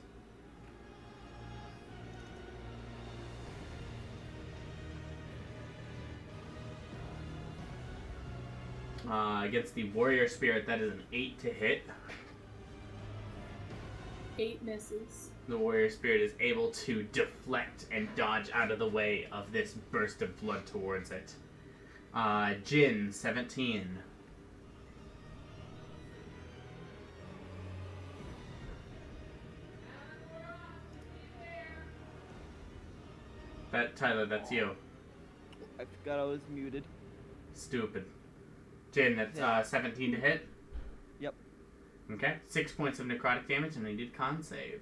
Against the Warrior Spirit, that is an 8 to hit. 8 misses. The Warrior Spirit is able to deflect and dodge out of the way of this burst of blood towards it. Jin, 17. Tyler, that's you. I forgot I was muted. Stupid. Jin, that's 17 to hit? Yep. Okay, 6 points of necrotic damage, and I did con save.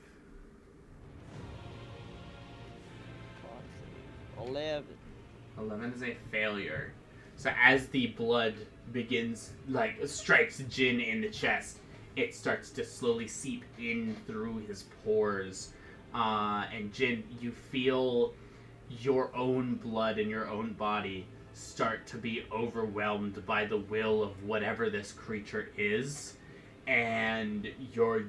11. 11 is a failure. So as the blood begins, strikes Jin in the chest, it starts to slowly seep in through his pores. And Jin, you feel your own blood in your own body start to be overwhelmed by the will of whatever this creature is. And your,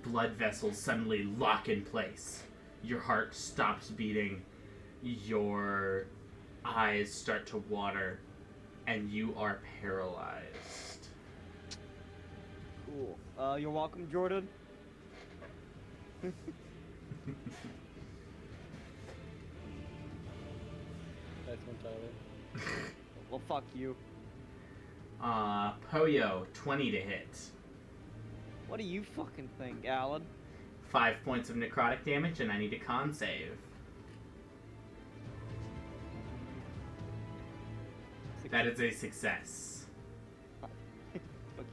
blood vessels suddenly lock in place. Your heart stops beating. Your eyes start to water, and you are paralyzed. Cool. You're welcome, Jordan. Nice one, Tyler. Well, fuck you. Poyo, 20 to hit. What do you fucking think, Alan? 5 points of necrotic damage, and I need a con save. That is a success.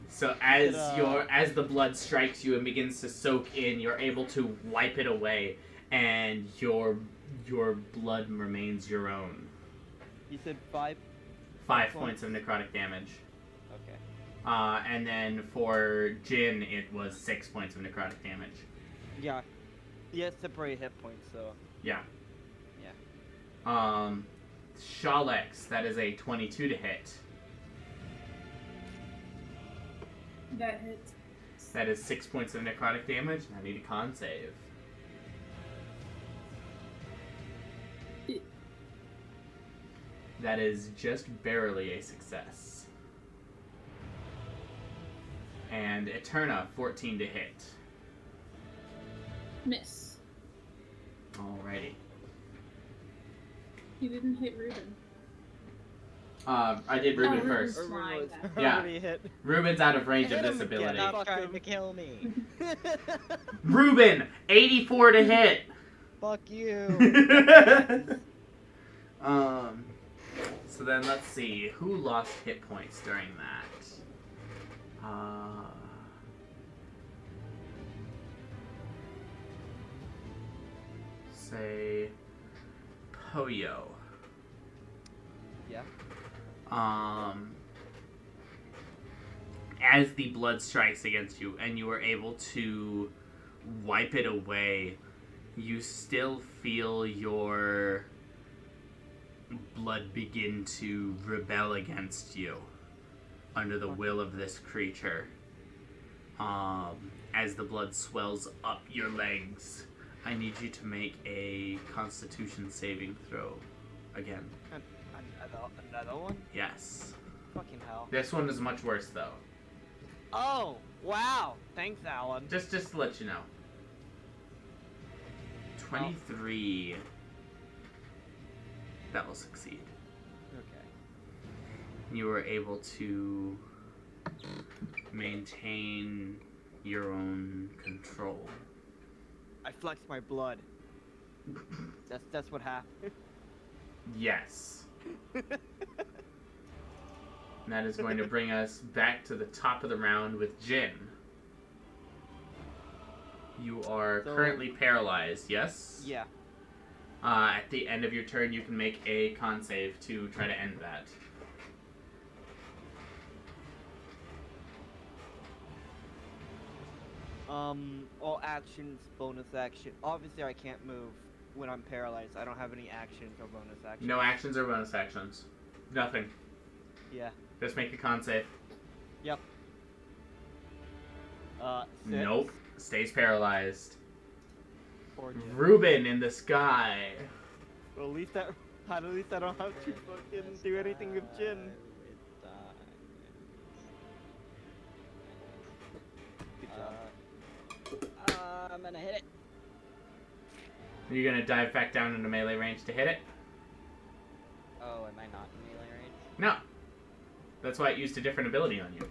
So as the blood strikes you and begins to soak in, you're able to wipe it away, and your blood remains your own. You said 5? 5 points of necrotic damage. Okay. And then for Jin, it was 6 points of necrotic damage. Yeah. He has temporary hit points, so... Yeah. Yeah. Shalex, that is a 22 to hit. That hits. That is 6 points of necrotic damage, and I need a con save. That is just barely a success. And Eterna, 14 to hit. Miss. Alrighty. You didn't hit Ruben. I did Ruben Ruben's first. flying Ruben now. Yeah. already hit. Ruben's out of range of Hit him this again. ability. Fuck Stop trying him. to kill me. Ruben, 84 to hit. Fuck you. So then let's see who lost hit points during that. Say Poyo. Yeah. As the blood strikes against you and you are able to wipe it away, you still feel your blood begin to rebel against you under the will of this creature. As the blood swells up your legs, I need you to make a Constitution saving throw again. Another one? Yes. Fucking hell. This one is much worse though. Oh, wow. Thanks, Alan. Just to let you know. 23. That will succeed. Okay. You were able to maintain your own control. I flexed my blood. That's what happened. Yes. And that is going to bring us back to the top of the round with Jin. You are currently paralyzed, yes? Yeah. At the end of your turn, you can make a con save to try to end that. All actions, bonus action. Obviously, I can't move when I'm paralyzed. I don't have any actions or bonus actions. No actions or bonus actions. Nothing. Yeah. Just make a con save. Yep. 6. Nope. Stays paralyzed. Or Jin. Ruben in the sky. Well, at least I don't have to fucking do anything with Jin. Good job. I'm gonna hit it. Are you gonna dive back down into melee range to hit it? Oh, am I not in melee range? No. That's why it used a different ability on you.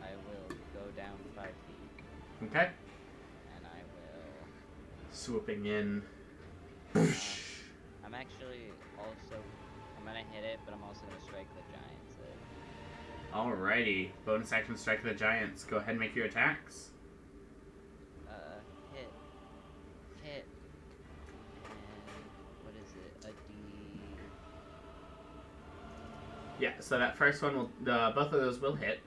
I will go down 5 feet, Okay. and I will. Swooping in. I'm actually also. I'm gonna hit it, but I'm also gonna strike the giants. Alrighty. Bonus action strike the giants. Go ahead and make your attacks. Hit. And what is it? A D. Yeah, so that first one will, both of those will hit.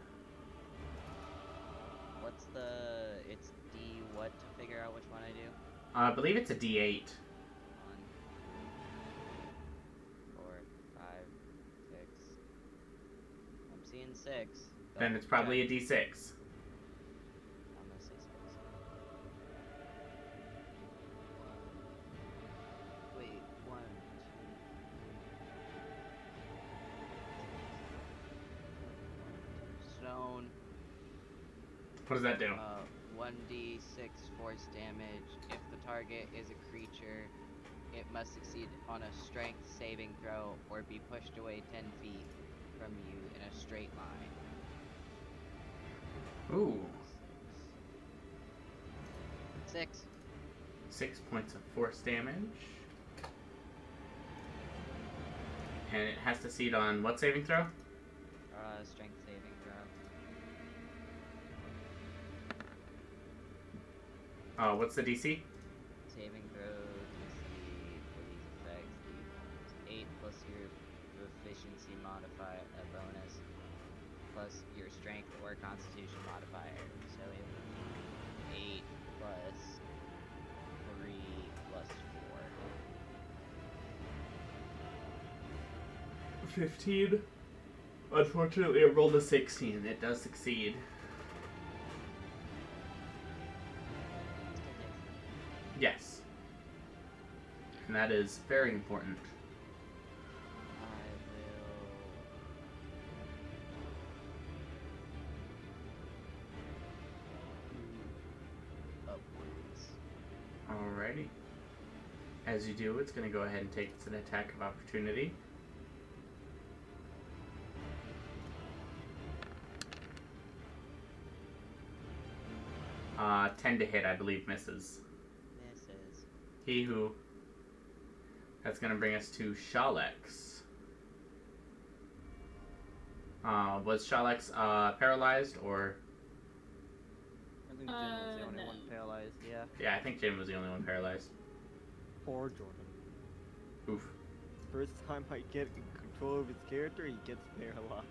What's the? It's D. What to figure out which one I do? I believe it's a D8. 1, 4, 5, 6. I'm seeing 6. Then it's probably a D6. I'm gonna say 6. Wait, 1, 2. Stone. What does that do? 1d6 force damage. If the target is a creature, it must succeed on a strength saving throw or be pushed away 10 feet from you in a straight line. Ooh. 6. 6 points of force damage. And it has to succeed on what saving throw? Strength saving throw. What's the DC? Saving throw DC for these effects equals 8 plus your proficiency modifier, a bonus, plus your strength or constitution modifier. So it would be 8 plus 3 plus 4. 15. Unfortunately, it rolled a 16. It does succeed. Yes. And that is very important. I will upwards. Alrighty. As you do, it's going to go ahead and take an attack of opportunity. 10 to hit, I believe, misses. Misses. He who... That's going to bring us to Shalex. Was Shalex paralyzed, or... I think Jin was the only no. one paralyzed, yeah. Yeah, I think Jim was the only one paralyzed. Poor Jordan. Oof. First time I get control of his character, he gets paralyzed.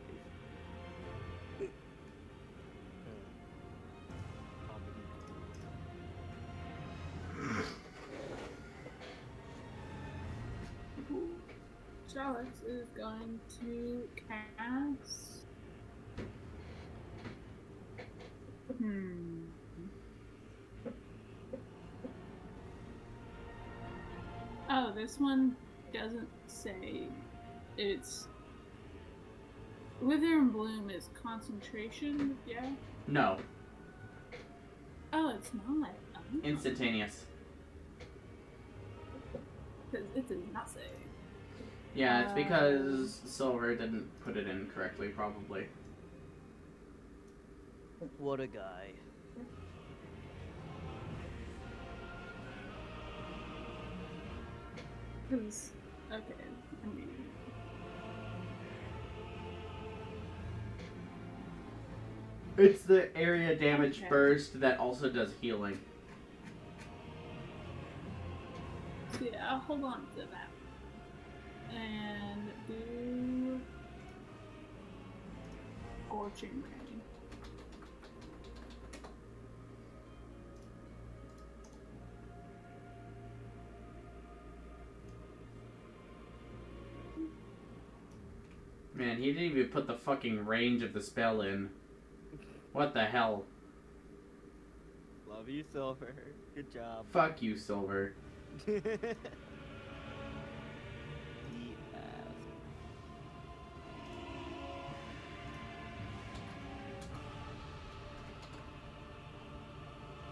Charlotte is going to cast. Oh, this one doesn't say. It's Wither and Bloom is concentration, yeah? No. Oh, it's not. Oh. Instantaneous. Because it does not say. Yeah, it's because Silver didn't put it in correctly, probably. What a guy. Because, okay, I mean... It's the area damage Okay. burst that also does healing. So yeah, I'll hold on to that. And do... Scorching Ray. Man, he didn't even put the fucking range of the spell in. What the hell? Love you, Silver. Good job. Fuck you, Silver. Eat ass.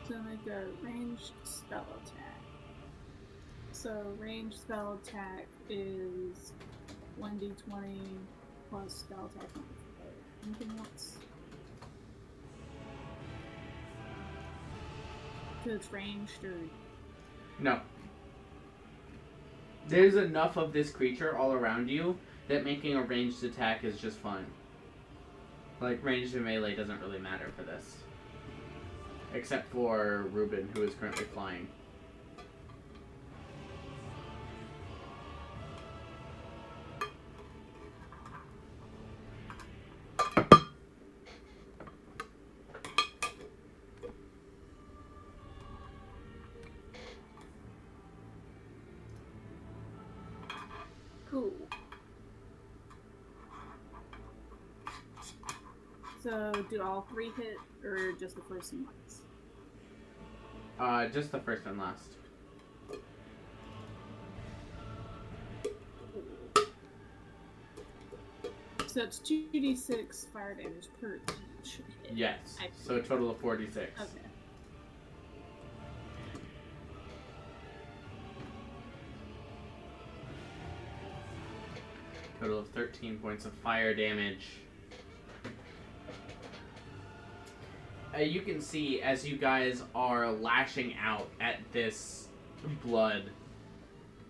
So make a ranged spell attack. So ranged spell attack is 1d20 plus spell attack modifier. Anything else? So it's ranged or... No. There's enough of this creature all around you that making a ranged attack is just fine. Like, ranged and melee doesn't really matter for this. Except for Ruben, who is currently flying. Cool. So do all three hit or just the first and last? Just the first and last. So it's 2d6 fire damage per each hit. Yes. I So a total of 46. Okay. Total of 13 points of fire damage. You can see as you guys are lashing out at this blood,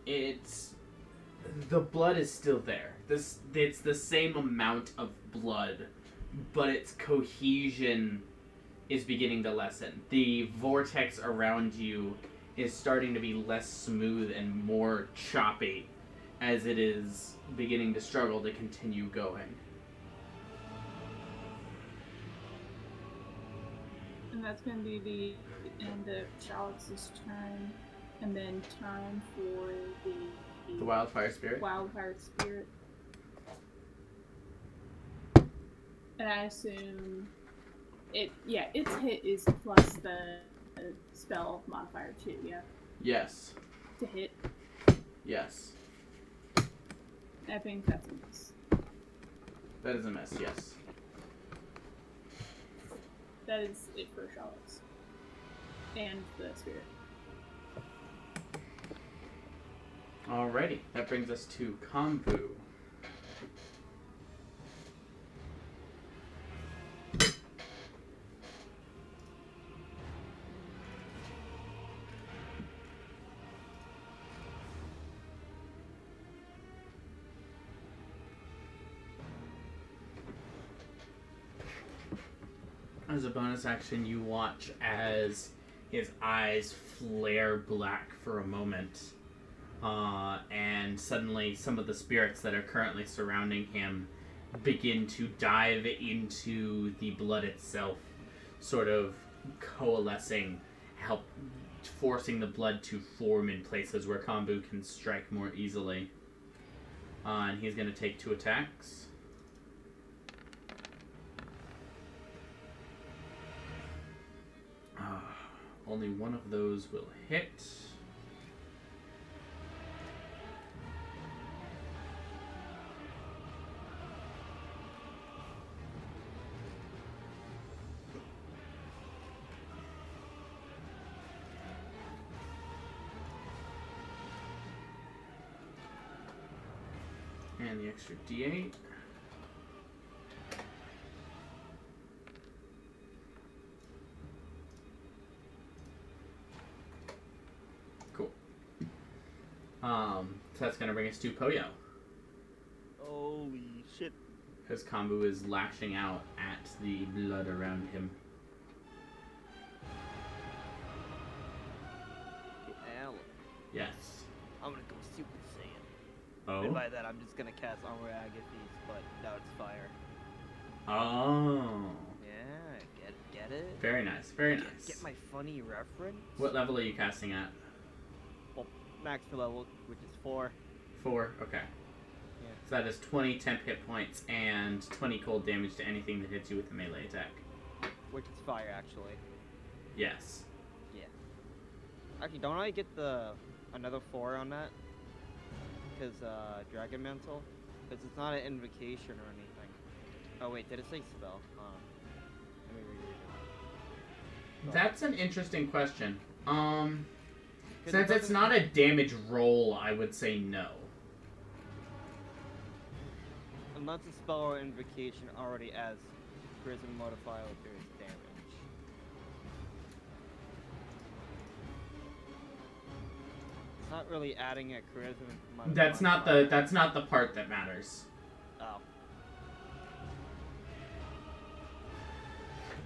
the blood is still there. It's the same amount of blood, but its cohesion is beginning to lessen. The vortex around you is starting to be less smooth and more choppy as it is beginning to struggle to continue going. And that's going to be the end of Chalice's turn, and then time for The wildfire spirit? Wildfire spirit. And I assume its hit is plus the spell modifier too, yeah? Yes. To hit. Yes. I think that's a miss. That is a miss, yes. That is it for Chalice. And the spirit. Alrighty, that brings us to Kambu. As a bonus action, you watch as his eyes flare black for a moment. And suddenly some of the spirits that are currently surrounding him begin to dive into the blood itself, sort of coalescing, forcing the blood to form in places where Kambu can strike more easily. And he's going to take 2 attacks. Only one of those will hit. And the extra D8. Cool. So that's gonna bring us to Poyo. Holy shit. Because Kambu is lashing out at the blood around him. Hell. Yes. I'm gonna go Super Saiyan. Oh? And by that, I'm just gonna cast Armor Agathis, but now it's fire. Oh. Yeah, get it? Very nice, very nice. Get my funny reference? What level are you casting at? Well, max level, which is 4. 4? Okay. Yeah. So that is 20 temp hit points and 20 cold damage to anything that hits you with a melee attack. Which is fire, actually. Yes. Yeah. Actually, don't I get another 4 on that? Because, Dragon Mantle? Because it's not an invocation or anything. Oh wait, did it say spell? Let me reread it. That's an interesting question. 'Cause Since it it's not a damage roll, I would say no. Unless a spell or invocation already adds charisma modifier to its damage. It's not really adding a charisma modifier. That's not the part that matters. Oh.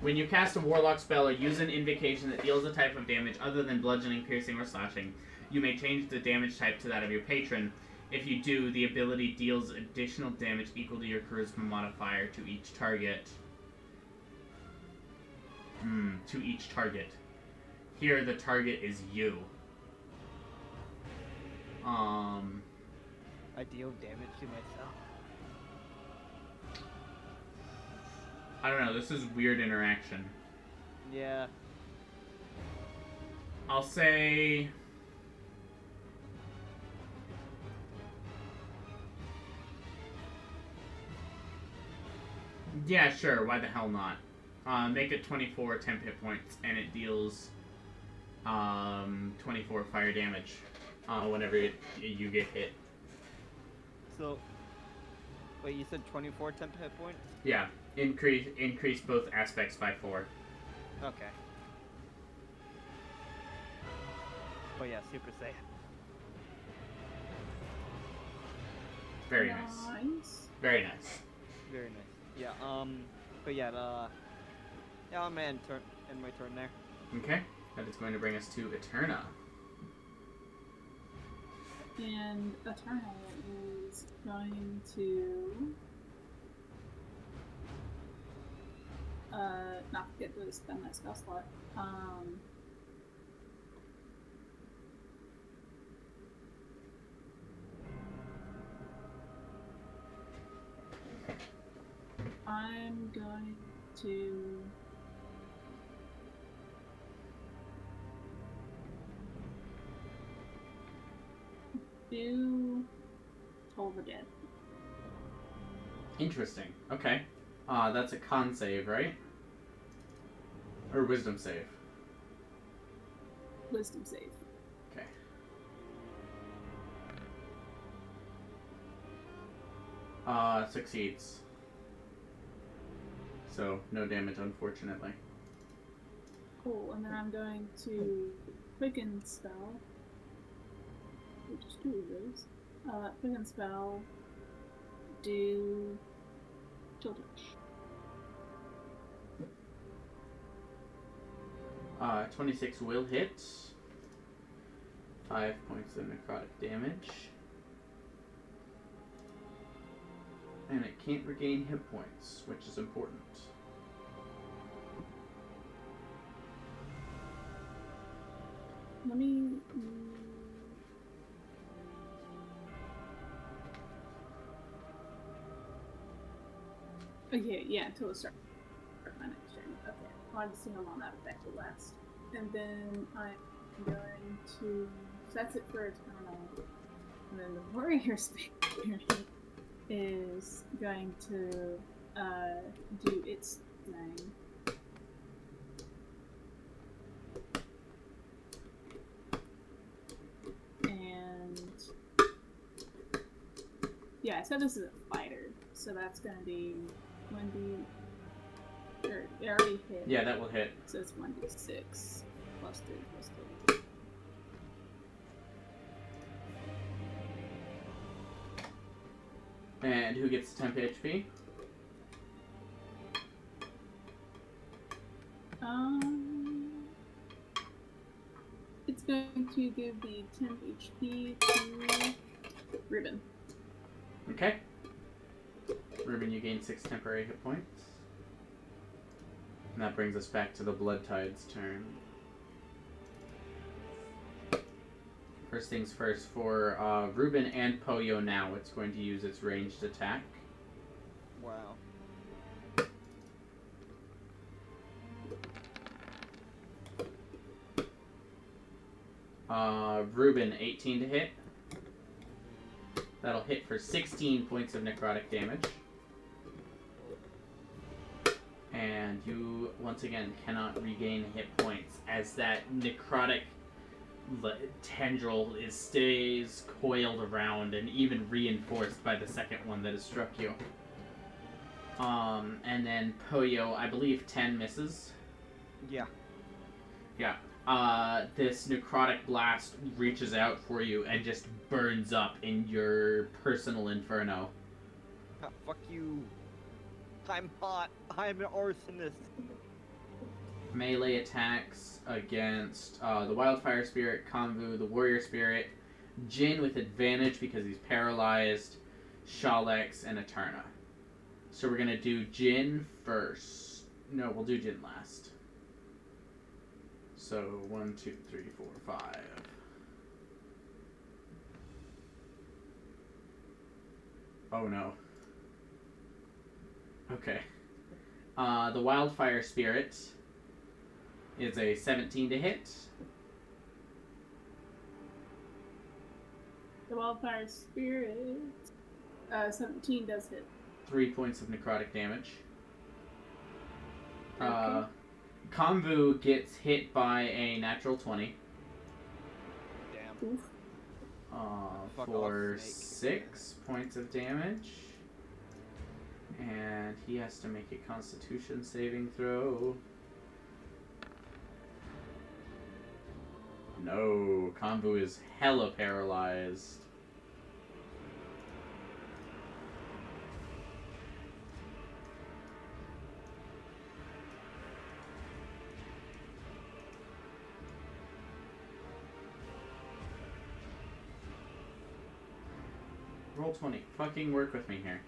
When you cast a warlock spell or use an invocation that deals a type of damage other than bludgeoning, piercing, or slashing, you may change the damage type to that of your patron. If you do, the ability deals additional damage equal to your charisma modifier to each target. To each target. Here, the target is you. I deal damage to myself. I don't know, this is weird interaction. Yeah. I'll say... Yeah, sure, why the hell not? Make it 24 temp hit points, and it deals 24 fire damage whenever you get hit. So, wait, you said 24 temp hit points? Yeah, increase both aspects by 4. Okay. Oh yeah, Super Saiyan. Very nice. Very nice. Very nice. Yeah, but yeah, yeah, I'm gonna end my turn there. Okay, that is going to bring us to Eterna. And Eternal is going to not forget to spend that spell slot. I'm going to do Toll the Dead. Interesting. Okay. That's a con save, right? Or wisdom save. Wisdom save. Okay. Succeeds. So, no damage, unfortunately. Cool, and then I'm going to Quicken Spell. Which is 2 of those. Quicken Spell. Do Chill Touch. 26 will hit. 5 points of necrotic damage. And it can't regain hit points, which is important. Let me... Okay, yeah, until it starts my next turn. Okay, I wanted to see how long that effect will last. And then I'm going to... So that's it for Eternal. And then the Warrior Spirit is going to do its thing. And yeah, I said this is a fighter, so that's gonna be 1d. Or it already hit. Yeah, that will hit. So it's 1d6 plus 3 plus 3. And who gets 10 HP? It's going to give the 10 HP to Ribbon. Okay. Ruben, you gain 6 temporary hit points. And that brings us back to the Blood Tide's turn. First things first, for Ruben and Poyo now, it's going to use its ranged attack. Wow. Ruben, 18 to hit. That'll hit for 16 points of necrotic damage. And you, once again, cannot regain hit points as that necrotic tendril stays coiled around and even reinforced by the second one that has struck you. And then Poyo, I believe 10 misses. Yeah. Yeah. This necrotic blast reaches out for you and just burns up in your personal inferno. Ah, fuck you. I'm hot. I'm an arsonist. Melee attacks against the Wildfire Spirit, Konvu, the Warrior Spirit, Jin with advantage because he's paralyzed, Shalex, and Eterna. So we're gonna do Jin first. No, we'll do Jin last. So 1, 2, 3, 4, 5. Oh no. Okay. The Wildfire Spirit is a 17 to hit. The Wildfire Spirit, 17 does hit. 3 points of necrotic damage. Konvu gets hit by a natural 20. Damn. Oof. Fuck For off, snake. 6 points of damage. And he has to make a Constitution saving throw. No, Konvu is hella paralyzed. Roll 20. Fucking work with me here.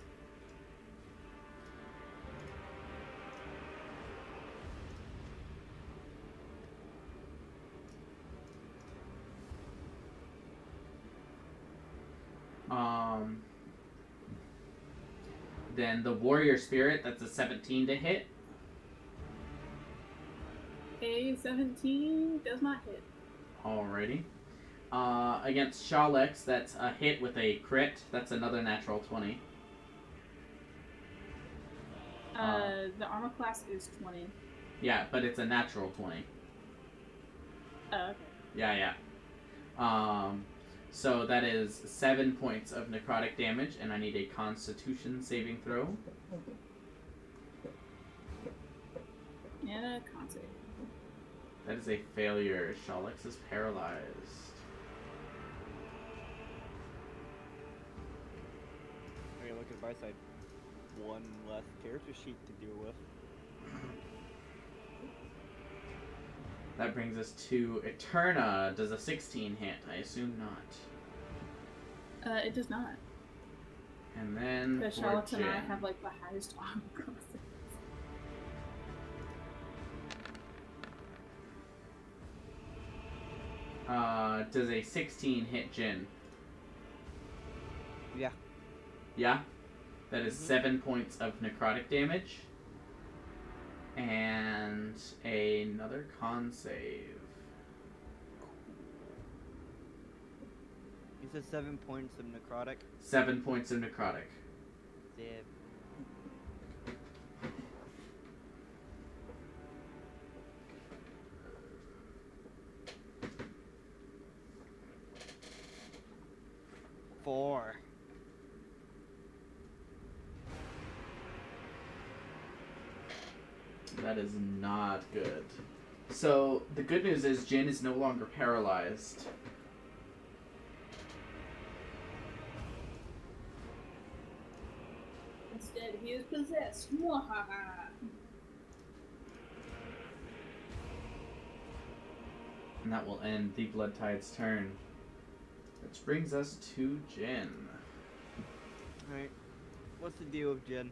Then the warrior spirit, that's a 17 to hit. A 17 does not hit. Alrighty. Against Shalex, that's a hit with a crit. That's another natural 20. The armor class is 20. Yeah, but it's a natural 20. Oh, okay. Yeah. So that is 7 points of necrotic damage, and I need a Constitution saving throw. And a con save. That is a failure. Shalex is paralyzed. Okay, look at my side. One less character sheet to deal with. That brings us to Eterna. Does a 16 hit? I assume not. It does not. And then Because for Charlotte and I Jin. have like the highest armor class. Does a 16 hit Jin? Yeah. Yeah? That is 7 points of necrotic damage. And another con save. You said 7 points of necrotic. 7 points of necrotic. Damn. Four. That is not good. So, the good news is Jin is no longer paralyzed. Instead, he is possessed. Mwahaha. And that will end the Blood Tide's turn. Which brings us to Jin. Alright. What's the deal with Jen?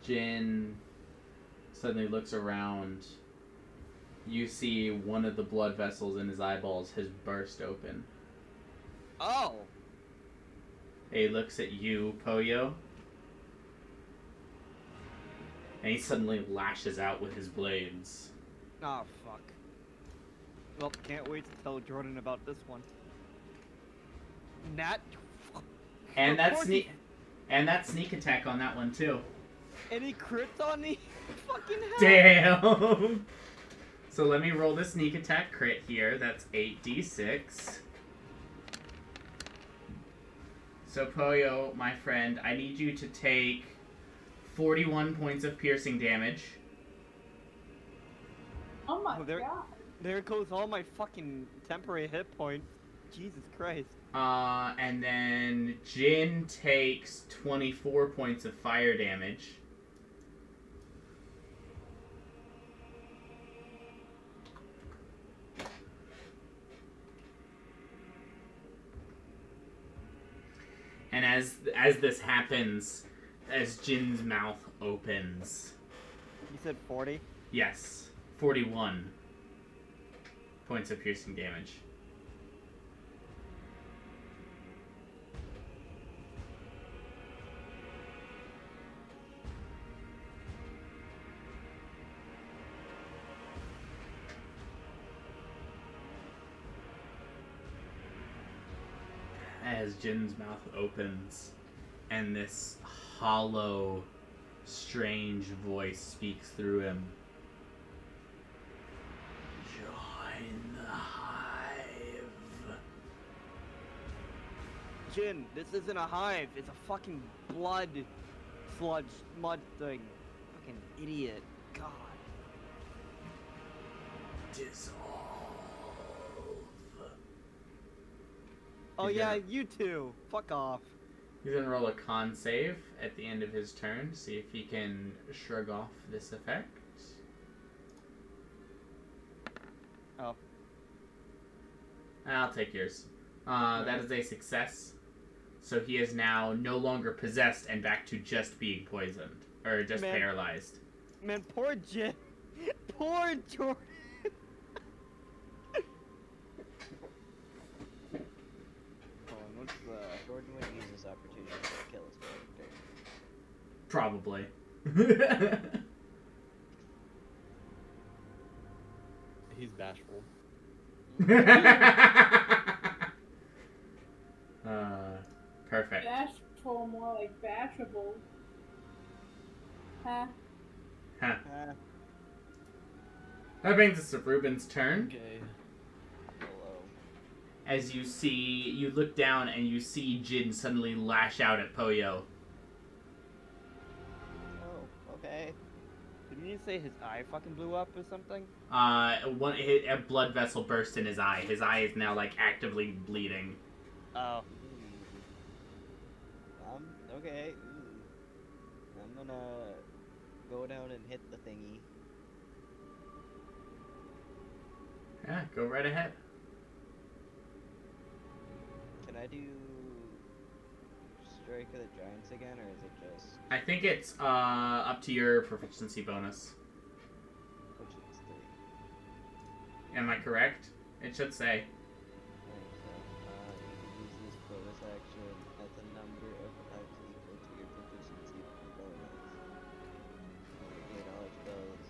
Jin suddenly looks around. You see one of the blood vessels in his eyeballs has burst open. Oh! He looks at you, Poyo. And he suddenly lashes out with his blades. Ah, fuck. Well, can't wait to tell Jordan about this one. Nat. And that sneak attack on that one too. Any crits on me? Fucking hell. Damn. So let me roll the sneak attack crit here. That's 8d6. So Poyo, my friend, I need you to take 41 points of piercing damage. Oh my Oh, there- god. There goes all my fucking temporary hit points. Jesus Christ. And then Jin takes 24 points of fire damage. And as this happens, as Jin's mouth opens, You said 40? yes, 41 points of piercing damage. As Jin's mouth opens, and this hollow strange voice speaks through him. Join the hive. Jin, this isn't a hive. It's a fucking blood sludge mud thing. Fucking idiot. God. Dissolve. Oh He's yeah, gonna- you too. Fuck off. He's gonna roll a con save at the end of his turn to see if he can shrug off this effect. Oh. I'll take yours. That is a success. So he is now no longer possessed and back to just being poisoned. Or just Man. paralyzed. Man, poor Jin. Poor Jordan. Hold on, what's the... Jordan would use this opportunity to kill his character. Probably. He's bashful. Perfect. Bashful, more like bashable. Huh? Huh. That brings us to Ruben's turn. Okay. Hello. As you look down and you see Jin suddenly lash out at Poyo. Oh, okay. Didn't you say his eye fucking blew up or something? A blood vessel burst in his eye. His eye is now like actively bleeding. Oh. Okay. I'm gonna go down and hit the thingy. Yeah, go right ahead. Can I do Strike of the Giants again, or is it just I think it's up to your proficiency bonus. which is 3? Am I correct? It should say. Alright, so you can use this bonus action as a number of times equal to your proficiency bonus. You gain all spells.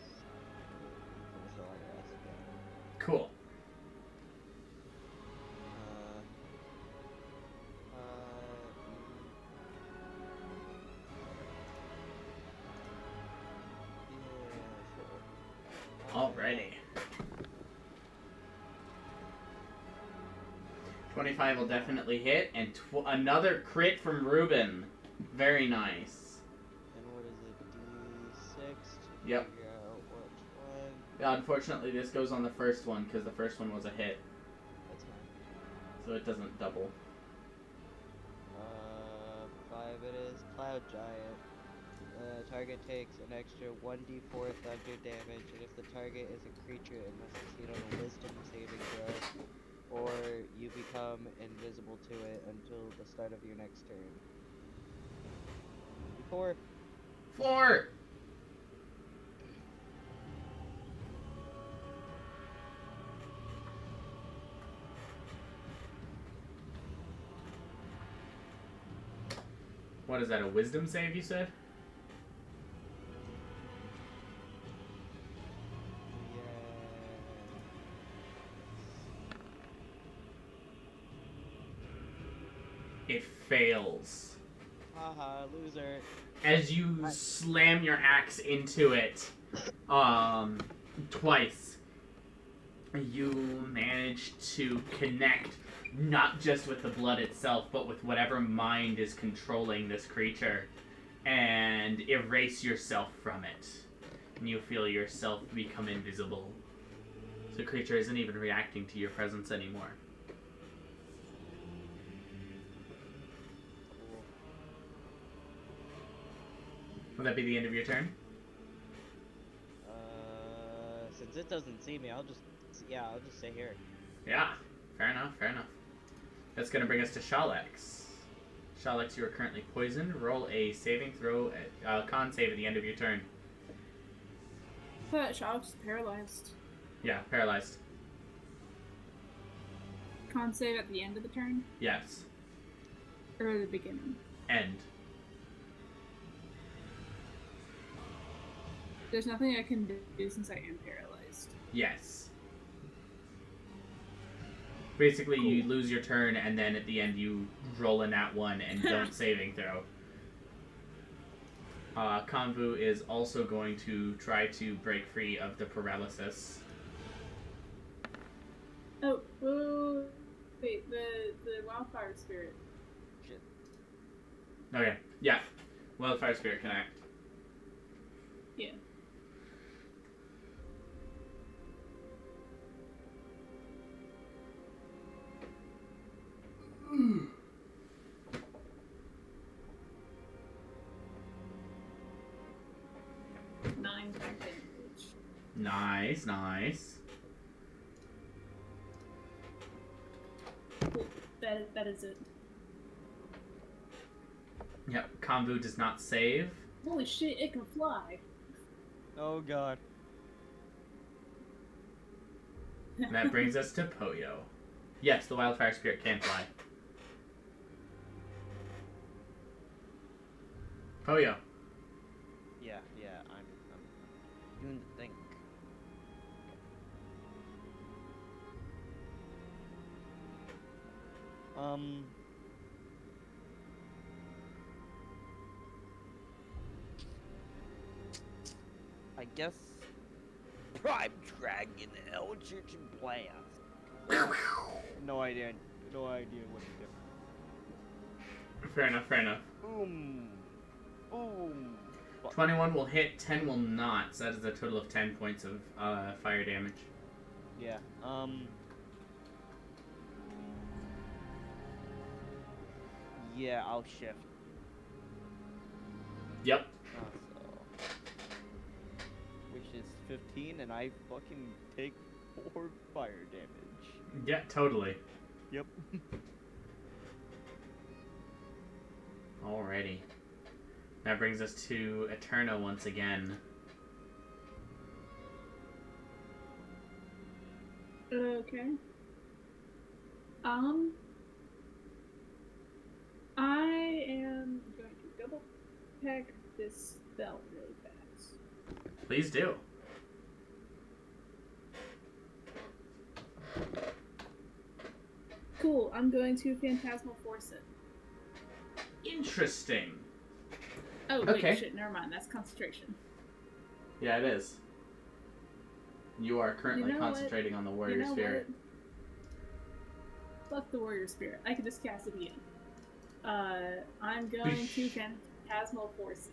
Finish the long rest again. Cool. Alrighty. 25 will definitely hit, and another crit from Ruben. Very nice. And what is it? D6 to Yep. figure out which one. Unfortunately, this goes on the first one, because the first one was a hit, That's fine. so it doesn't double. 5 it is. Cloud Giant. Target takes an extra 1d4 thunder damage, and if the target is a creature, it must succeed on a wisdom saving throw, or you become invisible to it until the start of your next turn. 4. 4! What is that, a wisdom save, you said? It fails. Haha, loser. As you slam your axe into it, twice, you manage to connect not just with the blood itself, but with whatever mind is controlling this creature, and erase yourself from it. And you feel yourself become invisible. So the creature isn't even reacting to your presence anymore. Would that be the end of your turn? Since it doesn't see me, I'll just stay here. Yeah, fair enough, fair enough. That's going to bring us to Shalex. Shalex, you are currently poisoned. Roll a saving throw, con save at the end of your turn. I thought Shao was paralyzed. Yeah, paralyzed. Con save at the end of the turn? Yes. Or the beginning? End. There's nothing I can do since I am paralyzed. Yes. Basically, you lose your turn, and then at the end you roll a nat 1 and don't saving throw. Konvu is also going to try to break free of the paralysis. Oh, wait, the wildfire spirit. Shit. Okay, yeah. Wildfire Spirit can act. Yeah. Nine damage. Nice, nice. Cool. That is it. Yep, Konvu does not save. Holy shit, it can fly. Oh god. And that brings us to Poyo. Yes, the Wildfire Spirit can fly. Poyo. Yeah, I'm doing the thing. I guess Prime Dragon Eldritch Blast. No idea what to do. Fair enough, fair enough. Boom. Boom. 21 will hit, 10 will not, so that is a total of 10 points of fire damage. Yeah, yeah, I'll shift. Yep. So, which is 15, and I fucking take 4 fire damage. Yeah, totally. Yep. Alrighty. That brings us to Eterna once again. Okay. I am going to double check this spell really fast. Please do. Cool, I'm going to Phantasmal Force it. Interesting. Oh, wait, Okay. shit, never mind, that's concentration. Yeah, it is. You are currently You know concentrating on the warrior You know spirit. what? Fuck the warrior spirit. I can just cast it again. I'm going to Phantasmal Force it.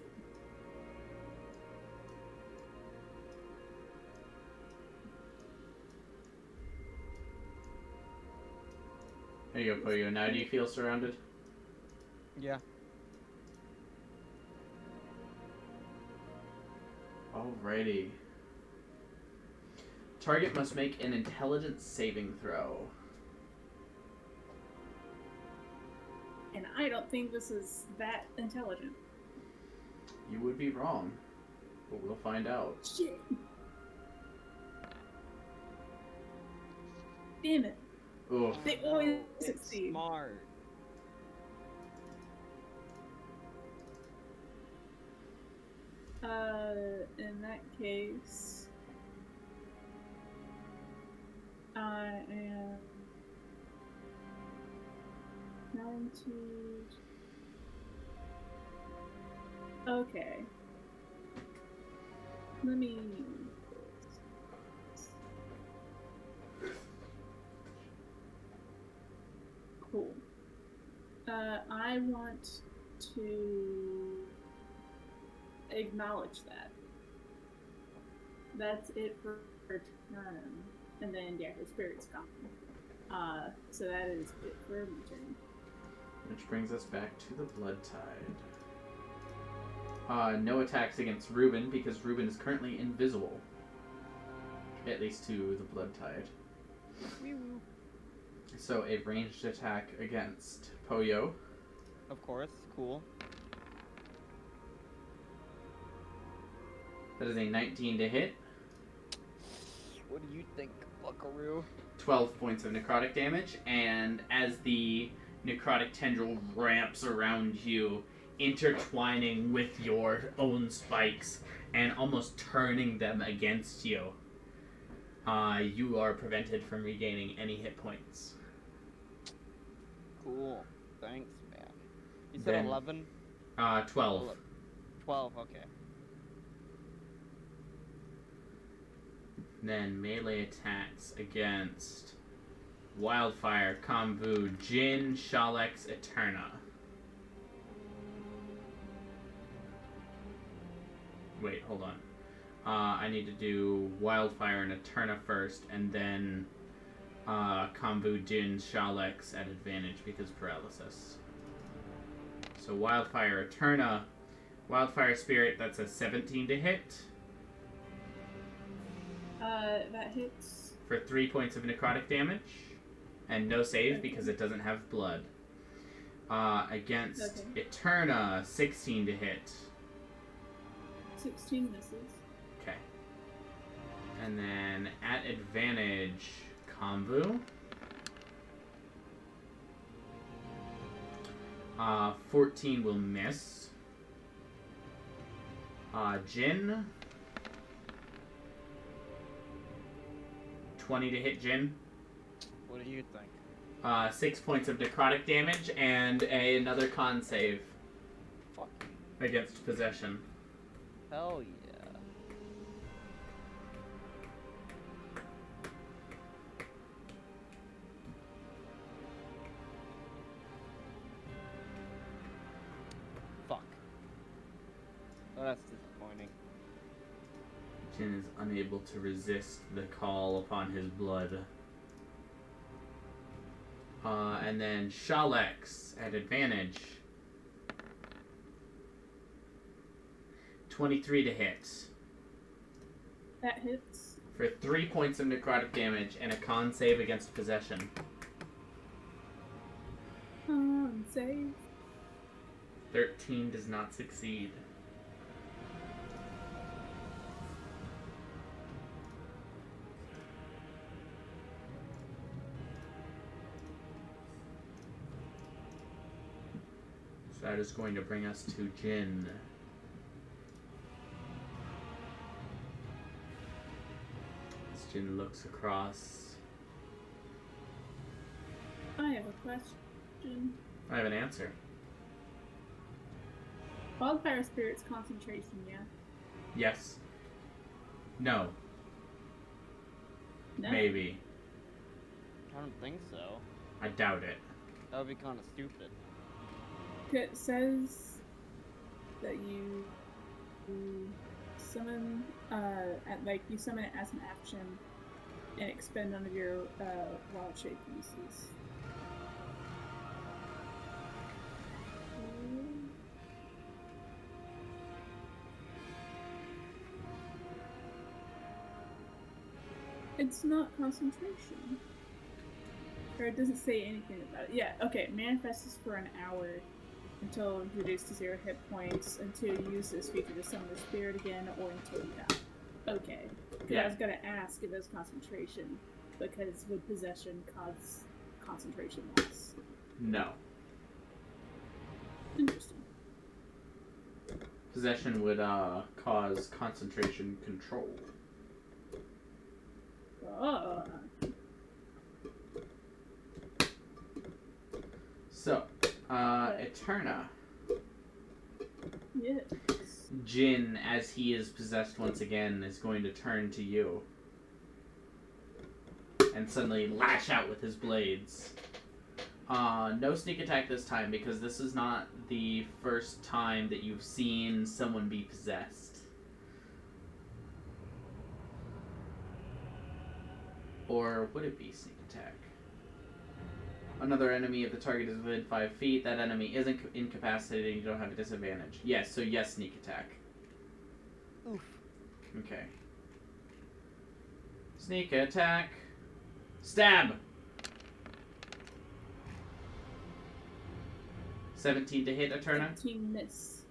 There you go, Poyo. Now do you feel surrounded? Yeah. Alrighty. Target must make an intelligence saving throw. And I don't think this is that intelligent. You would be wrong, but we'll find out. Shit. Damn it. Oof. They always It's succeed. smart. In that case, I am going to. Okay. Let me. Cool. I want to acknowledge that. That's it for turn. And then, yeah, her spirit's gone. So that is it for my turn. Which brings us back to the Blood Tide. No attacks against Ruben because Ruben is currently invisible. At least to the Blood Tide. Wee-woo. So a ranged attack against Poyo. Of course, cool. That is a 19 to hit. What do you think, Buckaroo? 12 points of necrotic damage, and as the necrotic tendril ramps around you, intertwining with your own spikes and almost turning them against you, you are prevented from regaining any hit points. Cool. Thanks, man. You said Then- 11? 12. 12, okay. Then melee attacks against Wildfire, Kambu, Jin, Shalex, Eterna. Wait, hold on. I need to do Wildfire and Eterna first, and then Kambu, Jin, Shalex at advantage because paralysis. So Wildfire, Eterna, Wildfire Spirit, that's a 17 to hit. That hits. For 3 points of necrotic damage. And no save because it doesn't have blood. Against Eterna, 16 to hit. 16 misses. Okay. And then at advantage, Kambu. 14 will miss. Jin. 20 to hit Jin. What do you think? 6 points of necrotic damage and another con save. Fuck. Against possession. Hell yeah. Fuck. Oh, that's disappointing. Jin is unable to resist the call upon his blood. And then Shalex at advantage. 23 to hit. That hits. For 3 points of necrotic damage and a con save against possession. Save. 13 does not succeed. So that is going to bring us to Jin. As Jin looks across. I have a question. I have an answer. Wildfire Spirit's concentration, yeah? Yes. No. No. Maybe. I don't think so. I doubt it. That would be kind of stupid. It says that you summon, you summon it as an action and expend one of your wild shape uses. It's not concentration. Or it doesn't say anything about it. Yeah, okay. Manifests for an hour until reduced to 0 hit points, until you use this feature to summon the spirit again, or until you die. Okay. Because I was going to ask if it was concentration, because would possession cause concentration loss? No. Interesting. Possession would cause concentration control. So, Eterna. Yes. Jin, as he is possessed once again, is going to turn to you. And suddenly lash out with his blades. No sneak attack this time, because this is not the first time that you've seen someone be possessed. Or would it be sneak attack? Another enemy if the target is within 5 feet. That enemy isn't incapacitated. You don't have a disadvantage. Yes, so yes, sneak attack. Oof. Okay. Sneak attack. Stab! 17 to hit Eterna. 17 miss.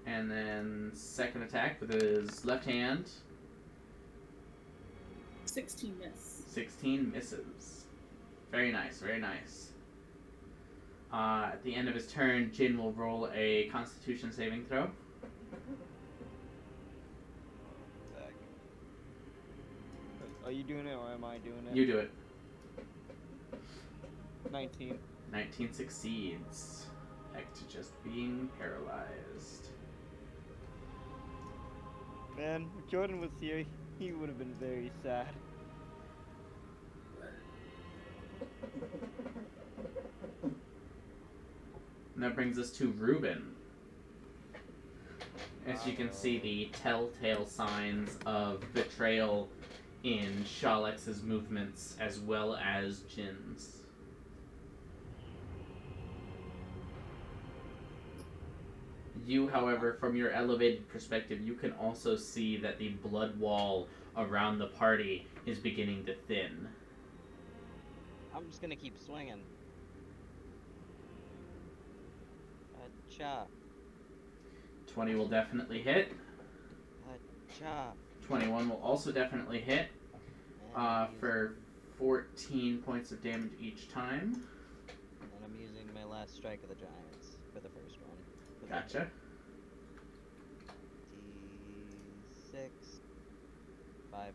And then second attack with his left hand. 16 miss. 16 misses. Very nice, very nice. At the end of his turn, Jin will roll a Constitution saving throw. Are you doing it or am I doing it? You do it. 19. 19 succeeds. Back to just being paralyzed. Man, if Jordan was here, he would have been very sad. And that brings us to Ruben. As you can see, the telltale signs of betrayal in Shalex's movements as well as Jin's. You, however, from your elevated perspective, you can also see that the blood wall around the party is beginning to thin. I'm just gonna keep swinging. Cha. 20 will definitely hit. Cha. 21 will also definitely hit for 14 points of damage each time. And I'm using my last strike of the giants for the first one. Gotcha. D6. 5.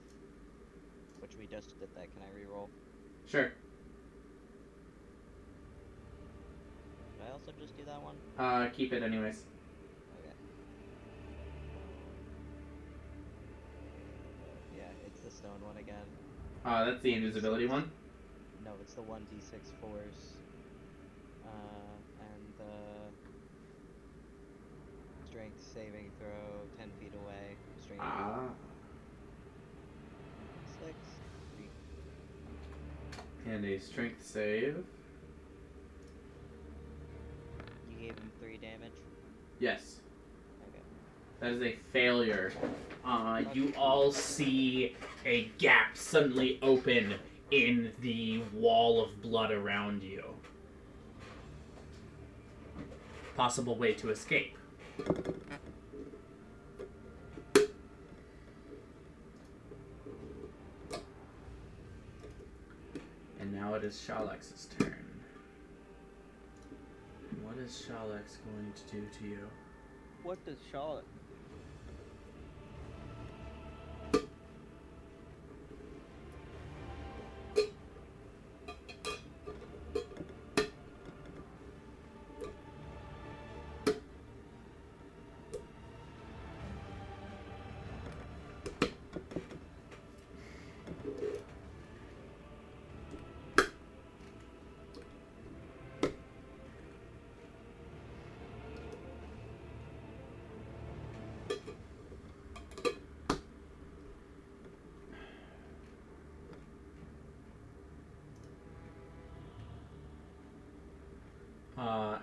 Which we just did that. Can I reroll? Sure. Did I also just do that one? Keep it anyways. Okay. Yeah, it's the stone one again. That's the invisibility one. No, it's the 1d6 force. And the strength saving throw 10 feet away. Strength 6. 3. And a strength save. You gave him 3 damage? Yes. Okay. That is a failure. You all see a gap suddenly open in the wall of blood around you. Possible way to escape. And now it is Shalex's turn. What is Shalex going to do to you? What does Charlotte?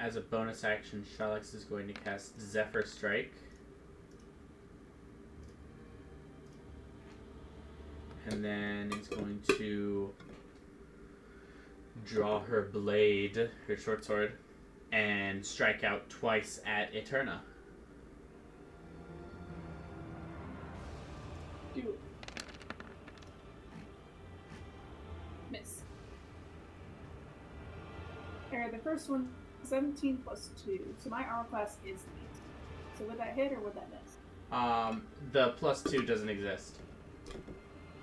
As a bonus action, Shalex is going to cast Zephyr Strike. And then he's going to draw her blade, her short sword, and strike out twice at Eterna. Do it. Miss. Alright, the first one, 17 plus 2. So my armor class is 8. So would that hit or would that miss? The +2 doesn't exist.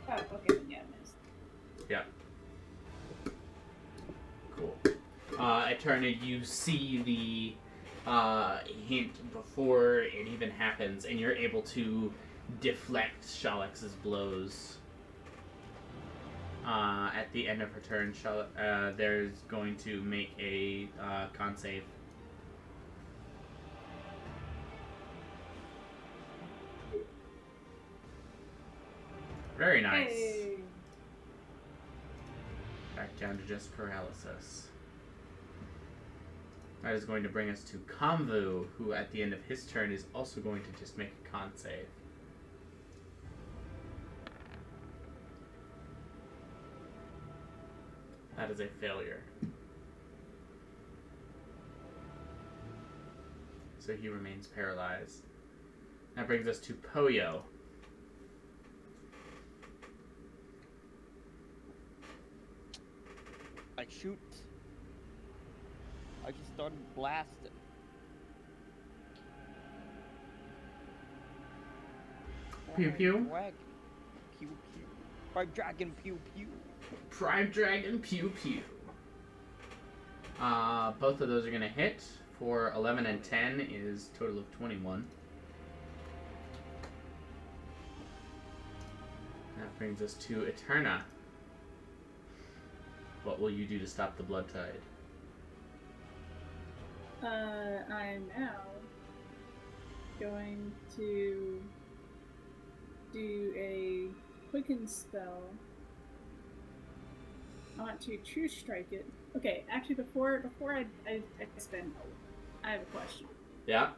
Oh, okay, then yeah, it missed. Yeah. Cool. Eterna, you see the hint before it even happens, and you're able to deflect Shalex's blows. At the end of her turn, there's going to make a con save. Very nice. Hey! Back down to just paralysis. That is going to bring us to Kamvu, who at the end of his turn is also going to just make a con save. That is a failure. So he remains paralyzed. That brings us to Poyo. I shoot. I just started blasting. Pew pew. Dragon. Pew pew. Prime dragon pew pew. Prime Dragon Pew Pew. Both of those are going to hit. For 11 and 10 is a total of 21. Brings us to Eterna. What will you do to stop the blood tide? I'm now going to do a quicken spell. I want to true strike it. Okay, actually, before I spend, I have a question. Yeah?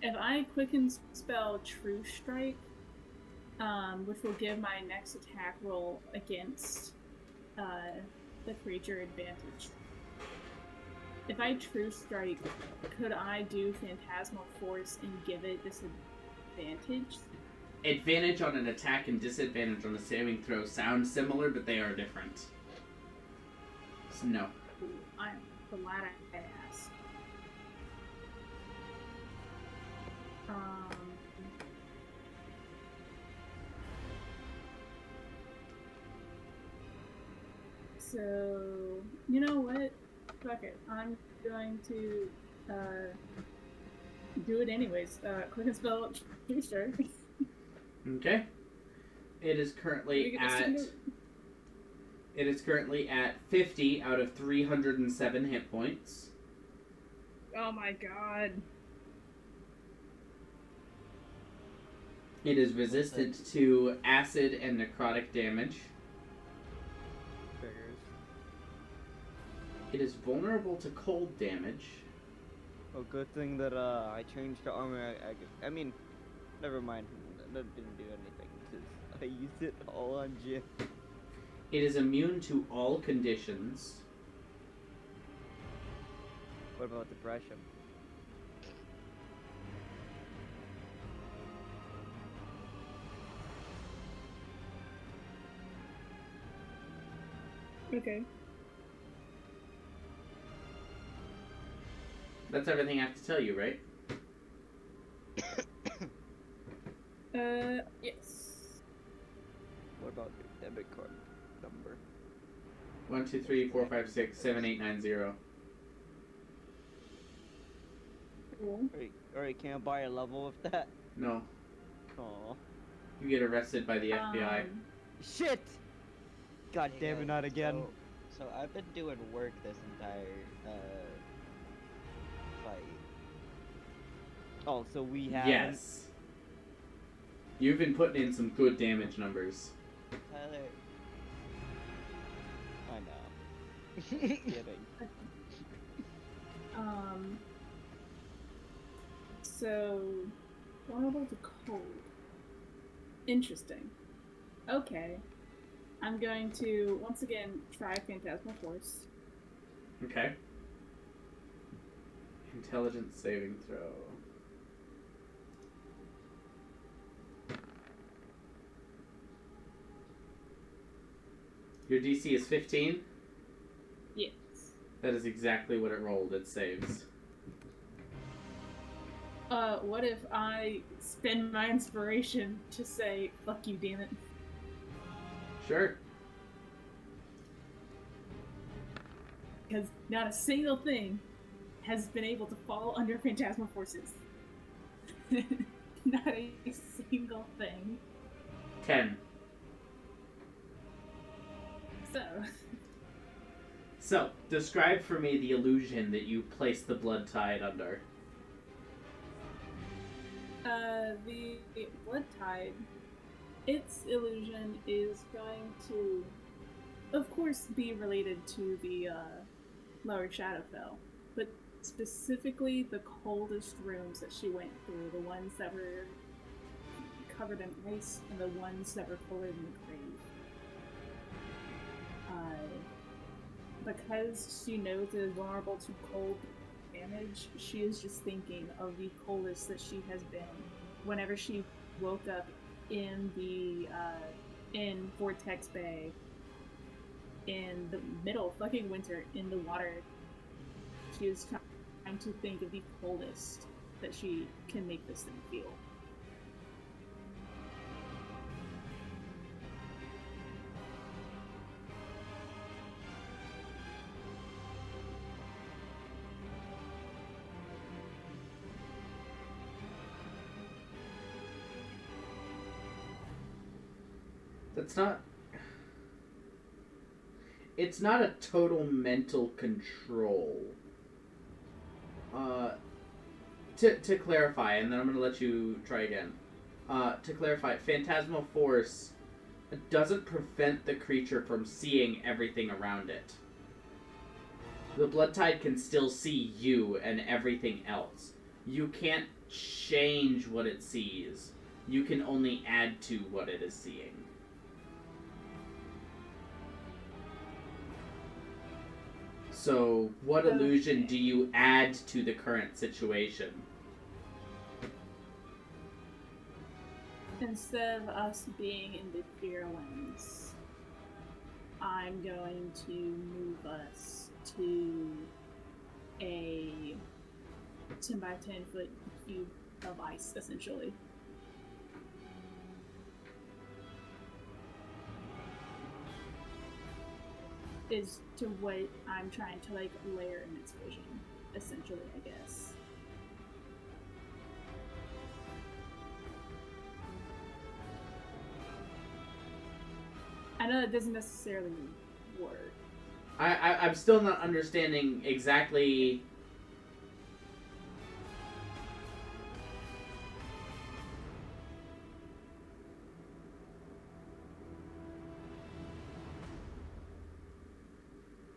If I quicken spell true strike, which will give my next attack roll against the creature advantage. If I true strike, could I do Phantasmal Force and give it disadvantage? Advantage on an attack and disadvantage on a saving throw sound similar, but they are different. So no. Ooh, I'm glad I asked. So, you know what? Fuck it. I'm going to do it anyways. Quick and spell true strike. Okay. It is currently at 50 out of 307 hit points. Oh my god. It is resistant to acid and necrotic damage. Figures. It is vulnerable to cold damage. Oh, good thing that I changed the armor. I mean, never mind. That didn't do anything. Just, I used it all on Jim. It is immune to all conditions. What about depression? Okay. That's everything I have to tell you, right? Yes. What about your debit card number? 1, 2, 3, 4, 5, 6, 7, 8, 9, 0. Cool. Alright, can't buy a level with that? No. Aw. You get arrested by the FBI. Shit! God Hey damn it, guys, not again. So I've been doing work this entire fight. Oh, so we have. Yes. You've been putting in some good damage numbers. Tyler, I know. Kidding. So, vulnerable to cold. Interesting. Okay. I'm going to, once again, try Phantasmal Force. Okay. Intelligence saving throw. Your DC is 15? Yes. That is exactly what it rolled. It saves. What if I spend my inspiration to say, fuck you, damn it? Sure. Because not a single thing has been able to fall under Phantasmal Forces. Not a single thing. 10. So, describe for me the illusion that you place the blood tide under. The Blood Tide, its illusion is going to, of course, be related to the Lower Shadowfell, but specifically the coldest rooms that she went through, the ones that were covered in ice and the ones that were colder than the grave. Because she knows it is vulnerable to cold damage, she is just thinking of the coldest that she has been whenever she woke up in the in Vortex Bay in the middle of fucking winter in the water. She is trying to think of the coldest that she can make this thing feel. That's not... It's not a total mental control. To clarify, and then I'm going to let you try again. To clarify, Phantasmal Force doesn't prevent the creature from seeing everything around it. The Blood Tide can still see you and everything else. You can't change what it sees. You can only add to what it is seeing. So, what illusion do you add to the current situation? Instead of us being in the Fearlands, I'm going to move us to a 10 by 10 foot cube of ice, essentially. Is to what I'm trying to like layer in its vision, essentially, I guess. I know that doesn't necessarily work. I'm still not understanding exactly...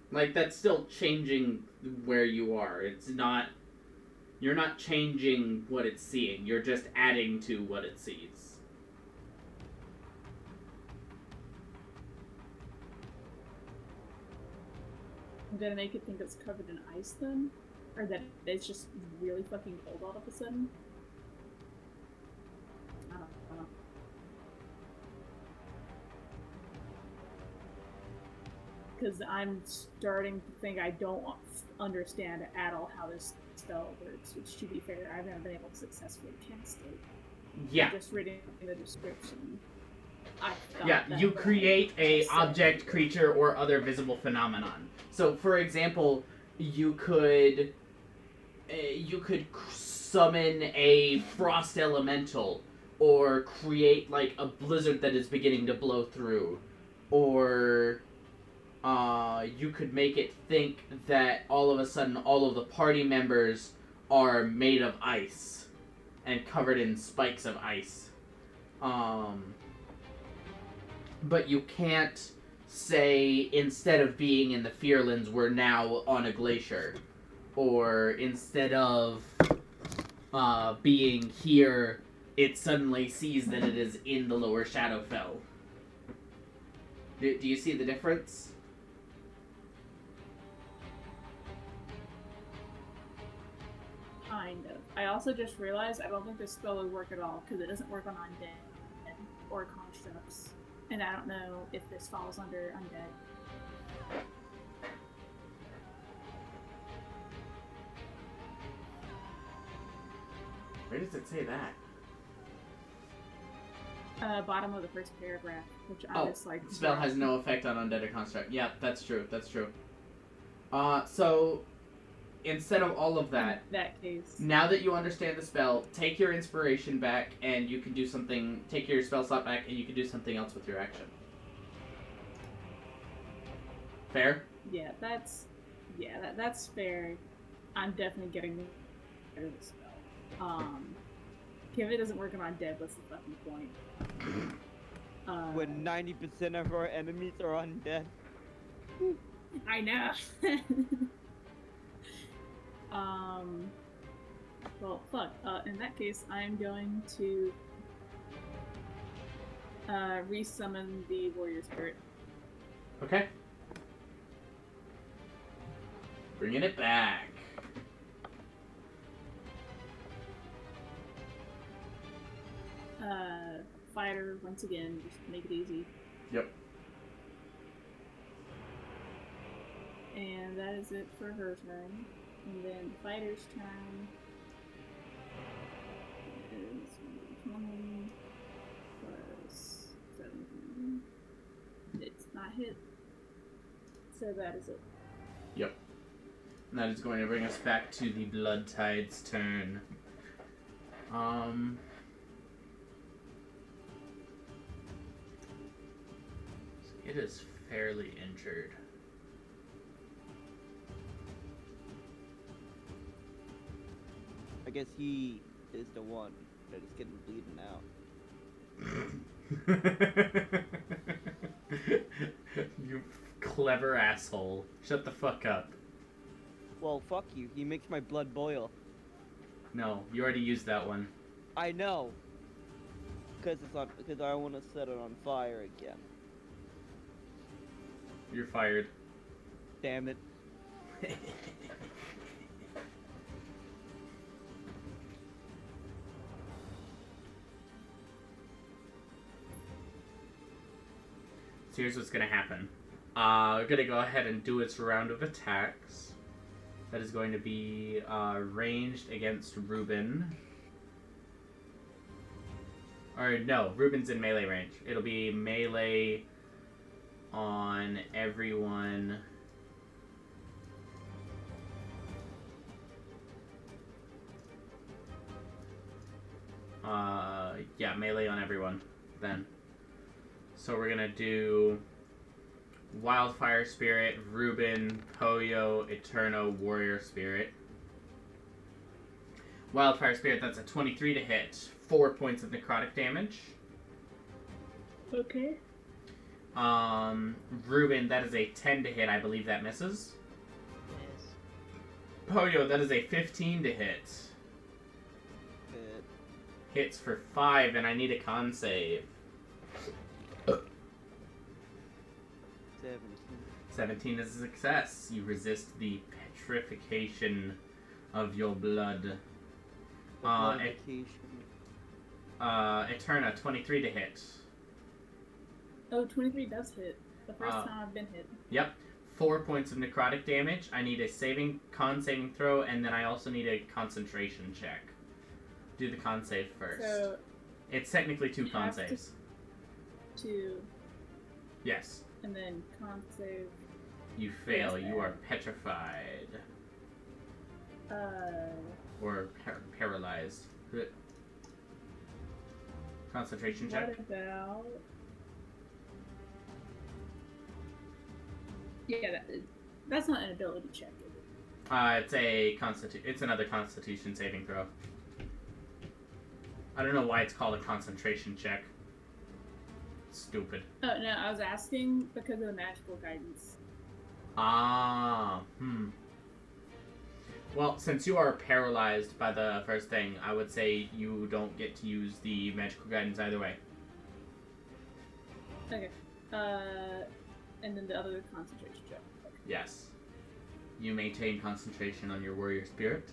Like, that's still changing where you are. It's not... You're not changing what it's seeing. You're just adding to what it sees. I'm gonna make it think it's covered in ice then? Or that it's just really fucking cold all of a sudden? I don't know. Because I'm starting to think I don't understand at all how this spell works, which, to be fair, I've never been able to successfully cast it. Yeah. Just reading the description. Yeah, you create a object, creature, or other visible phenomenon. So, for example, you could summon a frost elemental, or create like a blizzard that is beginning to blow through, or you could make it think that all of a sudden all of the party members are made of ice and covered in spikes of ice. But you can't say, instead of being in the Fearlands, we're now on a glacier. Or instead of being here, it suddenly sees that it is in the lower Shadowfell. Do you see the difference? Kind of. I also just realized I don't think this spell would work at all, because it doesn't work on undead or constructs. And I don't know if this falls under undead. Where does it say that? Bottom of the first paragraph, which I was like... Spell has no effect on undead or construct. Yeah, that's true, that's true. So, instead of all of that... In that case. Now that you understand the spell, take your inspiration back, and you can do something... Take your spell slot back, and you can do something else with your action. Fair? Yeah, that's... Yeah, that's fair. I'm definitely getting rid of the spell. If it doesn't work on undead, what's the fucking point? When 90% of our enemies are undead. I know. Well, fuck. In that case, I'm going to resummon the warrior spirit. Okay. Bringing it back. Fighter, once again, just make it easy. Yep. And that is it for her turn. And then fighter's turn is 20 plus 17. It's not hit. So that is it. Yep. And that is going to bring us back to the Blood Tide's turn. It is fairly injured. I guess he is the one that is getting bleeding out. You clever asshole. Shut the fuck up. Well, fuck you. He makes my blood boil. No, you already used that one. I know. Because I want to set it on fire again. You're fired. Damn it. So here's what's gonna happen. We're gonna go ahead and do its round of attacks. That is going to be ranged against Ruben. Or no, Ruben's in melee range. It'll be melee on everyone. Yeah, melee on everyone then. So we're gonna do Wildfire Spirit, Ruben, Poyo, Eterno, Warrior Spirit. Wildfire Spirit, that's a 23 to hit. 4 points of necrotic damage. Okay. Ruben, that is a 10 to hit. I believe that misses. Yes. Poyo, that is a 15 to hit. Hits for 5, and I need a con save. 17 is a success. You resist the petrification of your blood. Eterna, 23 to hit. Oh, 23 does hit. The first time I've been hit. Yep. 4 points of necrotic damage. I need a con saving throw, and then I also need a concentration check. Do the con save first. So it's technically 2 con saves. 2. Yes. And then con save. You fail. You are petrified. Or paralyzed. Concentration check. What about... Yeah, that's not an ability check, is it? It's another Constitution saving throw. I don't know why it's called a concentration check. Stupid. Oh, no, I was asking because of the magical guidance. Well, since you are paralyzed by the first thing, I would say you don't get to use the magical guidance either way. Okay. And then the other concentration check. Okay. Yes. You maintain concentration on your warrior spirit.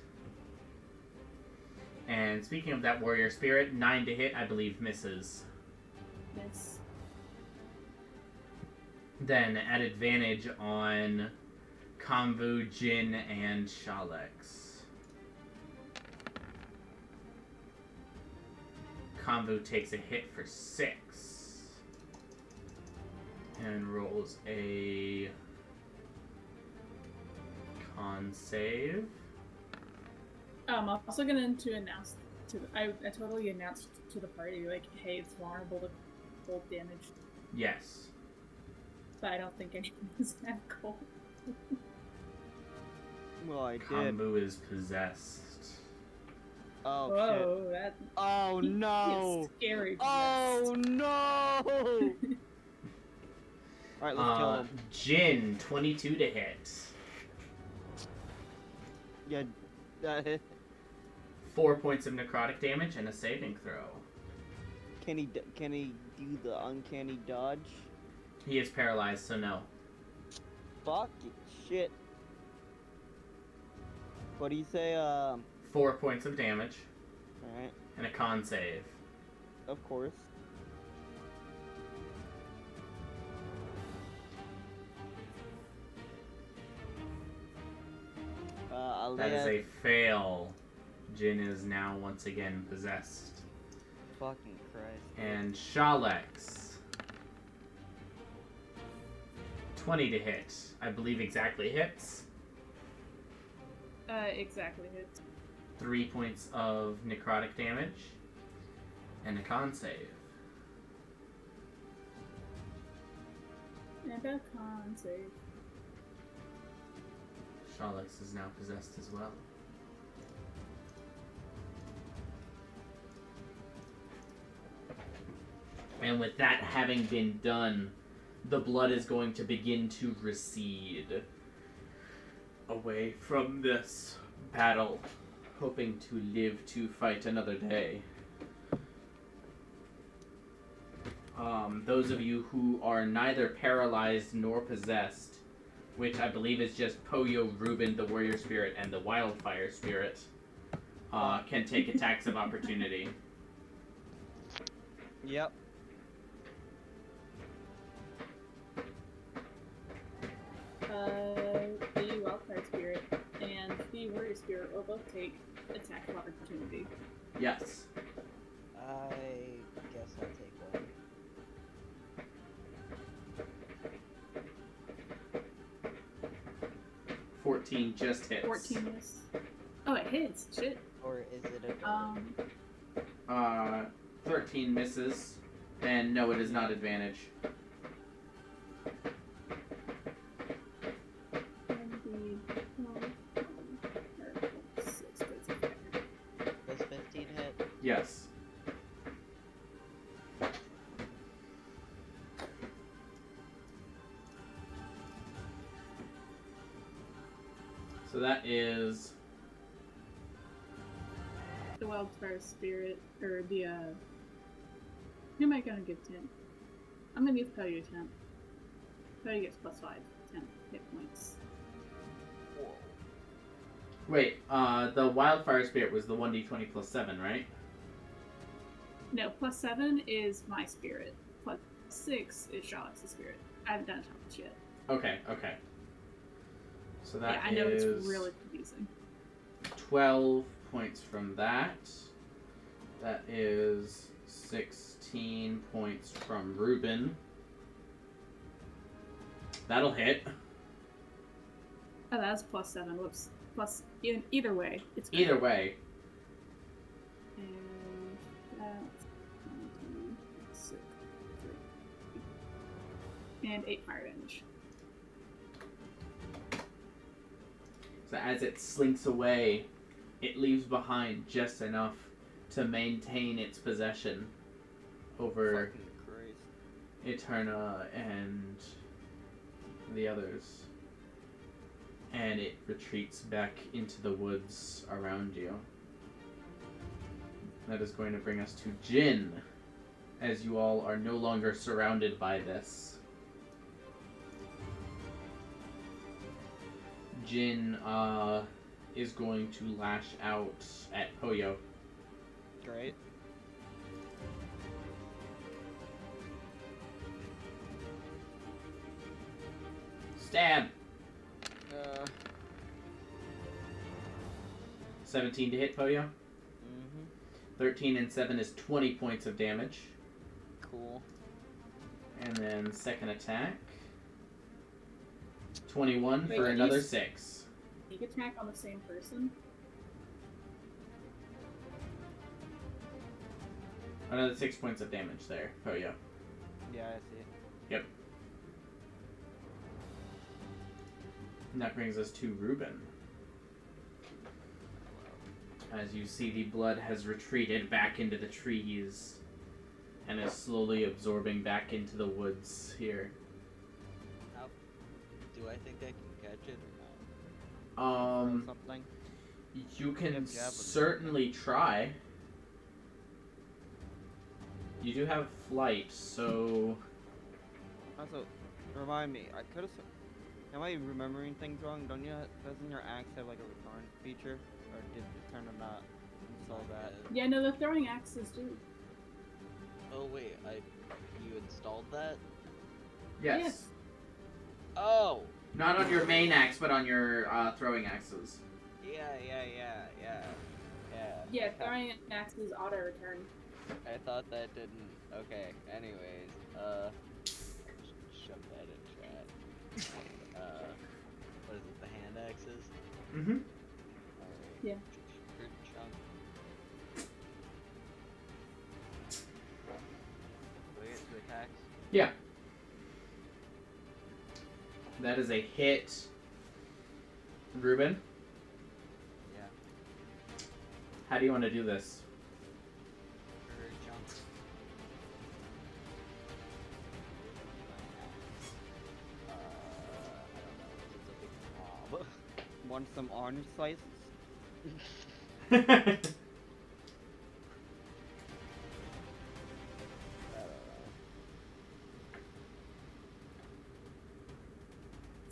And speaking of that warrior spirit, 9 to hit, I believe, misses. Miss. Then, at advantage on Konvu, Jin, and Shalex. Konvu takes a hit for 6. And rolls a con save. I'm also going to announce to the... I totally announced to the party, like, hey, it's vulnerable to cold damage. Yes. But I don't think anyone is that cold. Well, I did. Konvu is possessed. Oh, Whoa, shit. that... Oh, no! It's scary. Oh, no! Alright, let's kill him. Jin, 22 to hit. Yeah, that hit. 4 points of necrotic damage and a saving throw. Can he do the uncanny dodge? He is paralyzed, so no. Fuck shit. What do you say, 4 points of damage. Alright, And a con save. of course. That is a fail. Jin is now once again possessed. Fucking Christ. And Shalex. 20 to hit. I believe exactly hits. Exactly hits. 3 points of necrotic damage. And a con save. And a con save. Shalix is now possessed as well. And with that having been done, the blood is going to begin to recede away from this battle, hoping to live to fight another day. Those of you who are neither paralyzed nor possessed, which I believe is just Poyo, Ruben, the Warrior Spirit, and the Wildfire Spirit, can take attacks of opportunity. Yep. The Wildfire Spirit and the Warrior Spirit will both take attack of opportunity. Yes. I guess I'll take one. 14 just hits. 14 miss. Oh, it hits. Shit. Or is it a 13 misses. And no, it is not advantage. And the 6 does attack. Does 15 hit? Yes. So that is The Wildfire Spirit, or the, who am I gonna give 10? I'm gonna give Pelly 10. Pelly gets plus 5, 10 hit points. wait. The Wildfire Spirit was the 1d20 plus 7, right? No, plus 7 is my spirit. Plus 6 is Shalix's spirit. I haven't done a yet. Okay. Okay. So that Yeah, I know is it's really confusing. 12 points from that. That is 16 points from Ruben. That'll hit. Oh, that's plus 7. Whoops. Plus, either way, it's good. Either way. And that's 6, 3. And 8 fire damage. So as it slinks away, it leaves behind just enough to maintain its possession over fucking Christ. Eterna and the others. And it retreats back into the woods around you. That is going to bring us to Jin, as you all are no longer surrounded by this. Jin is going to lash out at Poyo. Great. Stab! 17 to hit Poyo. 13 and 7 is 20 points of damage. Cool. And then second attack. 21 Wait, for can another you 6. Sneak attack on the same person? Another 6 points of damage there, Poyo. Yeah, I see. Yep. And that brings us to Ruben. As you see, the blood has retreated back into the trees and is slowly absorbing back into the woods here. Do I think I can catch it or Something. You can javelin. certainly try. You do have flight, so Also, remind me, I could have. Am I remembering things wrong? Doesn't your axe have like a return feature, or did Eterna not install that? Yeah, no, the throwing axes do. not? Oh wait, you installed that? yes. Yes. Oh! Not on your main axe, but on your throwing axes. Yeah. Yeah, throwing axes auto return. I thought that didn't. Okay, anyways, shove that in chat. What is it, the hand axes? Mm-hmm. Alright. Yeah. Good chunk. Do I get 2 attacks? Yeah. That is a hit. Ruben, Yeah. how do you want to do this? Or jump. I don't know. It's a big knob. Want some orange slices?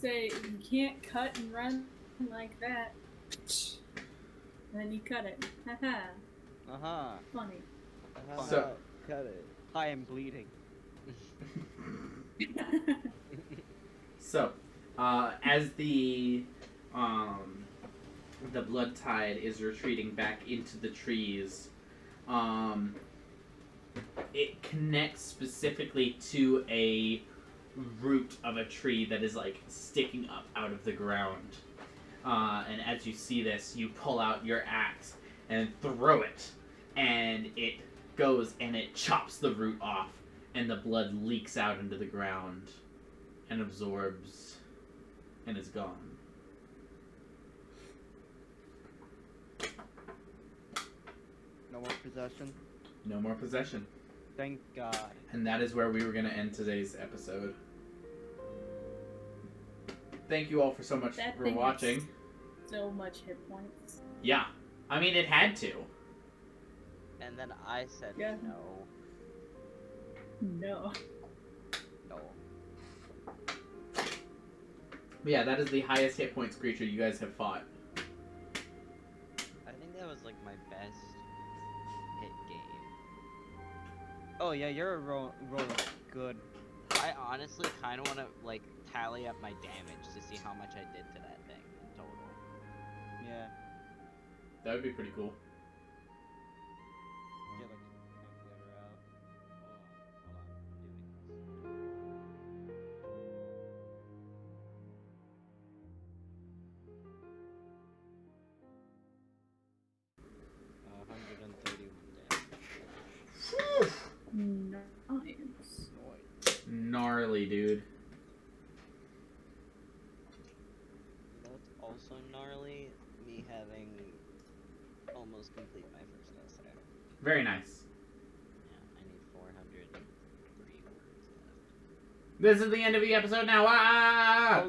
Say you can't cut and run like that. And then you cut it. Haha. Uh-huh. Funny. So- cut it. I am bleeding. So, as the blood tide is retreating back into the trees, it connects specifically to a root of a tree that is like sticking up out of the ground. And as you see this, you pull out your axe and throw it, and it goes and it chops the root off, and the blood leaks out into the ground and absorbs and is gone. No more possession. No more possession. Thank God. And that is where we were going to end today's episode. Thank you all for so much That for thing watching. has so much hit points. Yeah. I mean, it had to. And then I said Yeah. no. No. No. But yeah, that is the highest hit points creature you guys have fought. I think that was like my best hit game. Oh yeah, you're rolling good. I honestly kind of want to like tally up my damage to see how much I did to that thing in total. Yeah. That would be pretty cool. Get like calculator out. Hold on. Doing this. 131 damage. Nice. Gnarly, dude. That's also gnarly, me having almost complete my first quest there. Very nice. Yeah, I need 403 words left. This is the end of the episode now. Ah!